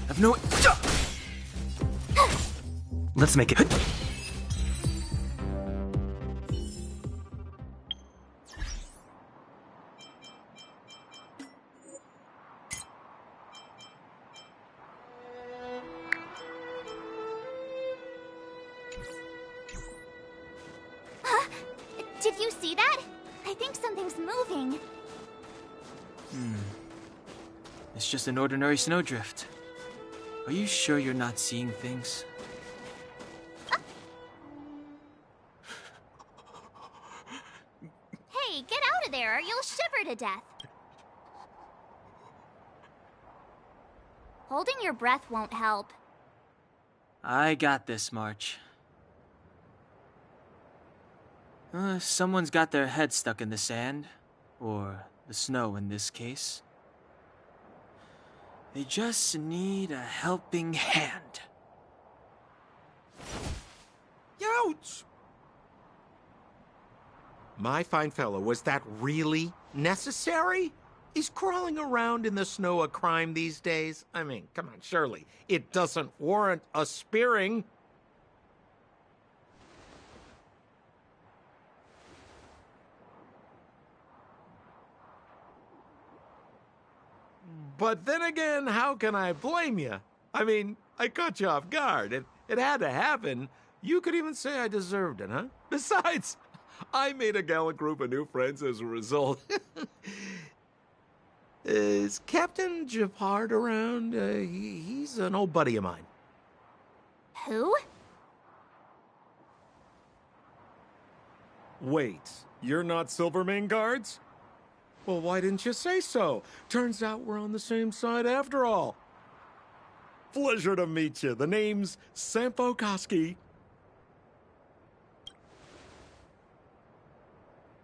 I've no. Let's make it. Did you see that? I think something's moving. It's just an ordinary snowdrift. Are you sure you're not seeing things? Hey, get out of there or you'll shiver to death. Holding your breath won't help. I got this, March. Someone's got their head stuck in the sand, or the snow in this case. They just need a helping hand. Ouch! My fine fellow, was that really necessary? Is crawling around in the snow a crime these days? I mean, come on, surely. It doesn't warrant a spearing. But then again, how can I blame you? I mean, I caught you off guard. It had to happen. You could even say I deserved it, huh? Besides, I made a gallant group of new friends as a result. Is Captain Japard around? He's an old buddy of mine. Who? Wait, you're not Silvermane Guards? Well, why didn't you say so? Turns out we're on the same side after all. Pleasure to meet you. The name's Sampo Koski.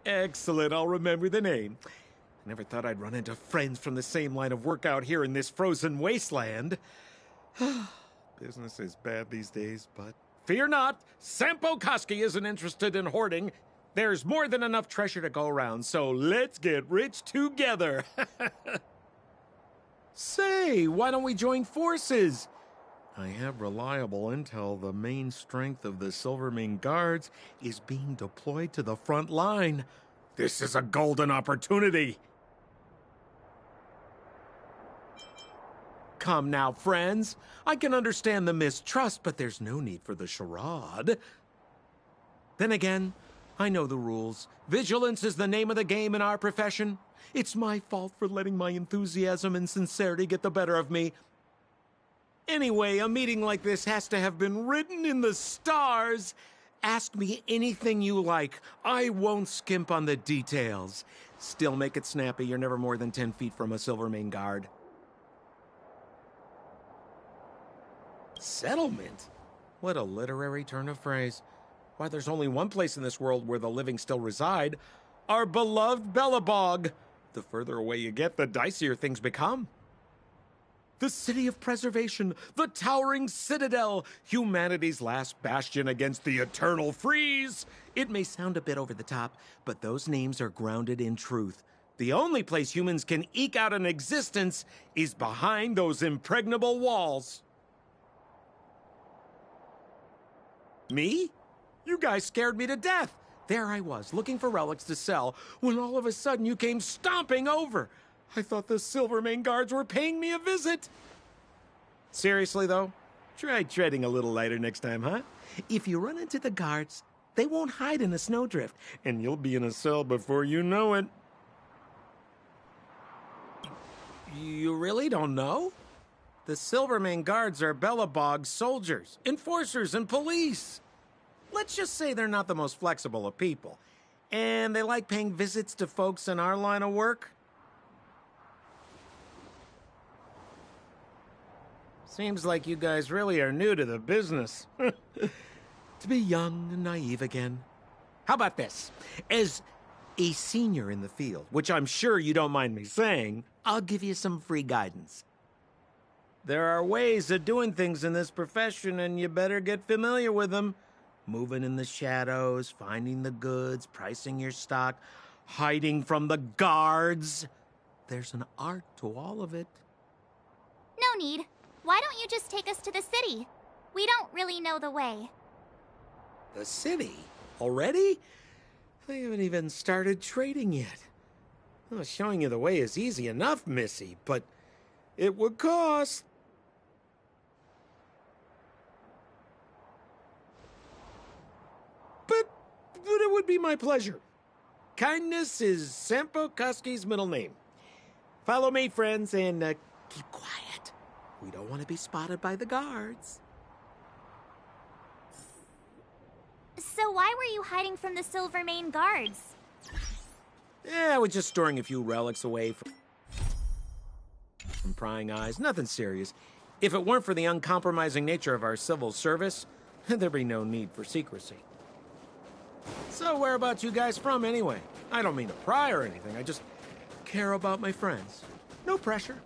Excellent, I'll remember the name. I never thought I'd run into friends from the same line of work out here in this frozen wasteland. Business is bad these days, but fear not, Sampo Koski isn't interested in hoarding. There's more than enough treasure to go around, so let's get rich together. Say, why don't we join forces? I have reliable intel the main strength of the Silvermane Guards is being deployed to the front line. This is a golden opportunity. Come now, friends. I can understand the mistrust, but there's no need for the charade. Then again, I know the rules. Vigilance is the name of the game in our profession. It's my fault for letting my enthusiasm and sincerity get the better of me. Anyway, a meeting like this has to have been written in the stars. Ask me anything you like. I won't skimp on the details. Still make it snappy. You're never more than 10 feet from a Silvermane Guard. Settlement? What a literary turn of phrase. Why, there's only one place in this world where the living still reside. Our beloved Bellabog. The further away you get, the dicier things become. The city of preservation, the towering citadel, humanity's last bastion against the eternal freeze. It may sound a bit over the top, but those names are grounded in truth. The only place humans can eke out an existence is behind those impregnable walls. Me? You guys scared me to death. There I was, looking for relics to sell, when all of a sudden you came stomping over. I thought the Silvermane Guards were paying me a visit. Seriously, though, try treading a little lighter next time, huh? If you run into the guards, they won't hide in a snowdrift, and you'll be in a cell before you know it. You really don't know? The Silvermane Guards are Bellabog's soldiers, enforcers, and police. Let's just say they're not the most flexible of people, and they like paying visits to folks in our line of work. Seems like you guys really are new to the business. To be young and naive again. How about this? As a senior in the field, which I'm sure you don't mind me saying, I'll give you some free guidance. There are ways of doing things in this profession, and you better get familiar with them. Moving in the shadows, finding the goods, pricing your stock, hiding from the guards. There's an art to all of it. No need. Why don't you just take us to the city? We don't really know the way. The city? Already? I haven't even started trading yet. Well, showing you the way is easy enough, Missy, but it would cost. But it would be my pleasure. Kindness is Sampo Koski's middle name. Follow me, friends, and keep quiet. We don't want to be spotted by the guards. So why were you hiding from the Silvermane guards? Yeah, I was just storing a few relics away from prying eyes. Nothing serious. If it weren't for the uncompromising nature of our civil service, there'd be no need for secrecy. So whereabouts you guys from, anyway? I don't mean to pry or anything. I just care about my friends. No pressure.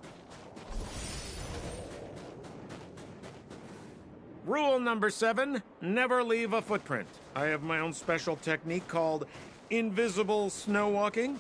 Rule number 7, never leave a footprint. I have my own special technique called invisible snow walking.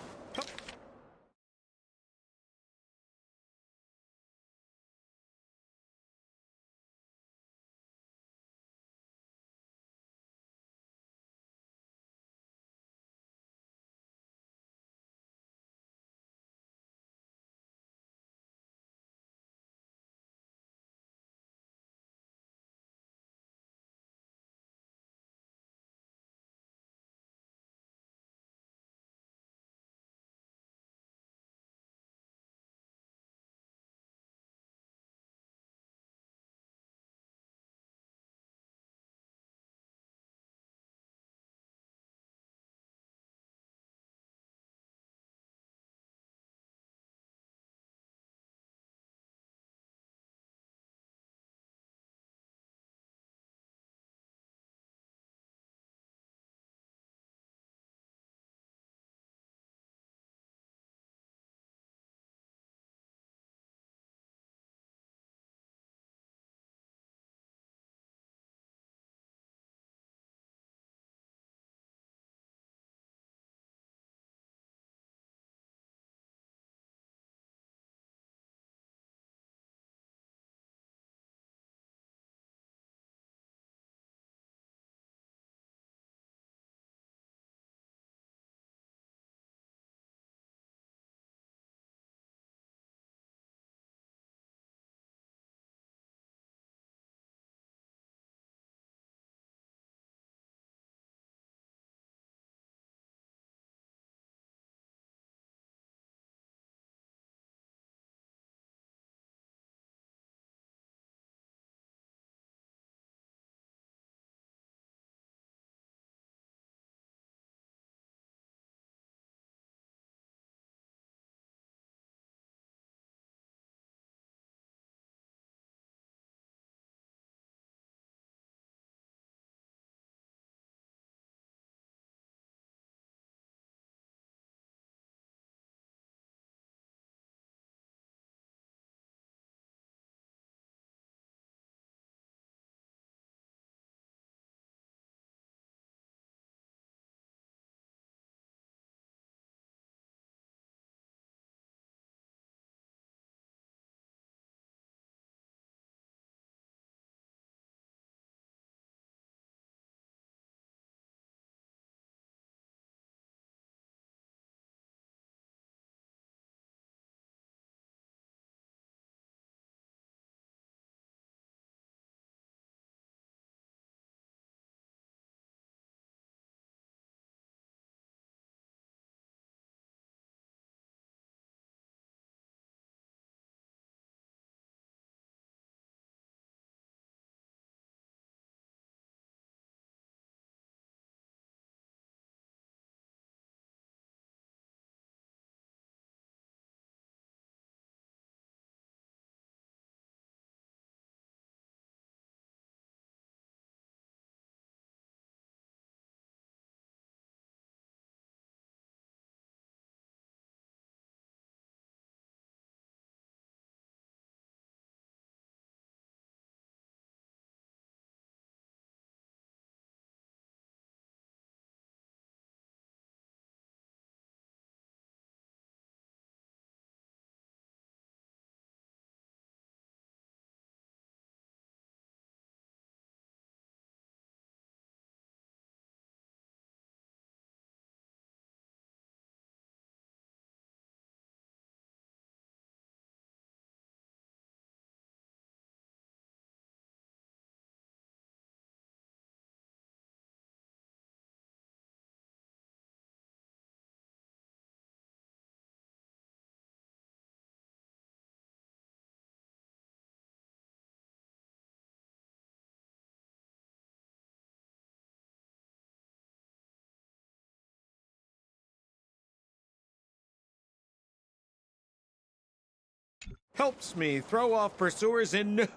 Helps me throw off pursuers in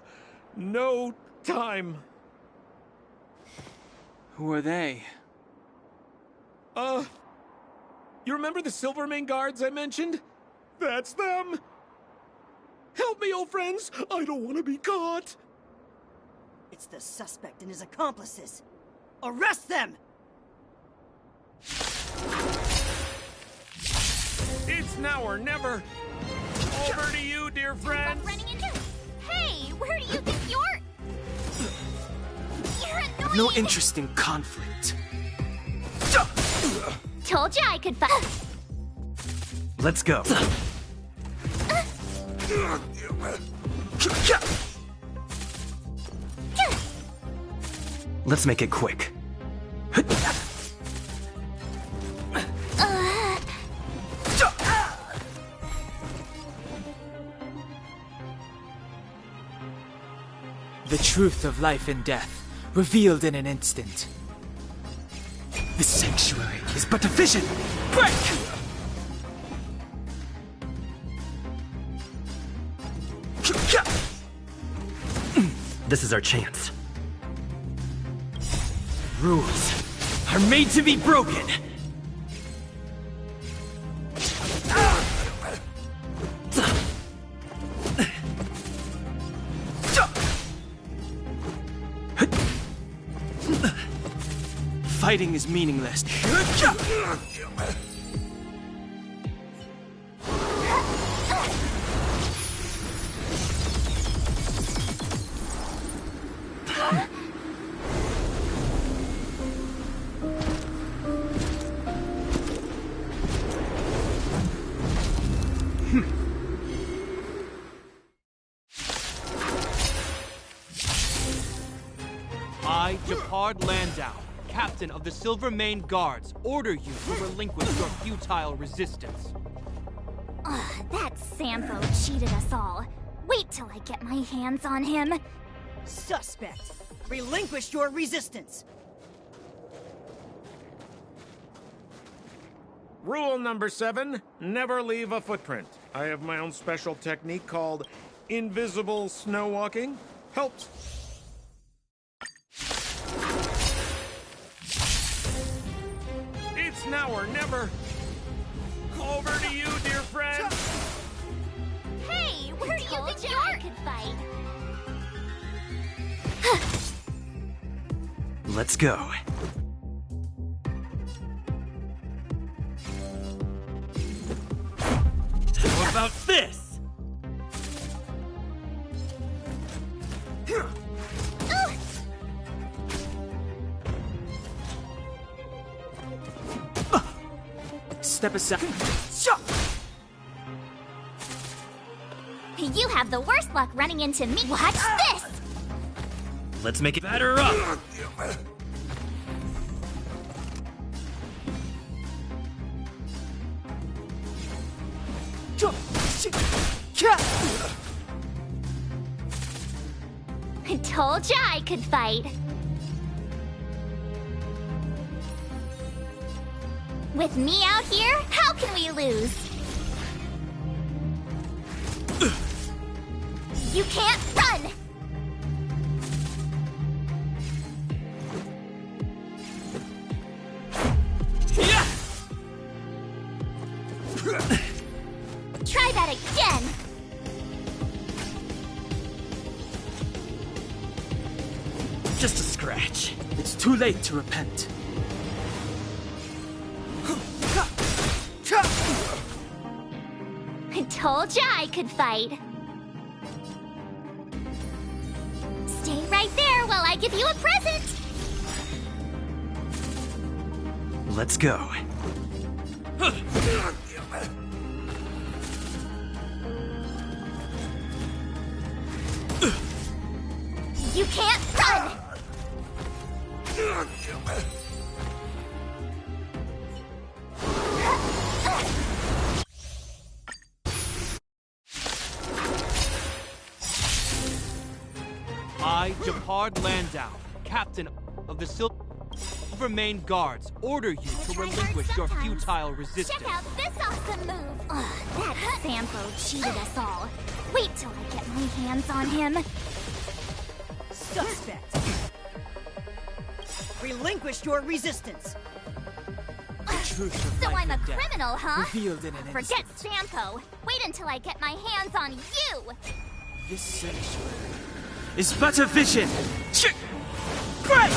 no time. Who are they? You remember the Silvermane guards I mentioned? That's them! Help me, old friends! I don't want to be caught! It's the suspect and his accomplices. Arrest them! It's now or never! Over to you, dear friends! Hey, where do you think you're... You're annoying! No interest in conflict. Told you I could fight. Let's go. Let's make it quick. The truth of life and death, revealed in an instant. The sanctuary is but a vision! Break! This is our chance. Rules are made to be broken! Fighting is meaningless. I, Japard Landau, Captain of the Silvermane Guards, order you to relinquish your futile resistance. That Sampo cheated us all. Wait till I get my hands on him. Suspect, relinquish your resistance. Rule number 7, never leave a footprint. I have my own special technique called invisible snow walking. Helps. It's now or never. Over to you, dear friend. Hey, where do you think you're... could fight? Let's go. How about this? Step aside. You have the worst luck running into me. Watch this! Let's make it batter up. I told ya I could fight. With me out here, how can we lose? You can't run! Try that again! Just a scratch. It's too late to repent. I told ya I could fight. Stay right there while I give you a present. Let's go. You can't run! I, Japard Landau, Captain of the Silvermane Guards, order you to relinquish your futile resistance. Check out this awesome move! That Sampo cheated us all. Wait till I get my hands on him. Suspect! Relinquish your resistance! So I'm a criminal, huh? Revealed in an Forget Sampo. Wait until I get my hands on you. This sanctuary is but a vision. Great!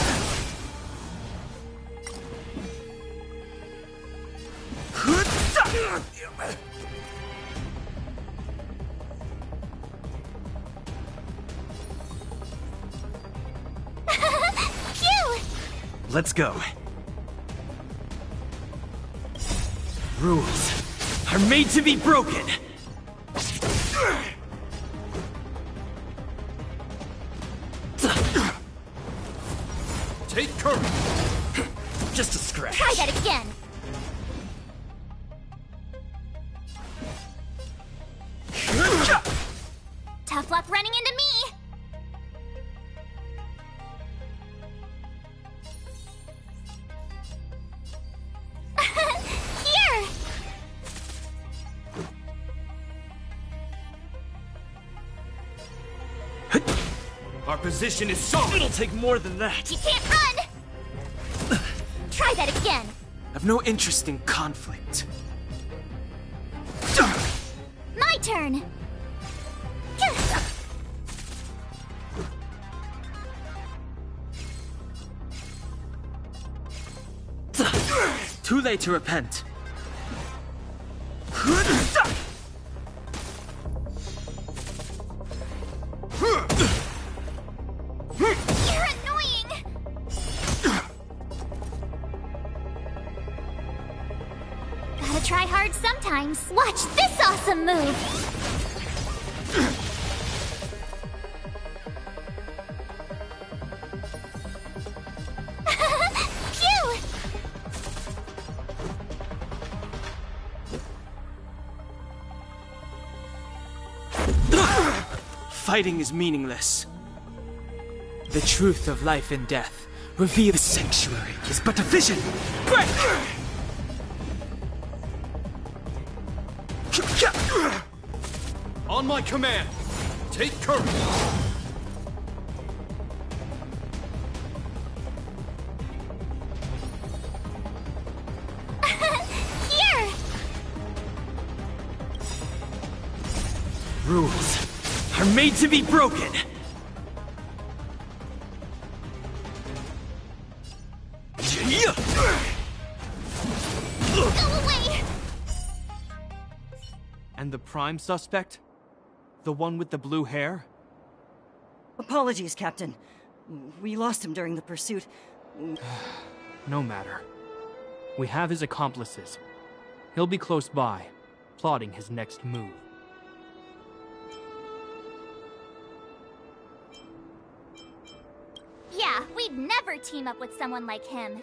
Phew! Let's go. Rules are made to be broken. Take courage. Just a scratch. Try that again. Tough luck running into me. Here. Our position is solid. It'll take more than that. You can't run. Try that again. I've no interest in conflict. My turn. Too late to repent. You're annoying. Gotta try hard sometimes. Watch this awesome move. Phew! Fighting is meaningless. The truth of life and death reveal the sanctuary is but a vision. Great! On my command, take courage. Here! Rules are made to be broken. Go away! And the prime suspect? The one with the blue hair? Apologies, Captain. We lost him during the pursuit. No matter. We have his accomplices. He'll be close by, plotting his next move. Yeah, we'd never team up with someone like him.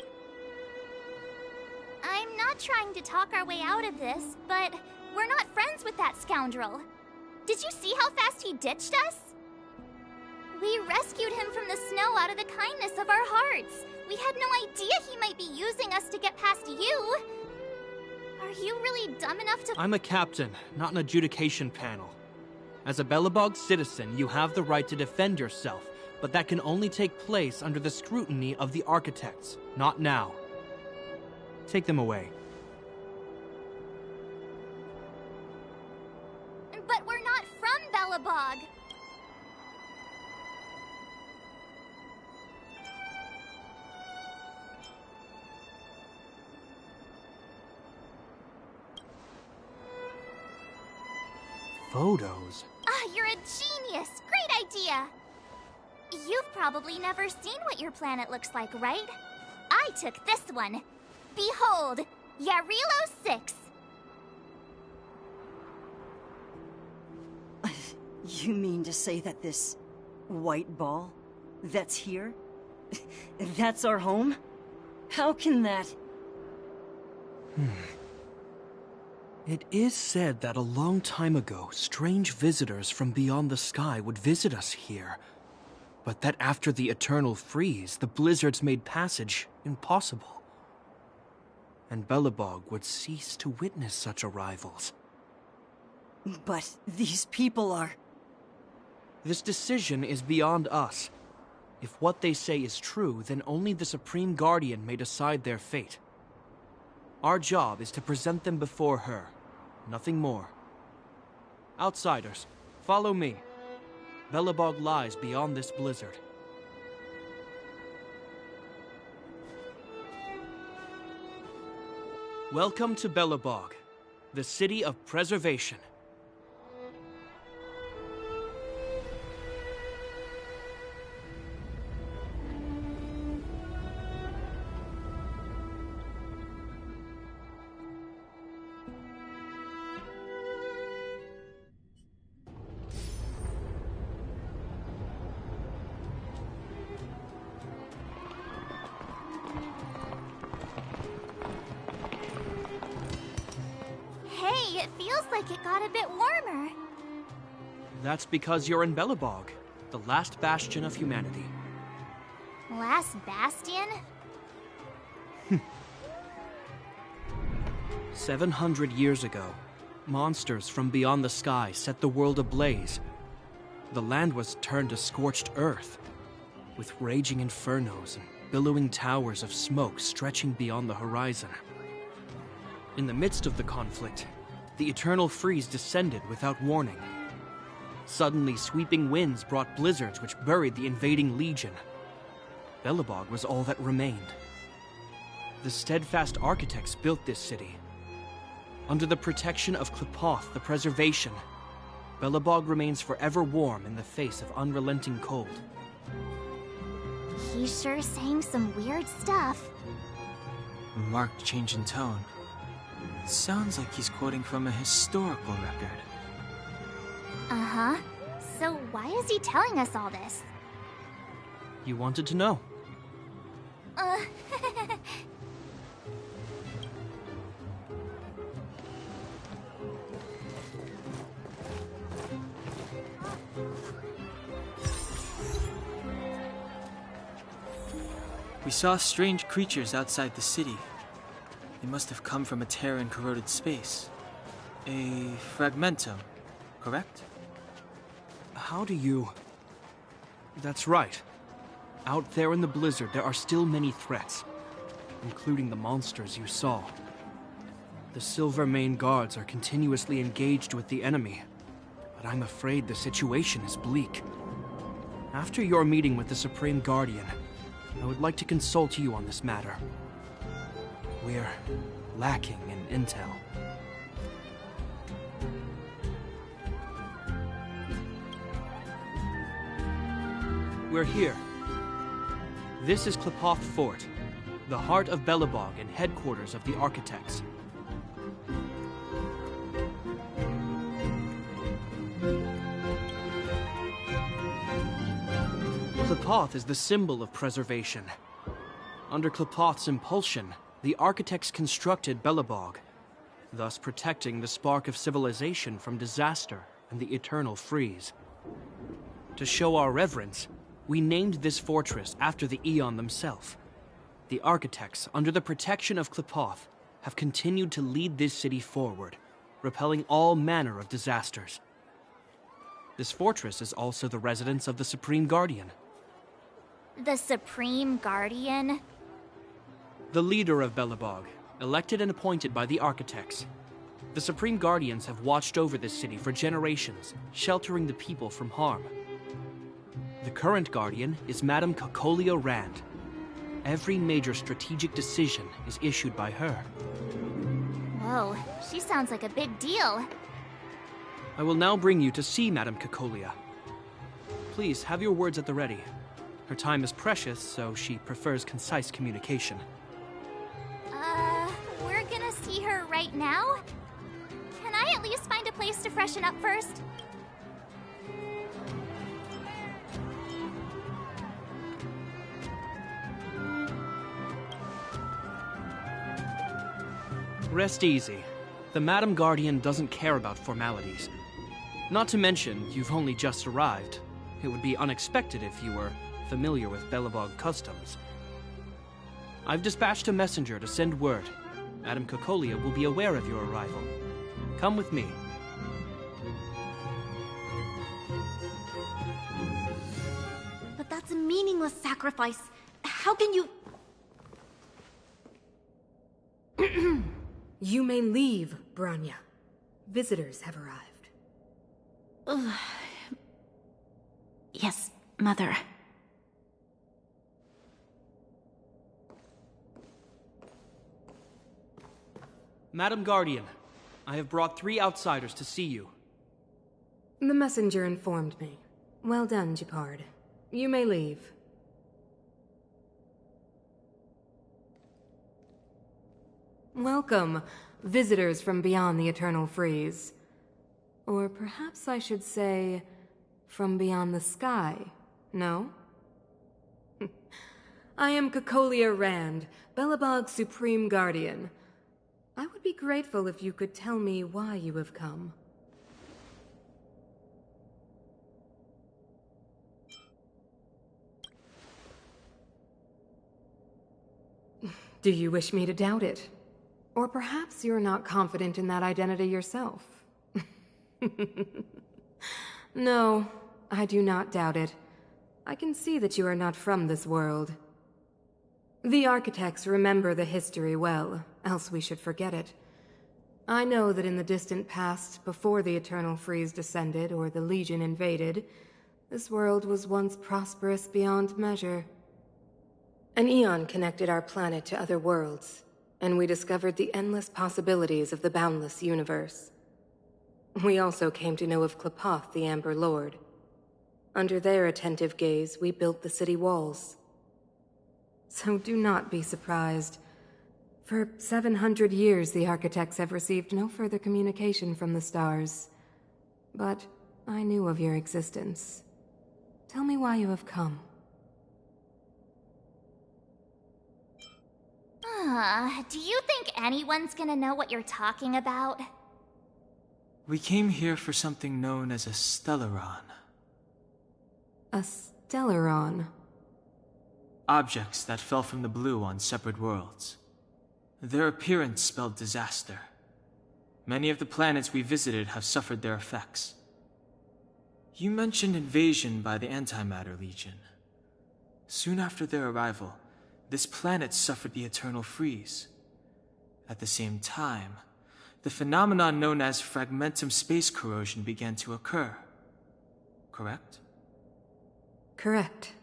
I'm not trying to talk our way out of this, but we're not friends with that scoundrel. Did you see how fast he ditched us? We rescued him from the snow out of the kindness of our hearts. We had no idea he might be using us to get past you. Are you really dumb enough to— I'm a captain, not an adjudication panel. As a Belobog citizen, you have the right to defend yourself, but that can only take place under the scrutiny of the architects, not now. Take them away. But we're not from Belobog. Photos? Ah, you're a genius! Great idea! You've probably never seen what your planet looks like, right? I took this one. Behold, Yarilo 6. You mean to say that this white ball that's here, that's our home? How can that... It is said that a long time ago, strange visitors from beyond the sky would visit us here. But that after the eternal freeze, the blizzards made passage impossible. And Belobog would cease to witness such arrivals. But these people are... This decision is beyond us. If what they say is true, then only the Supreme Guardian may decide their fate. Our job is to present them before her, nothing more. Outsiders, follow me. Belobog lies beyond this blizzard. Welcome to Belobog, the city of preservation. Hey, it feels like it got a bit warmer. That's because you're in Belobog, the last bastion of humanity. Last bastion? 700 years ago, monsters from beyond the sky set the world ablaze. The land was turned to scorched earth, with raging infernos and billowing towers of smoke stretching beyond the horizon. In the midst of the conflict, the eternal freeze descended without warning. Suddenly, sweeping winds brought blizzards which buried the invading legion. Belobog was all that remained. The steadfast architects built this city. Under the protection of Qlipoth, the preservation, Belobog remains forever warm in the face of unrelenting cold. He's sure saying some weird stuff. A marked change in tone. It sounds like he's quoting from a historical record. Uh-huh. So why is he telling us all this? You wanted to know. We saw strange creatures outside the city. They must have come from a tear in corroded space. A fragmentum, correct? How do you... That's right. Out there in the blizzard, there are still many threats, including the monsters you saw. The Silvermane guards are continuously engaged with the enemy, but I'm afraid the situation is bleak. After your meeting with the Supreme Guardian, I would like to consult you on this matter. We're lacking in intel. We're here. This is Qlipoth Fort, the heart of Belobog and headquarters of the Architects. Qlipoth is the symbol of preservation. Under Qlipoth's impulsion, the Architects constructed Belobog, thus protecting the spark of civilization from disaster and the eternal freeze. To show our reverence, we named this fortress after the Aeon themselves. The Architects, under the protection of Qlipoth, have continued to lead this city forward, repelling all manner of disasters. This fortress is also the residence of the Supreme Guardian. The Supreme Guardian? The leader of Belobog, elected and appointed by the Architects. The Supreme Guardians have watched over this city for generations, sheltering the people from harm. The current Guardian is Madame Cocolia Rand. Every major strategic decision is issued by her. Whoa, she sounds like a big deal. I will now bring you to see Madame Cocolia. Please, have your words at the ready. Her time is precious, so she prefers concise communication. We're gonna see her right now? Can I at least find a place to freshen up first? Rest easy. The Madam Guardian doesn't care about formalities. Not to mention, you've only just arrived. It would be unexpected if you were familiar with Belobog customs. I've dispatched a messenger to send word. Madame Cocolia will be aware of your arrival. Come with me. That's a meaningless sacrifice. How can you... You may leave, Branya. Visitors have arrived. Yes, Mother. Madam Guardian, I have brought 3 outsiders to see you. The messenger informed me. Well done, Gepard. You may leave. Welcome, visitors from beyond the Eternal Freeze. Or perhaps I should say, from beyond the sky, no? I am Cocolia Rand, Belobog's Supreme Guardian. I would be grateful if you could tell me why you have come. Do you wish me to doubt it? Or perhaps you're not confident in that identity yourself? No, I do not doubt it. I can see that you are not from this world. The architects remember the history well, else we should forget it. I know that in the distant past, before the Eternal Freeze descended or the Legion invaded, this world was once prosperous beyond measure. An eon connected our planet to other worlds, and we discovered the endless possibilities of the boundless universe. We also came to know of Klapoth, the Amber Lord. Under their attentive gaze, we built the city walls. So do not be surprised. For 700 years, the architects have received no further communication from the stars. But I knew of your existence. Tell me why you have come. Do you think anyone's gonna know what you're talking about? We came here for something known as a Stellaron. A Stellaron? Objects that fell from the blue on separate worlds. Their appearance spelled disaster. Many of the planets we visited have suffered their effects. You mentioned invasion by the Antimatter Legion. Soon after their arrival, this planet suffered the Eternal Freeze. At the same time, the phenomenon known as fragmentum space corrosion began to occur. Correct? Correct.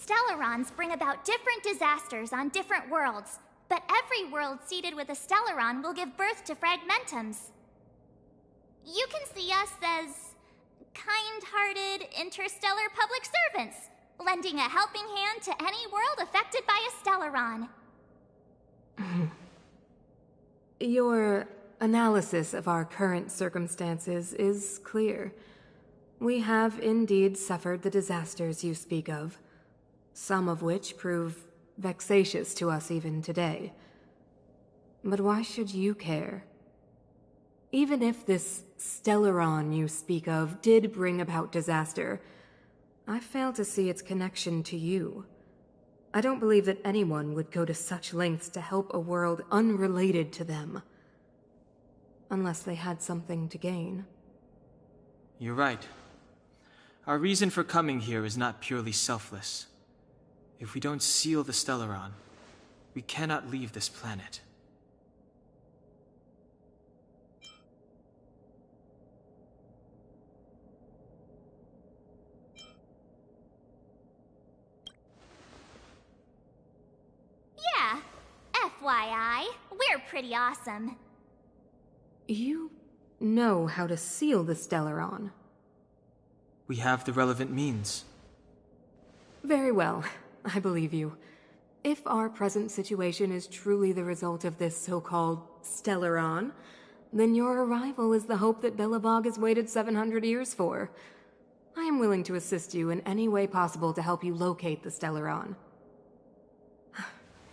Stellarons bring about different disasters on different worlds, but every world seeded with a Stellaron will give birth to fragmentums. You can see us as kind-hearted interstellar public servants, lending a helping hand to any world affected by a Stellaron. Your analysis of our current circumstances is clear. We have indeed suffered the disasters you speak of, some of which prove vexatious to us even today. But why should you care? Even if this Stellaron you speak of did bring about disaster, I fail to see its connection to you. I don't believe that anyone would go to such lengths to help a world unrelated to them. Unless they had something to gain. You're right. Our reason for coming here is not purely selfless. If we don't seal the Stellaron, we cannot leave this planet. Yeah, FYI, we're pretty awesome. You know how to seal the Stellaron. We have the relevant means. Very well. I believe you. If our present situation is truly the result of this so-called Stellaron, then your arrival is the hope that Belobog has waited 700 years for. I am willing to assist you in any way possible to help you locate the Stellaron.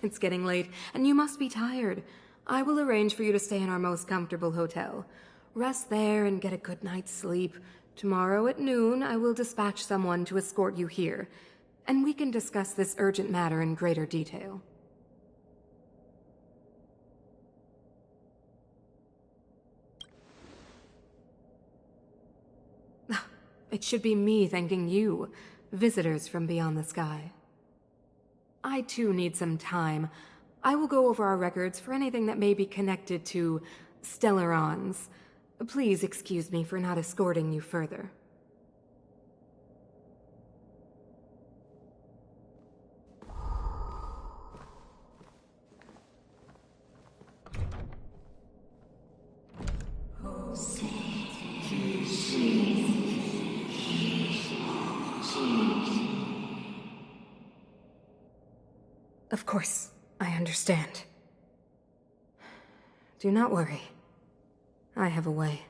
It's getting late, and you must be tired. I will arrange for you to stay in our most comfortable hotel. Rest there and get a good night's sleep. Tomorrow at noon, I will dispatch someone to escort you here, and we can discuss this urgent matter in greater detail. It should be me thanking you, visitors from beyond the sky. I too need some time. I will go over our records for anything that may be connected to Stellarons. Please excuse me for not escorting you further. Of course, I understand. Do not worry. I have a way.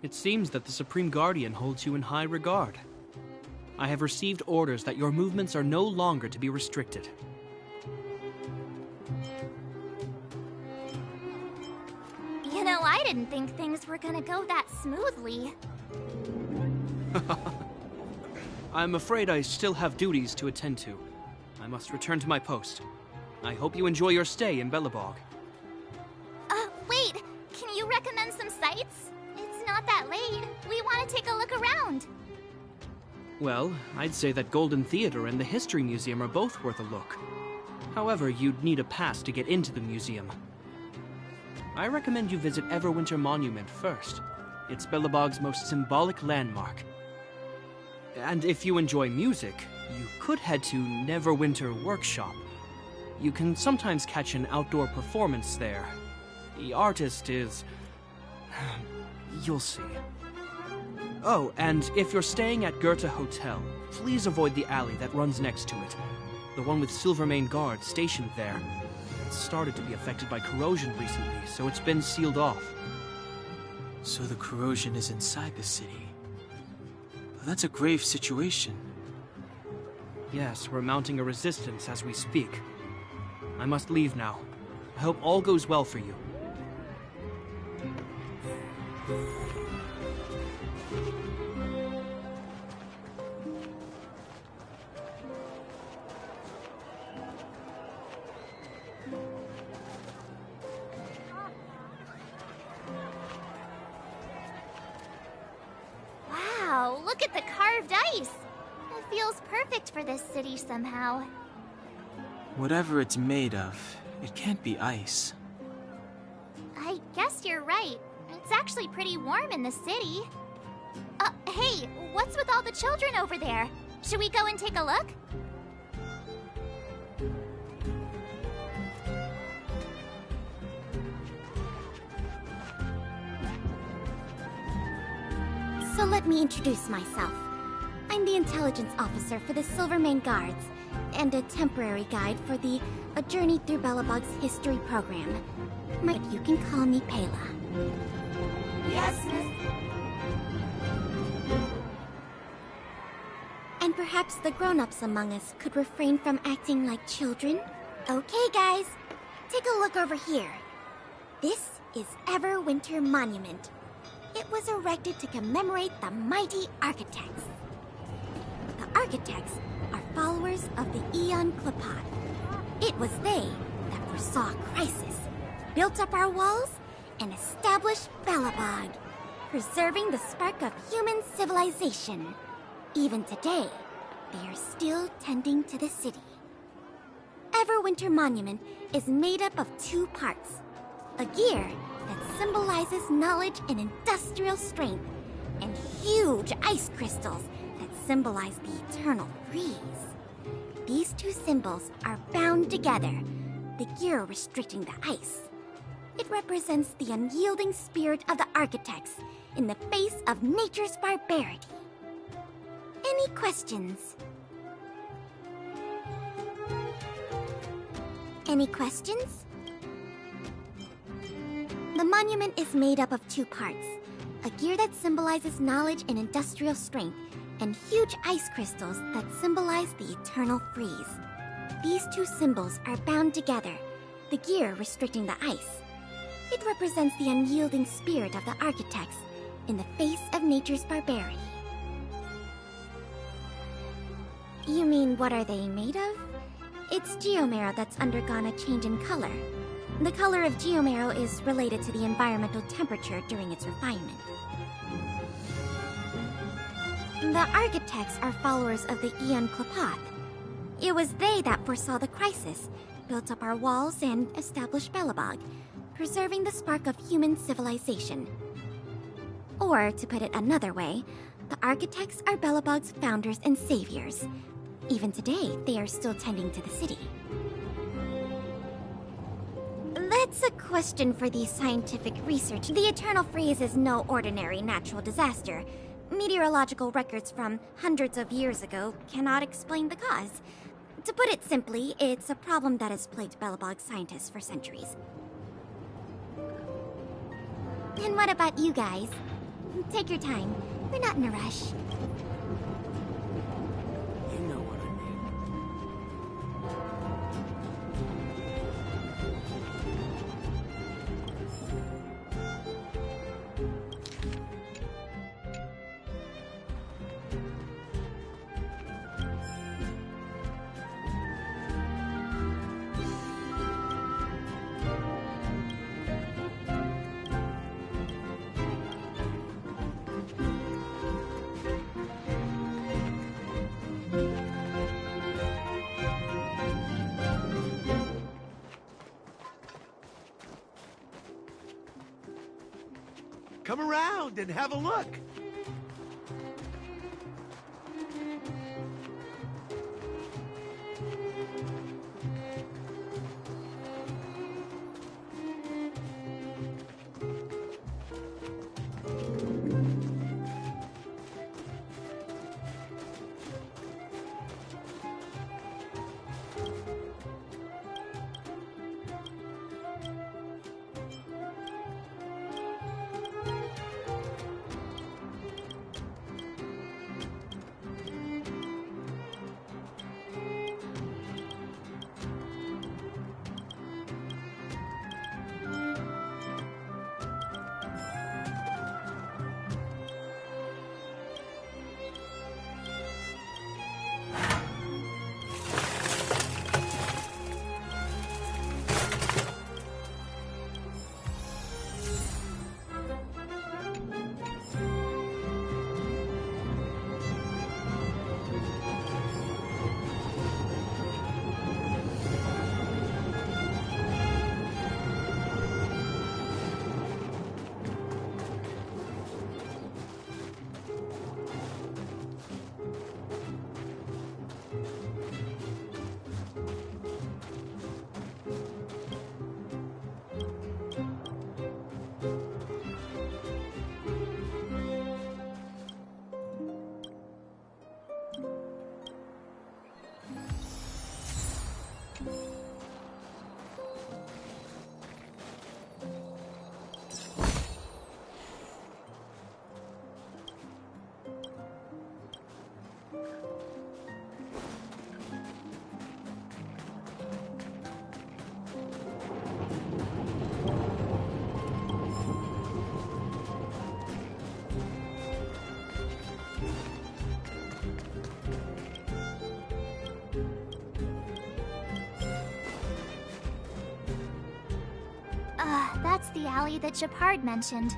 It seems that the Supreme Guardian holds you in high regard. I have received orders that your movements are no longer to be restricted. You know, I didn't think things were gonna go that smoothly. I'm afraid I still have duties to attend to. I must return to my post. I hope you enjoy your stay in Belobog. Wait! Can you recommend some sites? It's not that late. We want to take a look around. Well, I'd say that Golden Theater and the History Museum are both worth a look. However, you'd need a pass to get into the museum. I recommend you visit Everwinter Monument first. It's Belobog's most symbolic landmark. And if you enjoy music, you could head to Neverwinter Workshop. You can sometimes catch an outdoor performance there. The artist is... you'll see. Oh, and if you're staying at Goethe Hotel, please avoid the alley that runs next to it. The one with Silvermane guards stationed there. It's started to be affected by corrosion recently, so it's been sealed off. So the corrosion is inside the city. But that's a grave situation. Yes, we're mounting a resistance as we speak. I must leave now. I hope all goes well for you. Wow, look at the carved ice! It feels perfect for this city somehow. Whatever it's made of, it can't be ice. I guess you're right. It's actually pretty warm in the city. Hey, what's with all the children over there? Should we go and take a look? So let me introduce myself. I'm the intelligence officer for the Silvermane Guards, and a temporary guide for the A Journey Through Belobog's History program. But you can call me Pela. Yes, miss. And perhaps the grown-ups among us could refrain from acting like children? Okay, guys, take a look over here. This is Everwinter Monument. It was erected to commemorate the mighty architects. The architects are followers of the Aeon Klapat. It was they that foresaw crisis, built up our walls, and established Belobog, preserving the spark of human civilization. Even today, they are still tending to the city. Everwinter Monument is made up of two parts. A gear that symbolizes knowledge and industrial strength, and huge ice crystals that symbolize the eternal freeze. These two symbols are bound together, the gear restricting the ice. It represents the unyielding spirit of the architects in the face of nature's barbarity. Any questions? Any questions? The monument is made up of two parts. A gear that symbolizes knowledge and industrial strength, and huge ice crystals that symbolize the eternal freeze. These two symbols are bound together, the gear restricting the ice. It represents the unyielding spirit of the architects in the face of nature's barbarity. You mean, what are they made of? It's geomarrow that's undergone a change in color. The color of geomarrow is related to the environmental temperature during its refinement. The architects are followers of the Aeon Klapath. It was they that foresaw the crisis, built up our walls, and established Belobog, preserving the spark of human civilization. Or, to put it another way, the architects are Belobog's founders and saviors. Even today, they are still tending to the city. That's a question for the scientific research. The Eternal Freeze is no ordinary natural disaster. Meteorological records from hundreds of years ago cannot explain the cause. To put it simply, it's a problem that has plagued Belobog scientists for centuries. And what about you guys? Take your time. We're not in a rush. You know what I mean. Come around and have a look. That's the alley that Japard mentioned.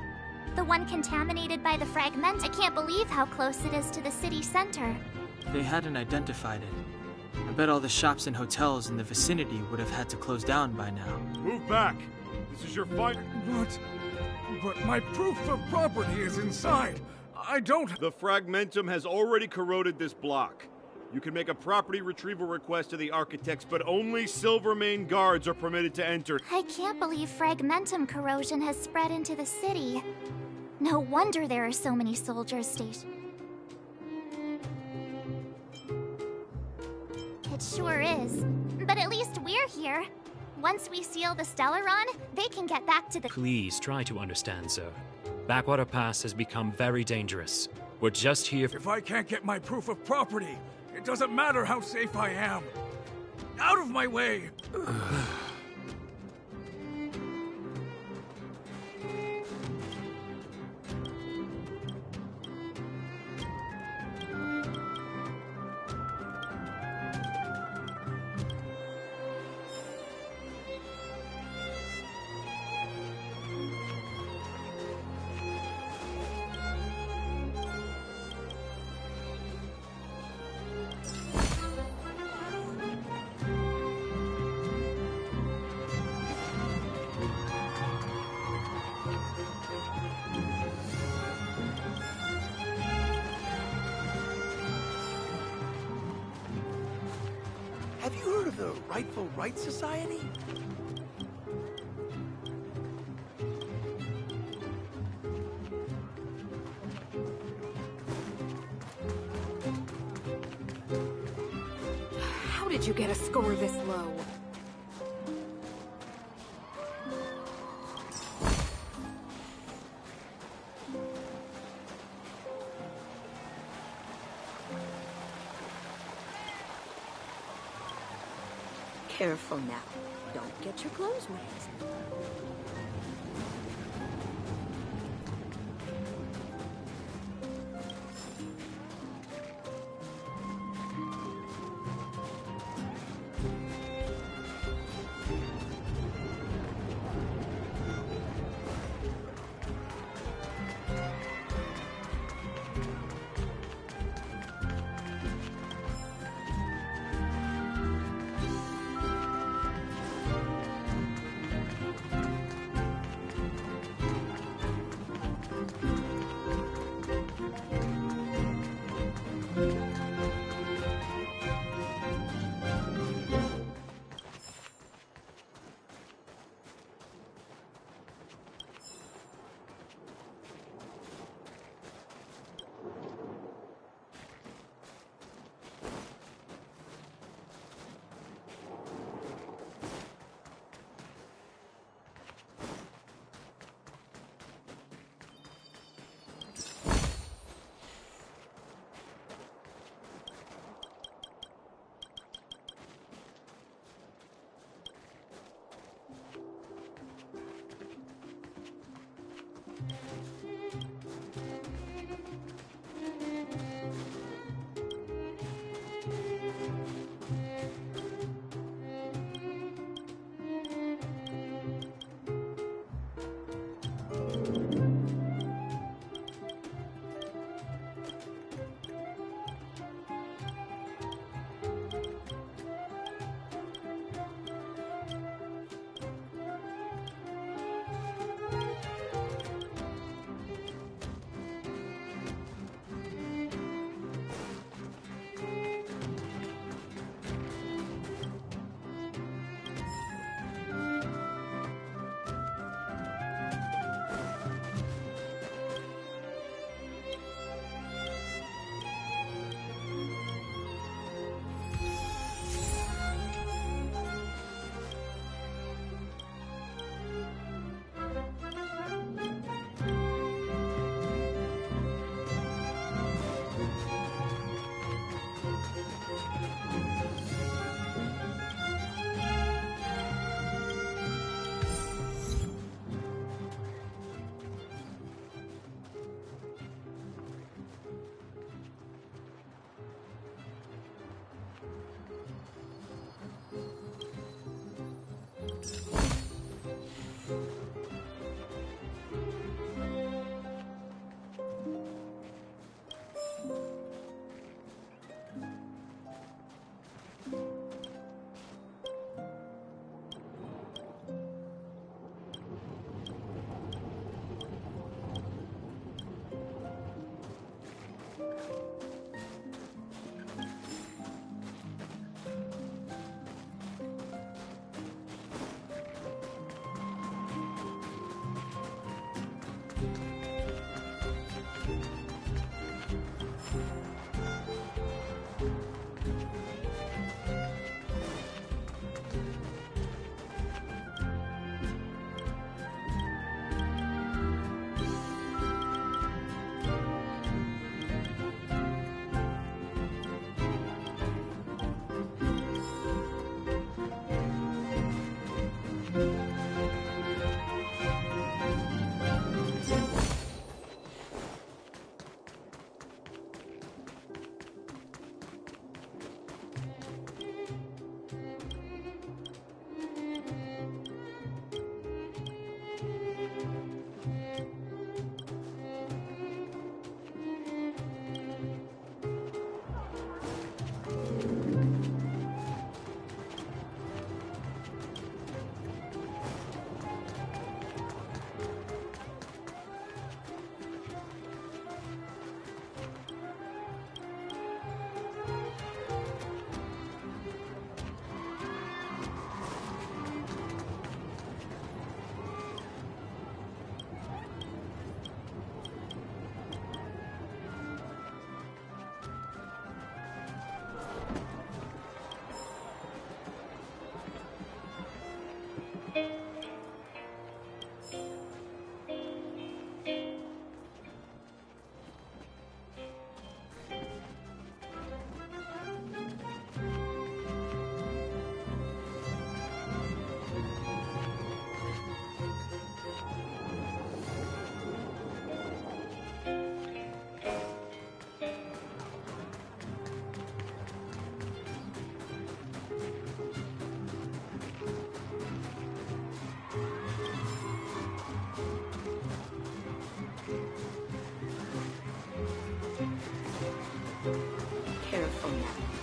The one contaminated by the fragment. I can't believe how close it is to the city center. They hadn't identified it. I bet all the shops and hotels in the vicinity would have had to close down by now. Move back! This is your final... What? But my proof of property is inside. I don't... The fragmentum has already corroded this block. You can make a property retrieval request to the architects, but only Silvermane guards are permitted to enter. I can't believe fragmentum corrosion has spread into the city. No wonder there are so many soldiers stationed. It sure is. But at least we're here. Once we seal the Stellaron, they can get back to the... Please try to understand, sir. Backwater Pass has become very dangerous. We're just here. If I can't get my proof of property, it doesn't matter how safe I am. Out of my way! Have you heard of the Rightful Rights Society? How did you get a score this low? Careful now. Don't get your clothes wet.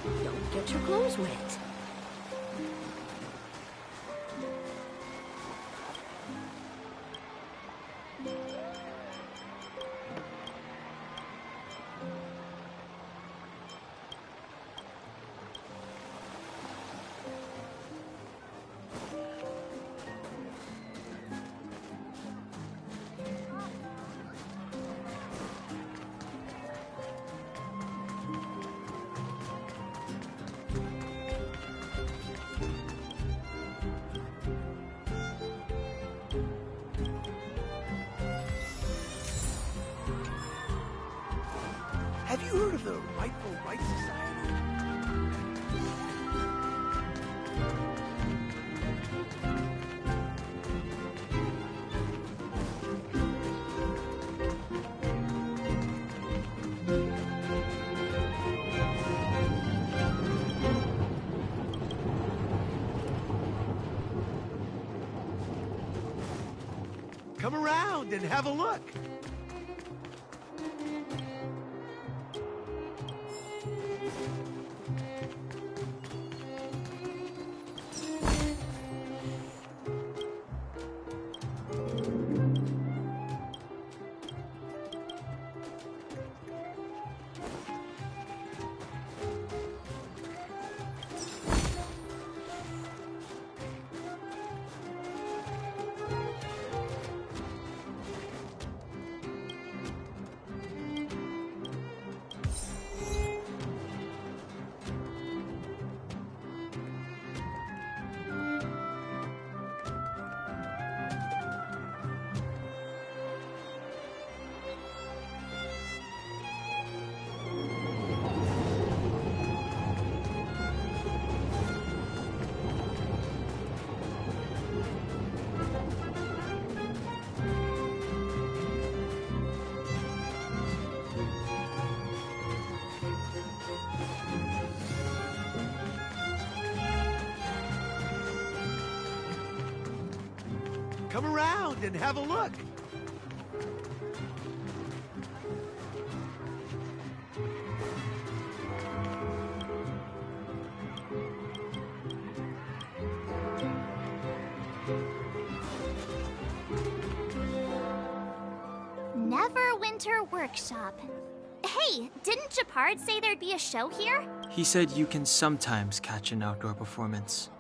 Don't get your clothes wet. Have you heard of the Rightful Right Society? Come around and have a look. Come around and have a look. Neverwinter Workshop. Hey, didn't Japard say there'd be a show here? He said you can sometimes catch an outdoor performance.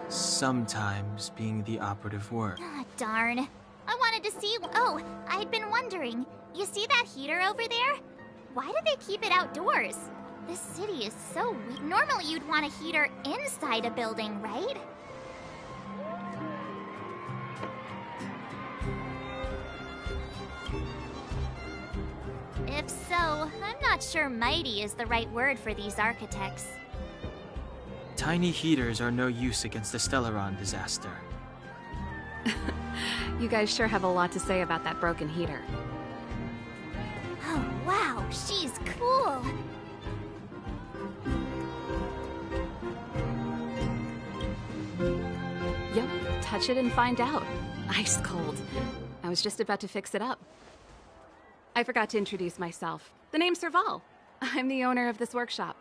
Sometimes being the operative word. Ah, darn. I wanted to see. Oh, I'd been wondering. You see that heater over there? Why do they keep it outdoors? This city is so weak. Normally you'd want a heater inside a building, right? If so, I'm not sure mighty is the right word for these architects. Tiny heaters are no use against the Stellaron disaster. You guys sure have a lot to say about that broken heater. Oh, wow, she's cool. Yep, touch it and find out. Ice cold. I was just about to fix it up. I forgot to introduce myself. The name's Serval. I'm the owner of this workshop.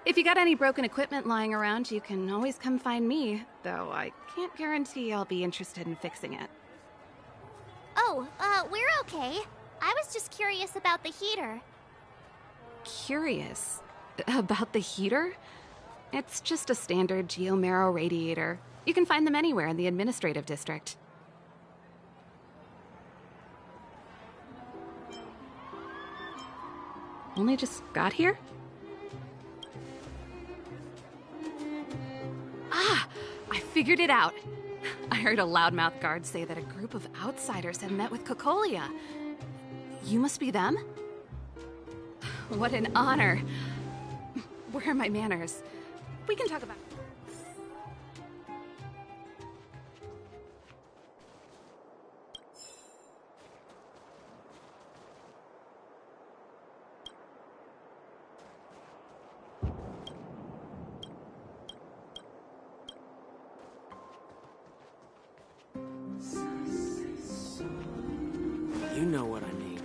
If you got any broken equipment lying around, you can always come find me, though I can't guarantee I'll be interested in fixing it. Oh, we're okay. I was just curious about the heater. Curious? About the heater? It's just a standard geomarrow radiator. You can find them anywhere in the administrative district. Only just got here? Ah! I figured it out! I heard a loudmouth guard say that a group of outsiders had met with Cocolia. You must be them? What an honor! Where are my manners? We can talk about... You know what I mean.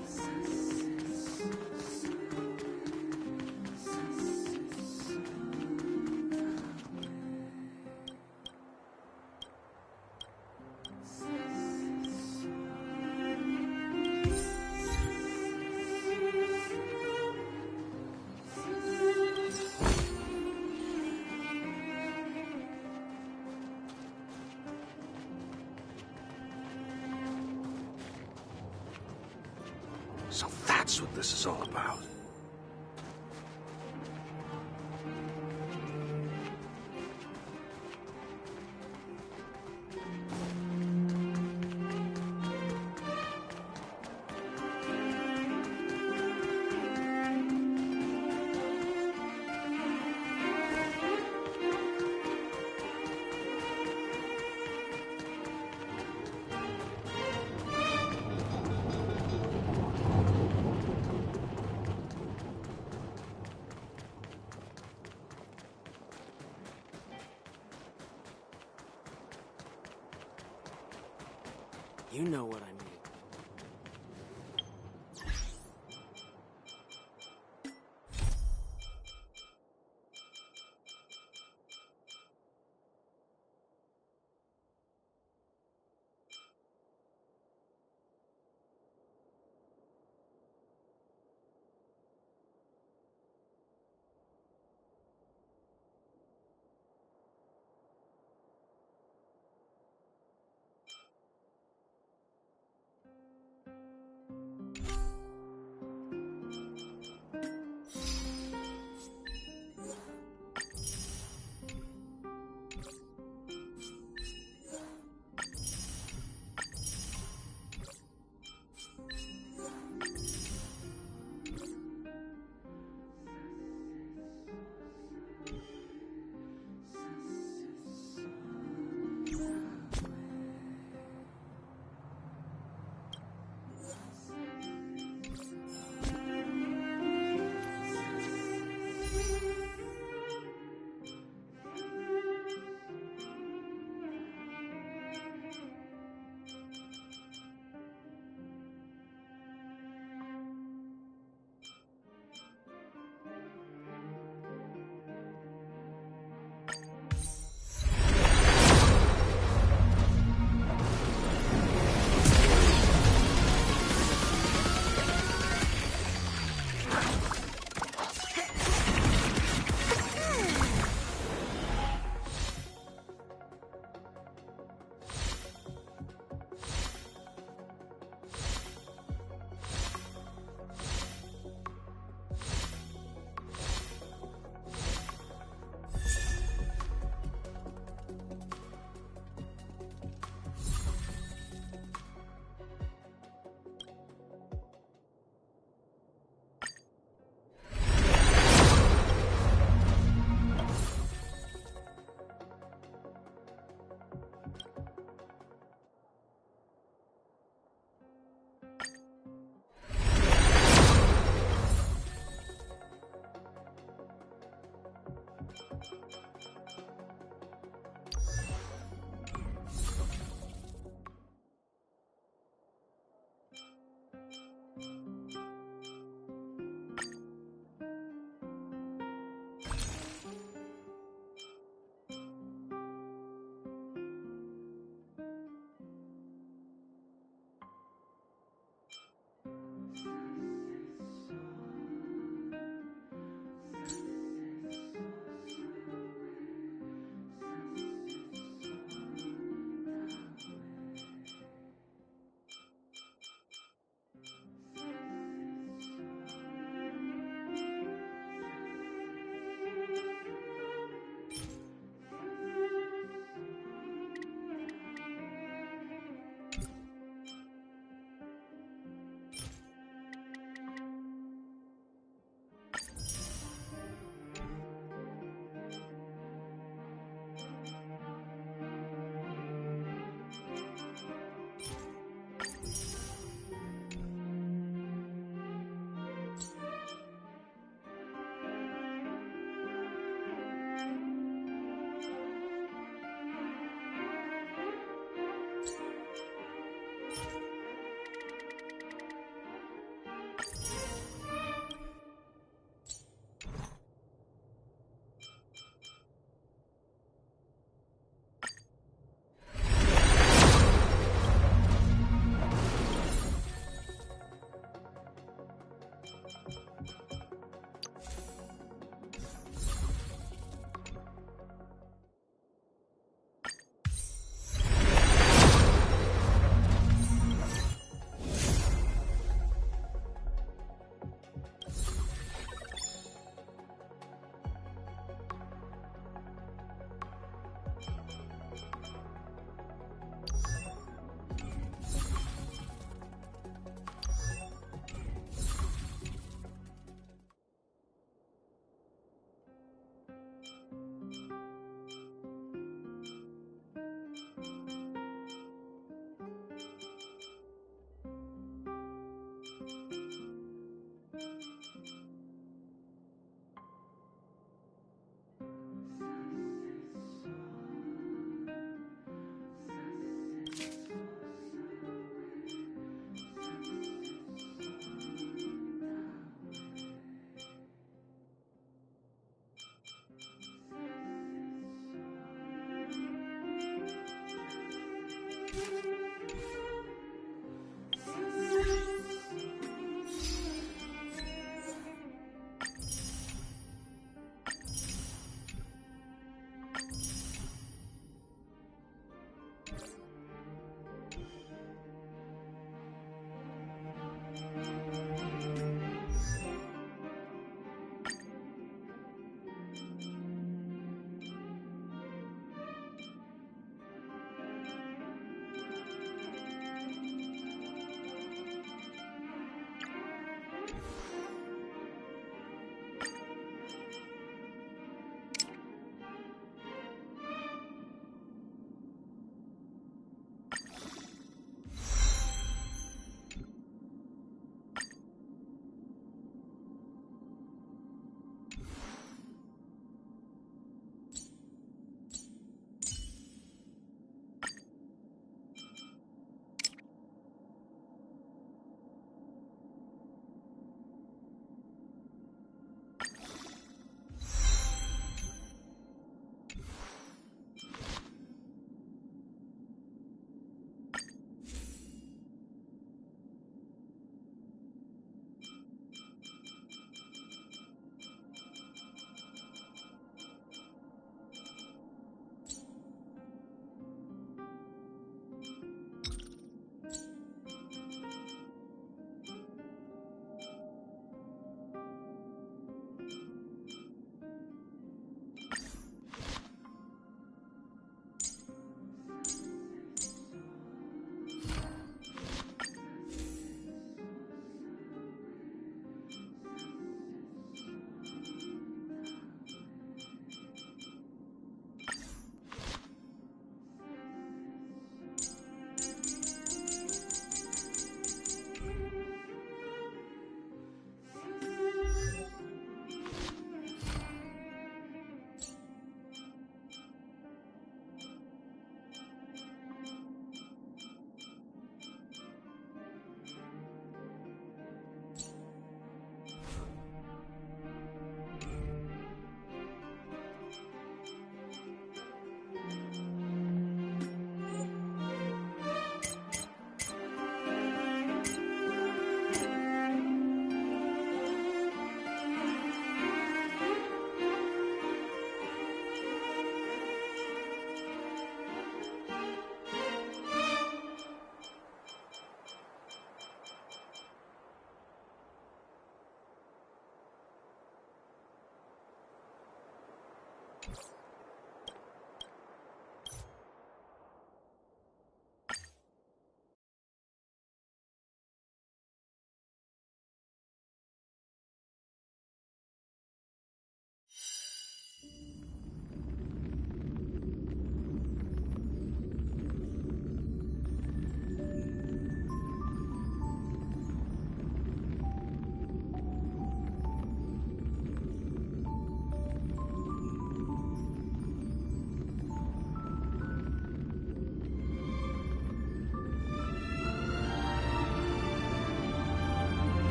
That's what this is all about. You know what I